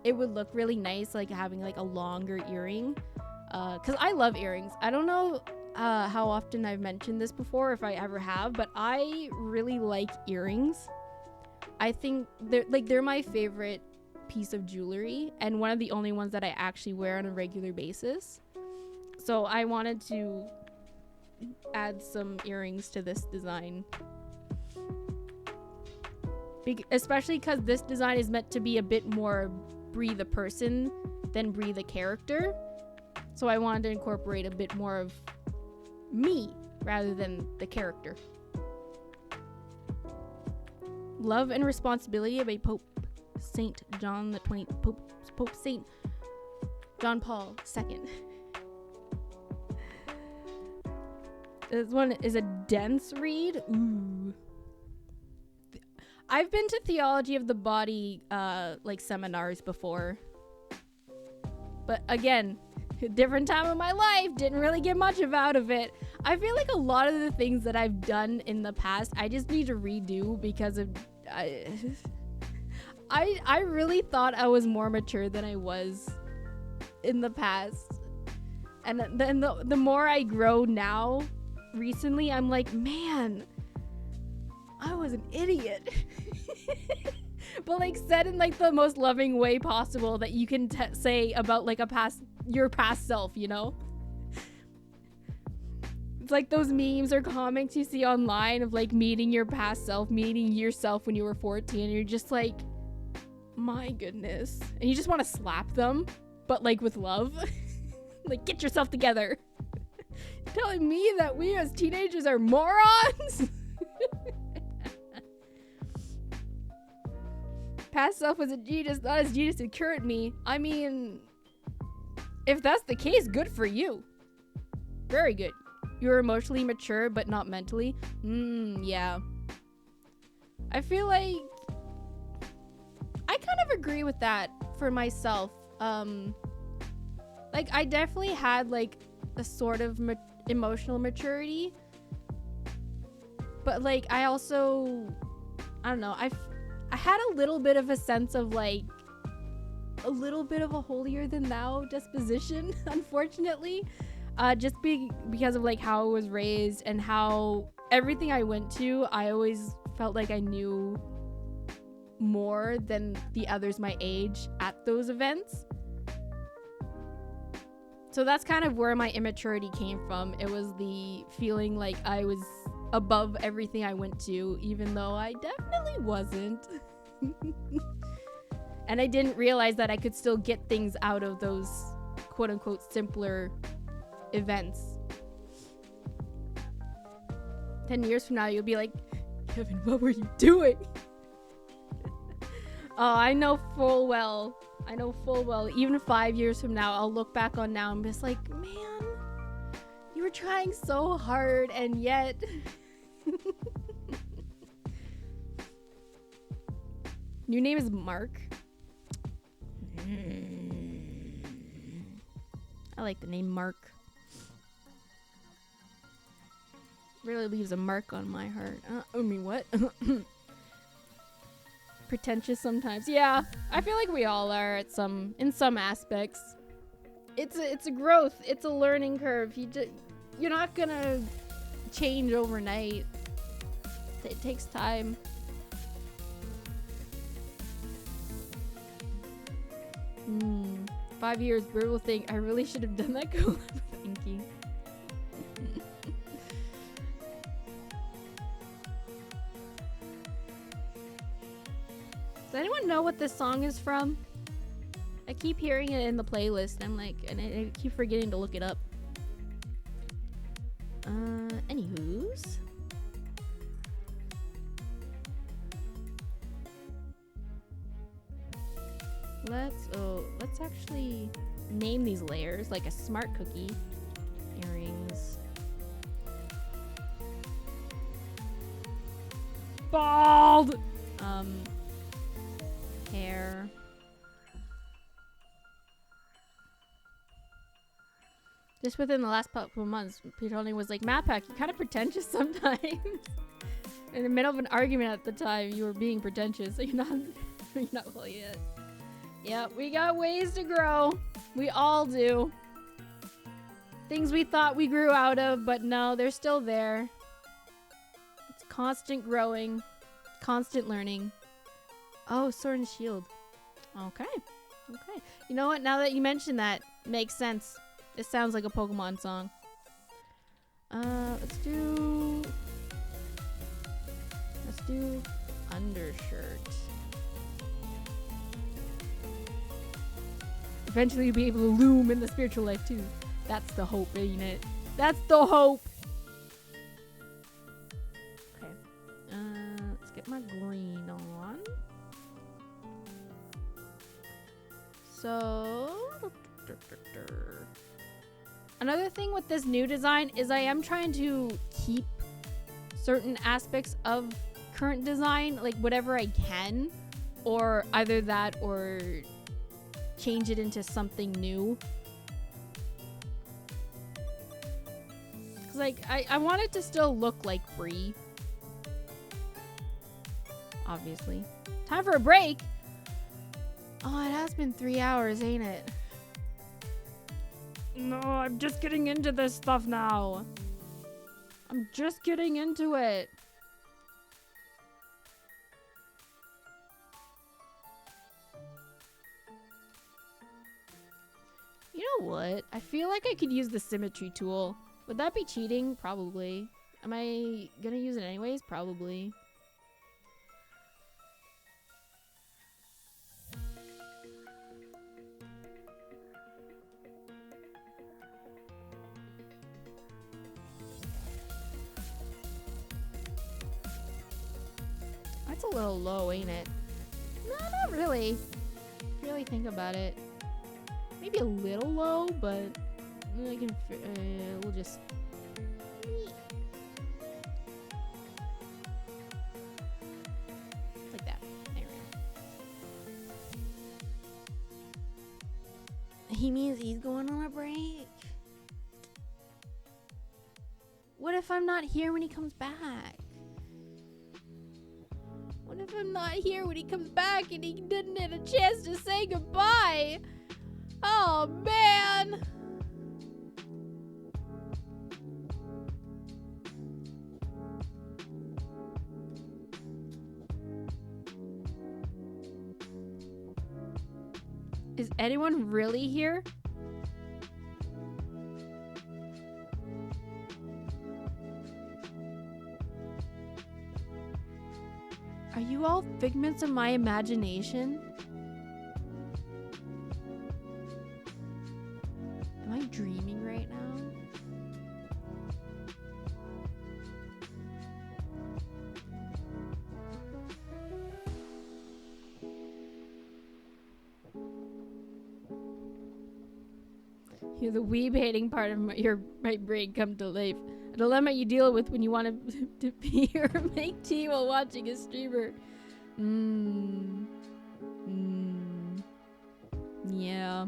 it would look really nice like having like a longer earring, because I love earrings. I don't know how often I've mentioned this before, if I ever have, but I really like earrings. I think they're my favorite piece of jewelry, and one of the only ones that I actually wear on a regular basis. So I wanted to add some earrings to this design. Especially because this design is meant to be a bit more Brie the person than Brie the character. So I wanted to incorporate a bit more of me rather than the character. Love and Responsibility by Pope Saint John the 20th, Pope Saint John Paul II. This one is a dense read. Ooh. I've been to Theology of the Body like seminars before, but again, different time of my life, didn't really get much out of it. I feel like a lot of the things that I've done in the past I just need to redo because of I really thought I was more mature than I was in the past, and then the more I grow now recently, I'm like, man, I was an idiot. But like said in like the most loving way possible that you can say about like your past self, you know? It's like those memes or comics you see online of like meeting your past self, meeting yourself when you were 14, and you're just like, my goodness. And you just want to slap them, but like with love. Like, get yourself together. Telling me that we as teenagers are morons? Past self was a genius, not as genius to current me. I mean, if that's the case, good for you. Very good. You're emotionally mature, but not mentally. Yeah. I feel like I kind of agree with that for myself. Like, I definitely had like a sort of emotional maturity, but like I also, I don't know, I had a little bit of a sense of like a little bit of a holier than thou disposition, unfortunately, just because of like how I was raised and how everything I went to, I always felt like I knew more than the others my age at those events. So that's kind of where my immaturity came from. It was the feeling like I was above everything I went to, even though I definitely wasn't. And I didn't realize that I could still get things out of those quote unquote simpler events. 10 years from now, you'll be like, Kevin, what were you doing? Oh, I know full well, even 5 years from now, I'll look back on now and be just like, man, you were trying so hard, and yet... Your name is Mark. I like the name Mark. Really leaves a mark on my heart. I mean, what? Pretentious sometimes. Yeah, I feel like we all are in some aspects. It's a growth. It's a learning curve. You're not gonna change overnight. It takes time. Hmm. 5 years, Bert will think I really should have done that collab. Thank you. Does anyone know what this song is from? I keep hearing it in the playlist. I'm like, and I keep forgetting to look it up. Anywho's. Let's actually name these layers like a smart cookie. Earrings. bald. Hair. Just within the last couple of months, Peter only was like, Matt Pack, you're kind of pretentious sometimes. In the middle of an argument at the time, you were being pretentious, so you're not fully it. Yeah, we got ways to grow. We all do. Things we thought we grew out of, but no, they're still there. It's constant growing, constant learning. Oh, Sword and Shield. Okay. Okay. You know what? Now that you mention that, makes sense. This sounds like a Pokemon song. Let's do undershirt. Eventually you'll be able to loom in the spiritual life too. That's the hope, ain't it? That's the hope. Okay. Let's get my green on. So another thing with this new design is I am trying to keep certain aspects of current design, like whatever I can, or either that or change it into something new. Cause like I want it to still look like Bree. Obviously. Time for a break. Oh, it has been 3 hours, ain't it? No, I'm just getting into this stuff now. I'm just getting into it. You know what? I feel like I could use the symmetry tool. Would that be cheating? Probably. Am I gonna use it anyways? Probably. That's a little low, ain't it? No, not really. Really think about it. Maybe a little low, but I can. We'll just. Like that. There we go. He means he's going on a break. What if I'm not here when he comes back? What if I'm not here when he comes back and he didn't get a chance to say goodbye? Oh, man. Is anyone really here? Are you all figments of my imagination? Am I dreaming right now? You're the weeb hating part of my brain come to life. A dilemma you deal with when you want to pee or make tea while watching a streamer. Yeah.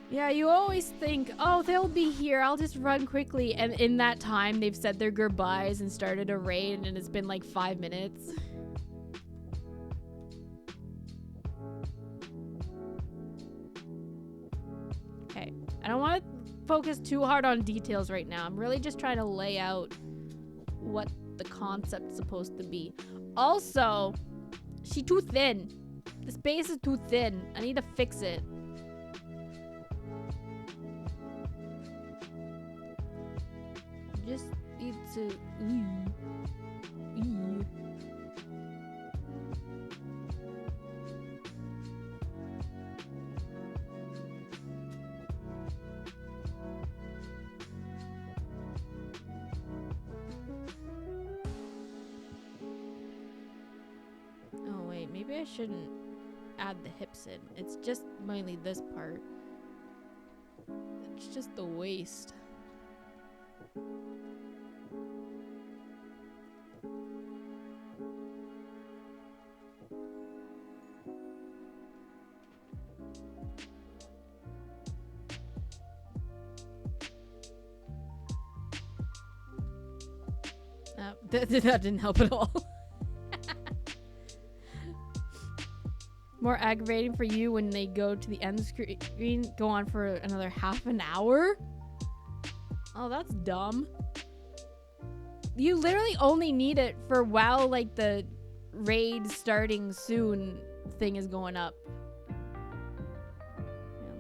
Yeah, you always think, oh, they'll be here. I'll just run quickly. And in that time, they've said their goodbyes and started a raid, and it's been like 5 minutes. Okay. I don't want to focus too hard on details right now. I'm really just trying to lay out what the concept's supposed to be. Also, she's too thin. The space is too thin. I need to fix it. Just need to. Oh wait, maybe I shouldn't add the hips in. It's just mainly this part. It's just the waist. That didn't help at all. More aggravating for you when they go to the end screen, go on for another half an hour? Oh, that's dumb. You literally only need it for while like the raid starting soon thing is going up.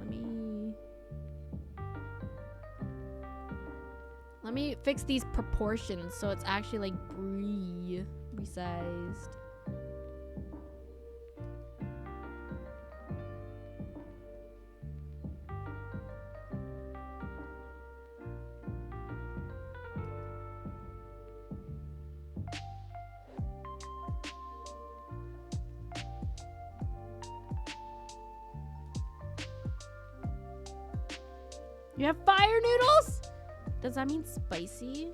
Yeah, let me fix these proportions so it's actually like resized. You have fire noodles? Does that mean spicy?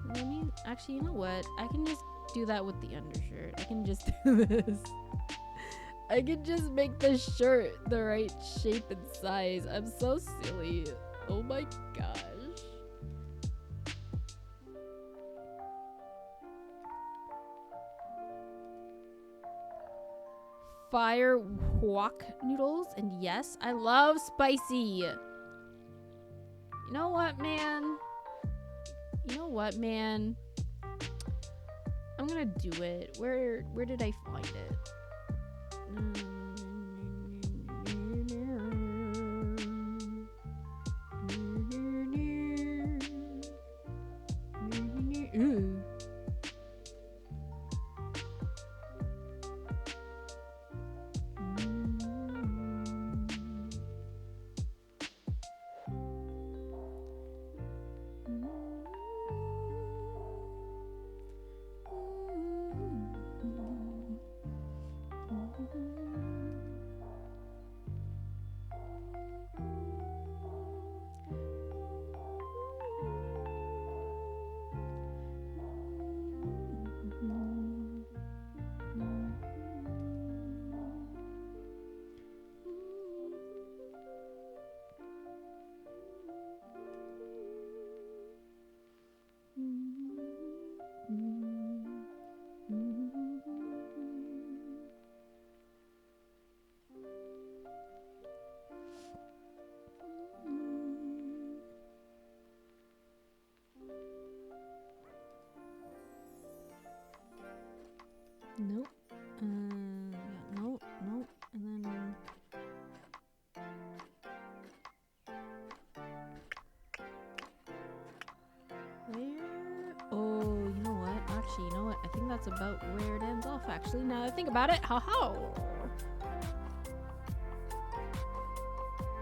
Does that mean, actually, you know what? I can just do that with the undershirt. I can just do this. I can just make the shirt the right shape and size. I'm so silly. Oh my gosh. Fire wok noodles, and yes, I love spicy. You know what, man? I'm gonna do it. Where did I find it? Nope. Yeah, nope, and then where? Oh, you know what? Actually, you know what? I think that's about where it ends off. Actually, now that I think about it, how?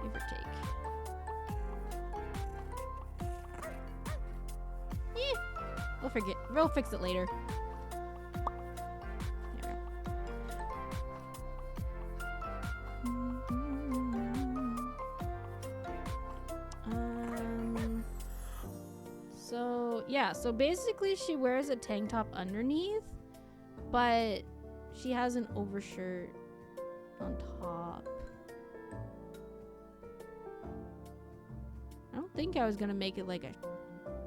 Give or take. Yeah, we'll fix it later. So basically she wears a tank top underneath, but she has an overshirt on top. I don't think I was gonna make it like a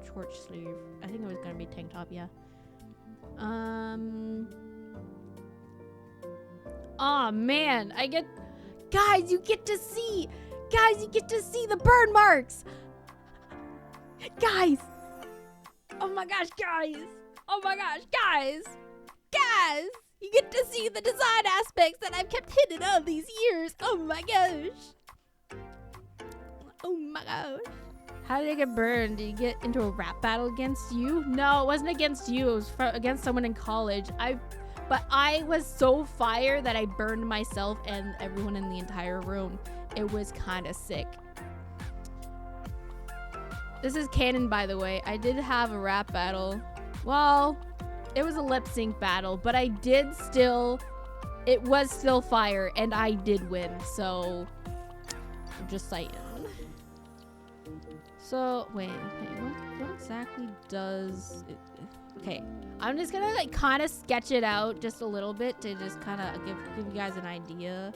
short sleeve. I think it was gonna be tank top, yeah. Oh man, guys, you get to see the burn marks. Guys. Oh my gosh, guys! You get to see the design aspects that I've kept hidden all these years. Oh my gosh! How did I get burned? Did you get into a rap battle against you? No, it wasn't against you. It was against someone in college. But I was so fire that I burned myself and everyone in the entire room. It was kind of sick. This is canon, by the way. I did have a rap battle. Well, it was a lip sync battle, but it was still fire, and I did win, so I'm just saying. So, wait, what exactly does it? Okay, I'm just gonna like kind of sketch it out just a little bit to just kind of give you guys an idea.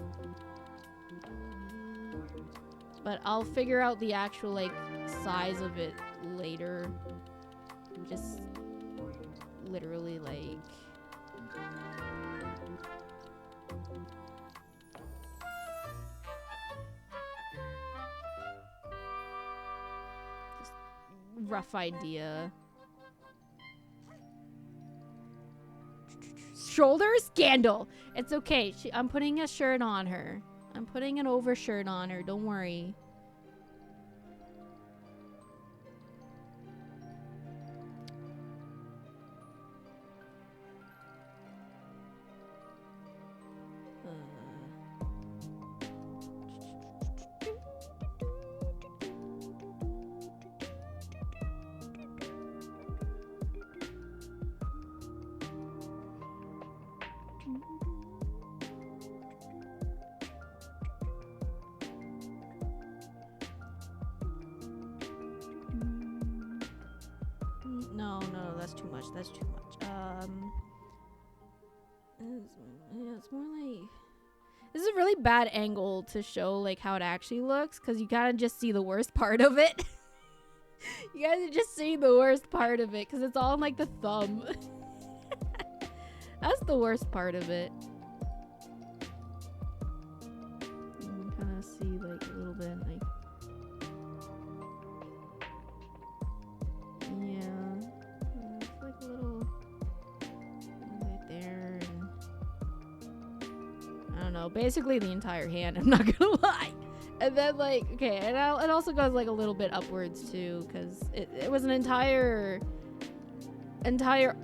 But I'll figure out the actual, like, size of it later. Just literally, like... just rough idea. Shoulder scandal. It's okay. I'm putting a shirt on her. I'm putting an overshirt on her. Don't worry. No, that's too much. That's too much. It's more like... This is a really bad angle to show, like, how it actually looks, because you gotta just see the worst part of it. You guys are just seeing the worst part of it, because it's all in, like, the thumb. That's the worst part of it. You can kind of see, like, a little bit, like... Yeah. It's like a little... right there. And I don't know. Basically the entire hand, I'm not gonna lie. And then, like, okay, and it also goes, like, a little bit upwards, too, because it was an entire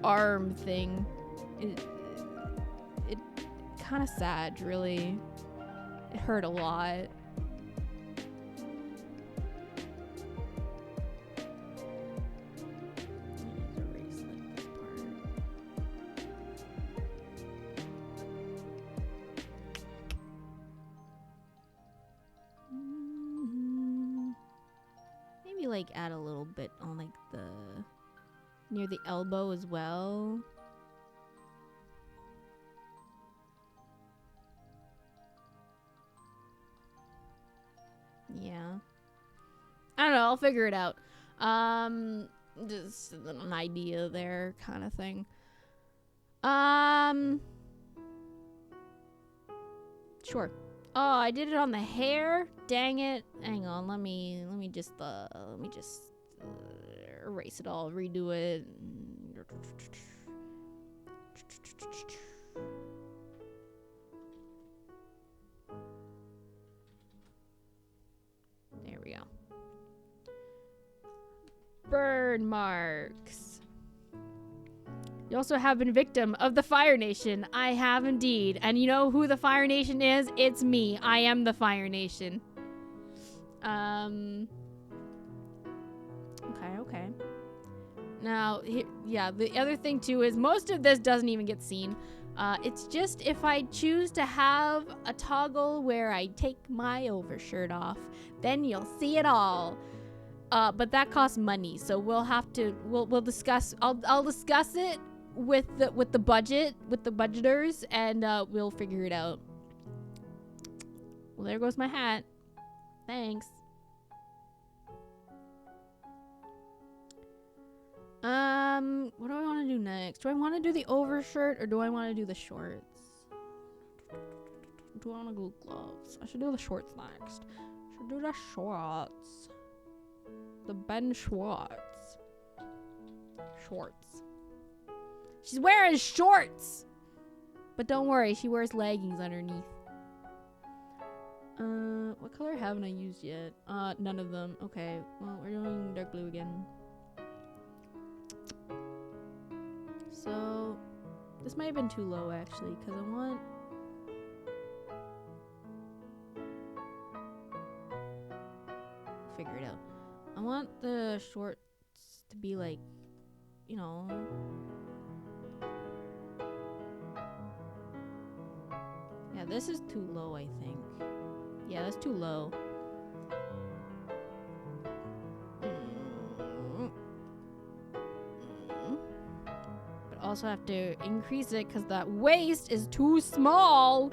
arm thing. It kind of sad, really. It hurt a lot. Erase, like, this part. Maybe, like, add a little bit on, like, the near the elbow as well. Yeah. I don't know, I'll figure it out. Just an idea there kind of thing. Sure. Oh, I did it on the hair? Dang it. Hang on, let me just erase it all, redo it. There we go. Burn marks. You also have been victim of the Fire Nation. I have indeed. And you know who the Fire Nation is? It's me. I am the Fire Nation. Okay. Now, yeah, the other thing too is most of this doesn't even get seen. It's just if I choose to have a toggle where I take my overshirt off, then you'll see it all. But that costs money, so we'll have to we'll discuss. I'll discuss it with the budgeters, and we'll figure it out. Well, there goes my hat. Thanks. What do I want to do next? Do I want to do the overshirt or do I want to do the shorts? Do I want to do gloves? I should do the shorts next. Should do the shorts. The Ben Schwartz. Shorts. She's wearing shorts! But don't worry, she wears leggings underneath. What color haven't I used yet? None of them. Okay, well, we're doing dark blue again. So, this might have been too low, actually, because I want... figure it out. I want the shorts to be, like, you know... Yeah, this is too low, I think. Yeah, that's too low. But also have to increase it because that waist is too small.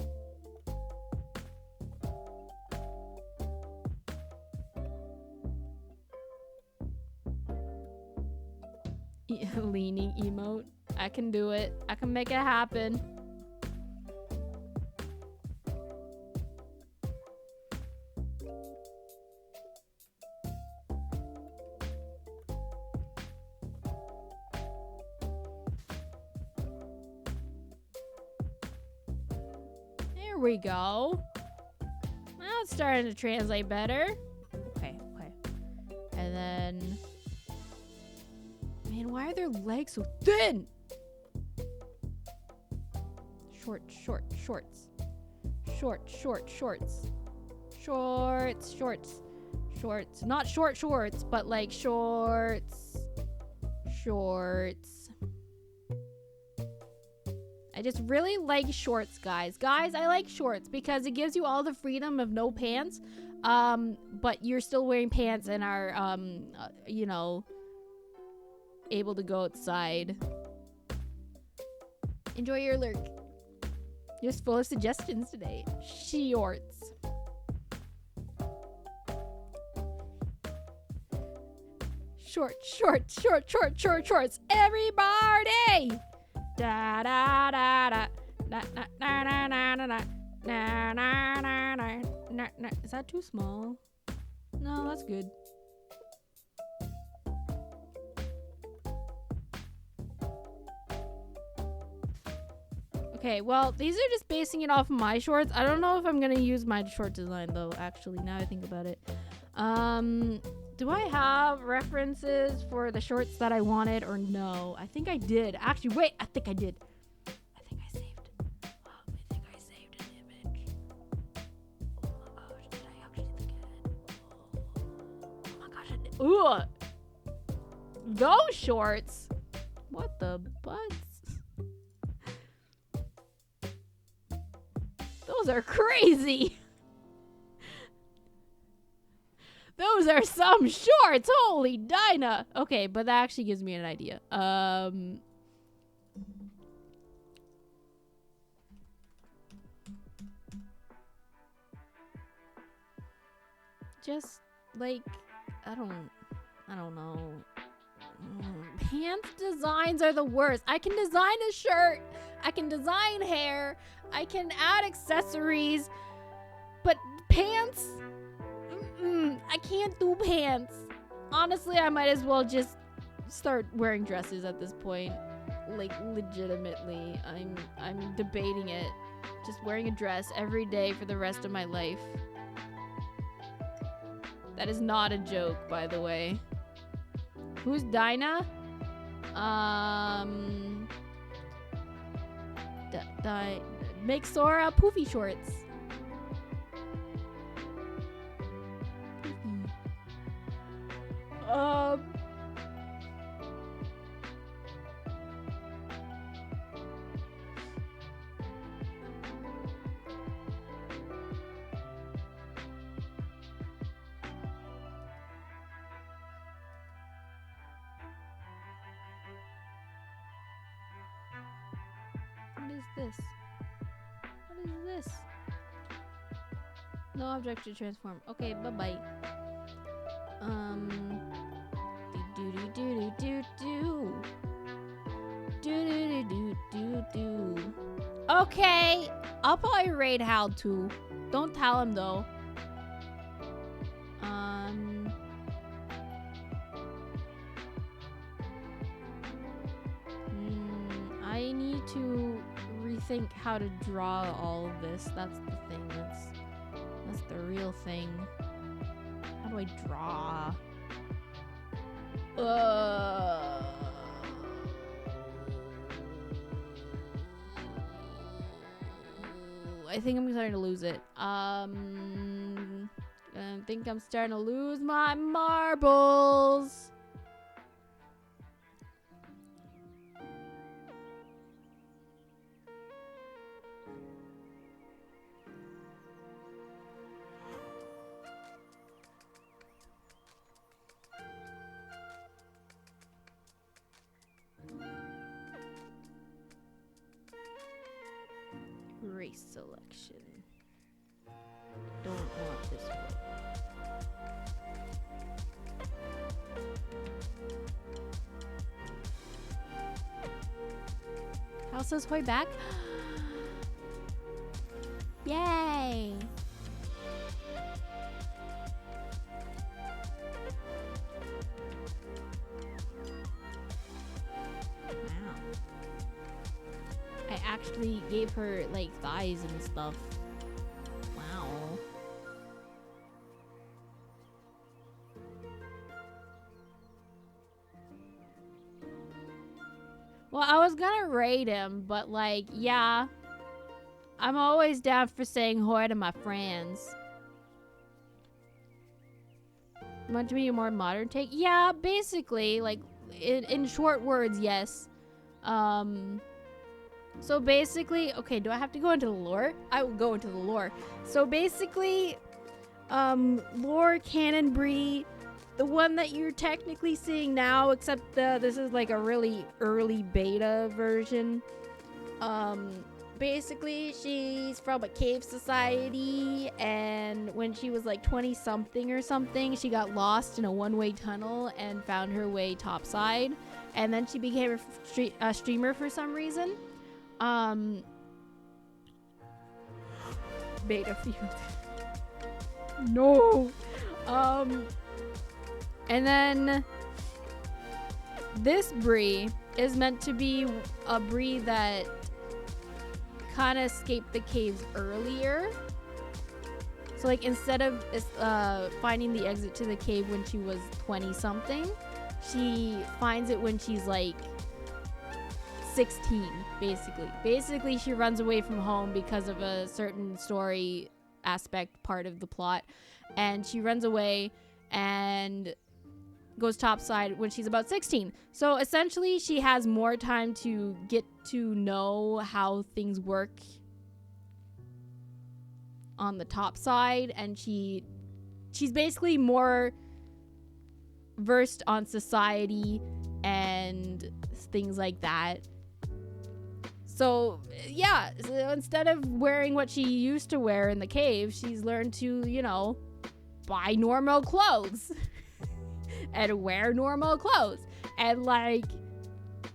Leaning emote. I can do it. I can make it happen. There we go. Now it's starting to translate better. Okay. And then... Man, why are their legs so thin? Shorts. Not short shorts, but like shorts. I just really like shorts, guys. Guys, I like shorts because it gives you all the freedom of no pants. But you're still wearing pants and are, you know, able to go outside. Enjoy your lurk. Just full of suggestions today. Shorts. Shorts. Everybody! Da da da da. Na na na na na na na na na na na. Is that too small? No, that's good. Okay, well, these are just basing it off of my shorts. I don't know if I'm gonna use my short design though, actually, now I think about it. Do I have references for the shorts that I wanted or no? I think I did. Actually, wait, I think I did. I think I saved an image. Oh my gosh, did I actually think it? Oh my gosh, I did. Ugh! Those shorts? What the butts? Those are crazy. Those are some shorts. Holy Dinah. Okay, but that actually gives me an idea. Just like I don't know. Pants designs are the worst. I can design a shirt. I can design hair. I can add accessories. But pants? I can't do pants. Honestly, I might as well just start wearing dresses at this point. Like, legitimately. I'm debating it. Just wearing a dress every day for the rest of my life. That is not a joke, by the way. Who's Dinah? Make Sora poofy shorts. What is this? What is this? No object to transform. Okay, bye-bye. Okay, I'll probably raid Hal too. Don't tell him though. I need to rethink how to draw all of this. That's the thing. That's the real thing. How do I draw? I think I'm starting to lose it. I think I'm starting to lose my marbles. Race selection. Don't want this one. Elsa's Hoy back? Yay! Wow. I actually gave her like thighs and stuff. Wow. Well, I was gonna raid him, but like, yeah. I'm always down for saying hi to my friends. Want to be a more modern take? Yeah, basically, like, in short words, yes. So basically, okay, do I have to go into the lore? I will go into the lore. So basically, lore canon Bree, the one that you're technically seeing now, except this is like a really early beta version. Basically, she's from a cave society, and when she was like 20 something or something, she got lost in a one-way tunnel and found her way topside, and then she became a streamer for some reason. Beta field. No. And then this Bree is meant to be a Bree that kind of escaped the caves earlier. So like instead of finding the exit to the cave when she was 20 something, she finds it when she's like 16, basically she runs away from home because of a certain story aspect part of the plot, and she runs away and goes topside when she's about 16. So essentially she has more time to get to know how things work on the top side, and she's basically more versed on society and things like that. So yeah, so instead of wearing what she used to wear in the cave, she's learned to, you know, buy normal clothes and wear normal clothes and like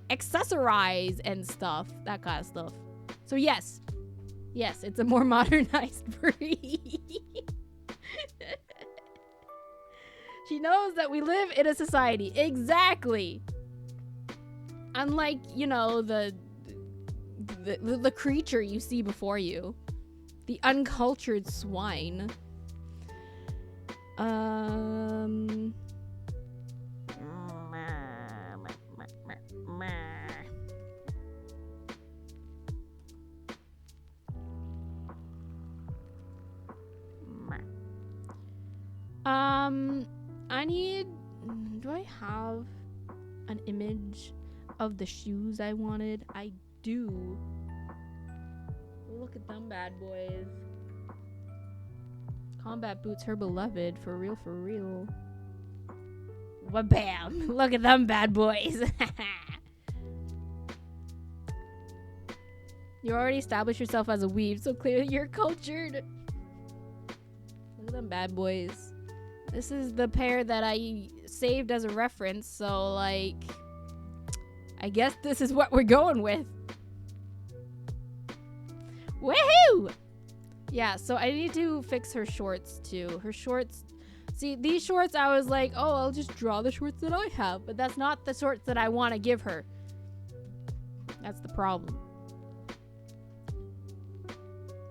accessorize and stuff, that kind of stuff. So yes, it's a more modernized breed. She knows that we live in a society. Exactly. Unlike, you know, the creature you see before you, the uncultured swine. Do I have an image of the shoes I wanted? I do. Look at them bad boys. Combat boots, her beloved. For real, for real. Wha-bam! Look at them bad boys. You already established yourself as a weeb, so clearly you're cultured. Look at them bad boys. This is the pair that I saved as a reference, so like, I guess this is what we're going with. Woohoo! Yeah, so I need to fix her shorts too. Her shorts, see, these shorts I was like, oh, I'll just draw the shorts that I have, but that's not the shorts that I want to give her. That's the problem.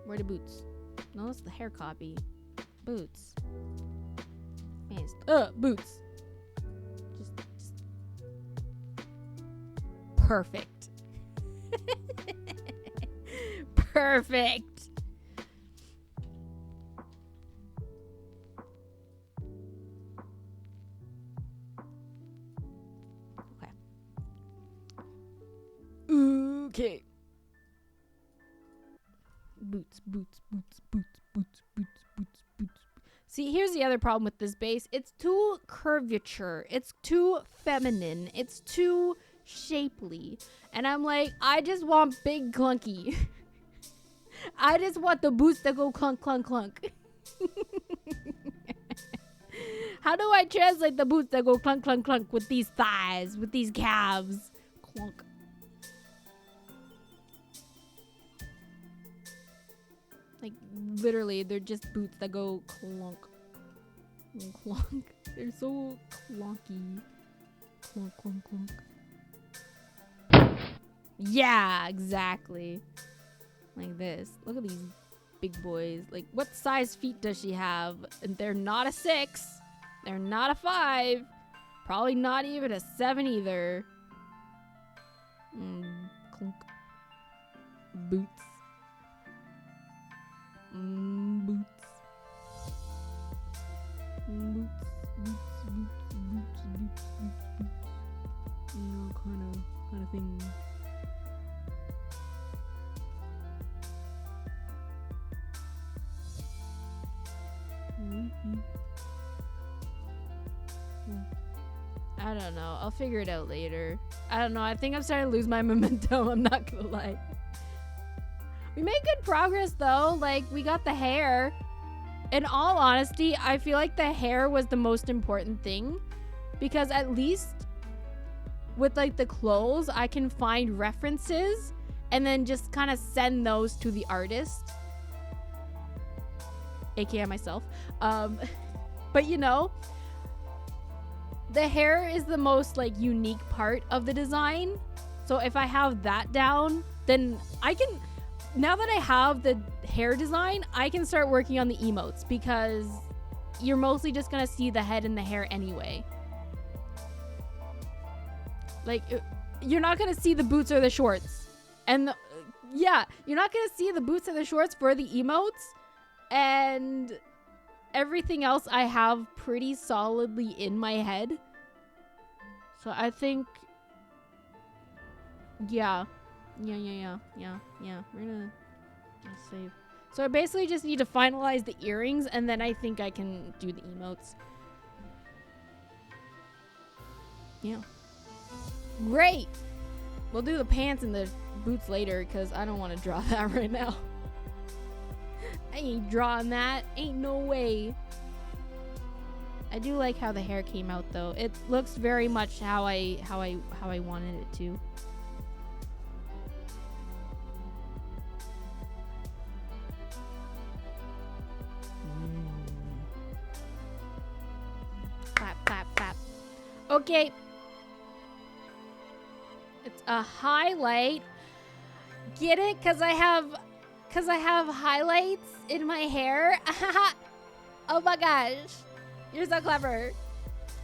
Where are the boots? No, that's the hair copy. Boots. Boots. Just perfect. Perfect. Okay. Boots. See, here's the other problem with this base. It's too curvature. It's too feminine. It's too shapely. And I'm like, I just want big clunky. I just want the boots that go clunk, clunk, clunk. How do I translate the boots that go clunk, clunk, clunk with these thighs, with these calves? Clunk. Like, literally, they're just boots that go clunk. Clunk. They're so clunky. Clunk, clunk, clunk. Yeah, exactly. Like this. Look at these big boys. Like, what size feet does she have? And they're not a 6. They're not a 5. Probably not even a 7 either. Clunk. Boots. Boots. Boots, boots, boots, boots, boots, boots. You know, kind of thing. I don't know. I'll figure it out later. I don't know. I think I'm starting to lose my momentum. I'm not gonna lie. We made good progress though. Like, we got the hair. In all honesty, I feel like the hair was the most important thing, because at least with like the clothes, I can find references and then just kind of send those to the artist, aka myself. But you know, the hair is the most like unique part of the design. So if I have that down, then I can, now that I have the hair design, I can start working on the emotes, because you're mostly just gonna see the head and the hair anyway. Like, you're not gonna see the boots or the shorts. And yeah, you're not gonna see the boots or the shorts for the emotes. And everything else I have pretty solidly in my head. So I think, yeah. We're gonna save. So I basically just need to finalize the earrings, and then I think I can do the emotes. Yeah. Great! We'll do the pants and the boots later, because I don't want to draw that right now. I ain't drawing that. Ain't no way. I do like how the hair came out though. It looks very much how I wanted it to. Clap, clap, clap. Okay. It's a highlight. Get it? Cause I have highlights in my hair. Oh my gosh. You're so clever.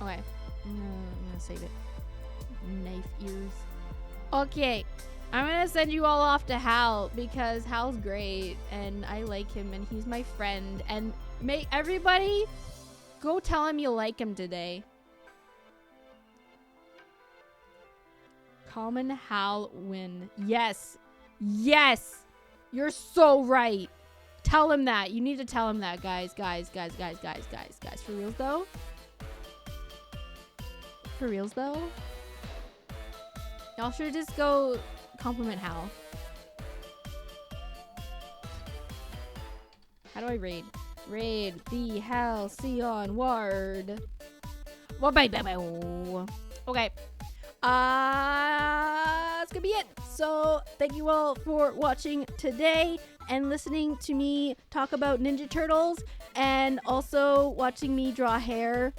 Okay. I'm gonna save it. Knife ears. Okay. I'm gonna send you all off to Hal, because Hal's great and I like him and he's my friend. And make everybody go tell him you like him today. Common Hal win. Yes. Yes. You're so right. Tell him that. You need to tell him that, guys. Guys. For reals though? For reals though? Y'all should just go compliment Hal. How do I raid? Raid the Halcyon Ward. Okay. That's gonna be it. So thank you all for watching today and listening to me talk about Ninja Turtles, and also watching me draw hair.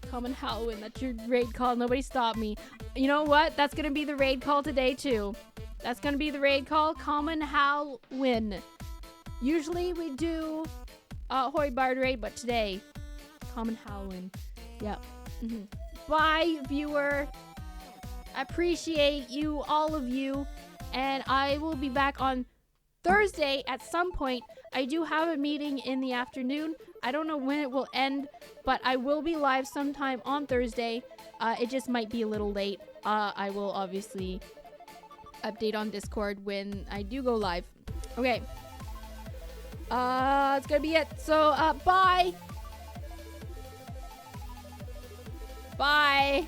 Common Halloween, that's your raid call. Nobody stop me. You know what? That's gonna be the raid call today too. That's gonna be the raid call. Common Halloween. Usually we do Hoi Bard raid, but today, Common Halloween. Yep. Bye, viewer. I appreciate you, all of you. And I will be back on Thursday at some point. I do have a meeting in the afternoon. I don't know when it will end, but I will be live sometime on Thursday. It just might be a little late. I will obviously update on Discord when I do go live. Okay. It's gonna be it. So, bye. Bye.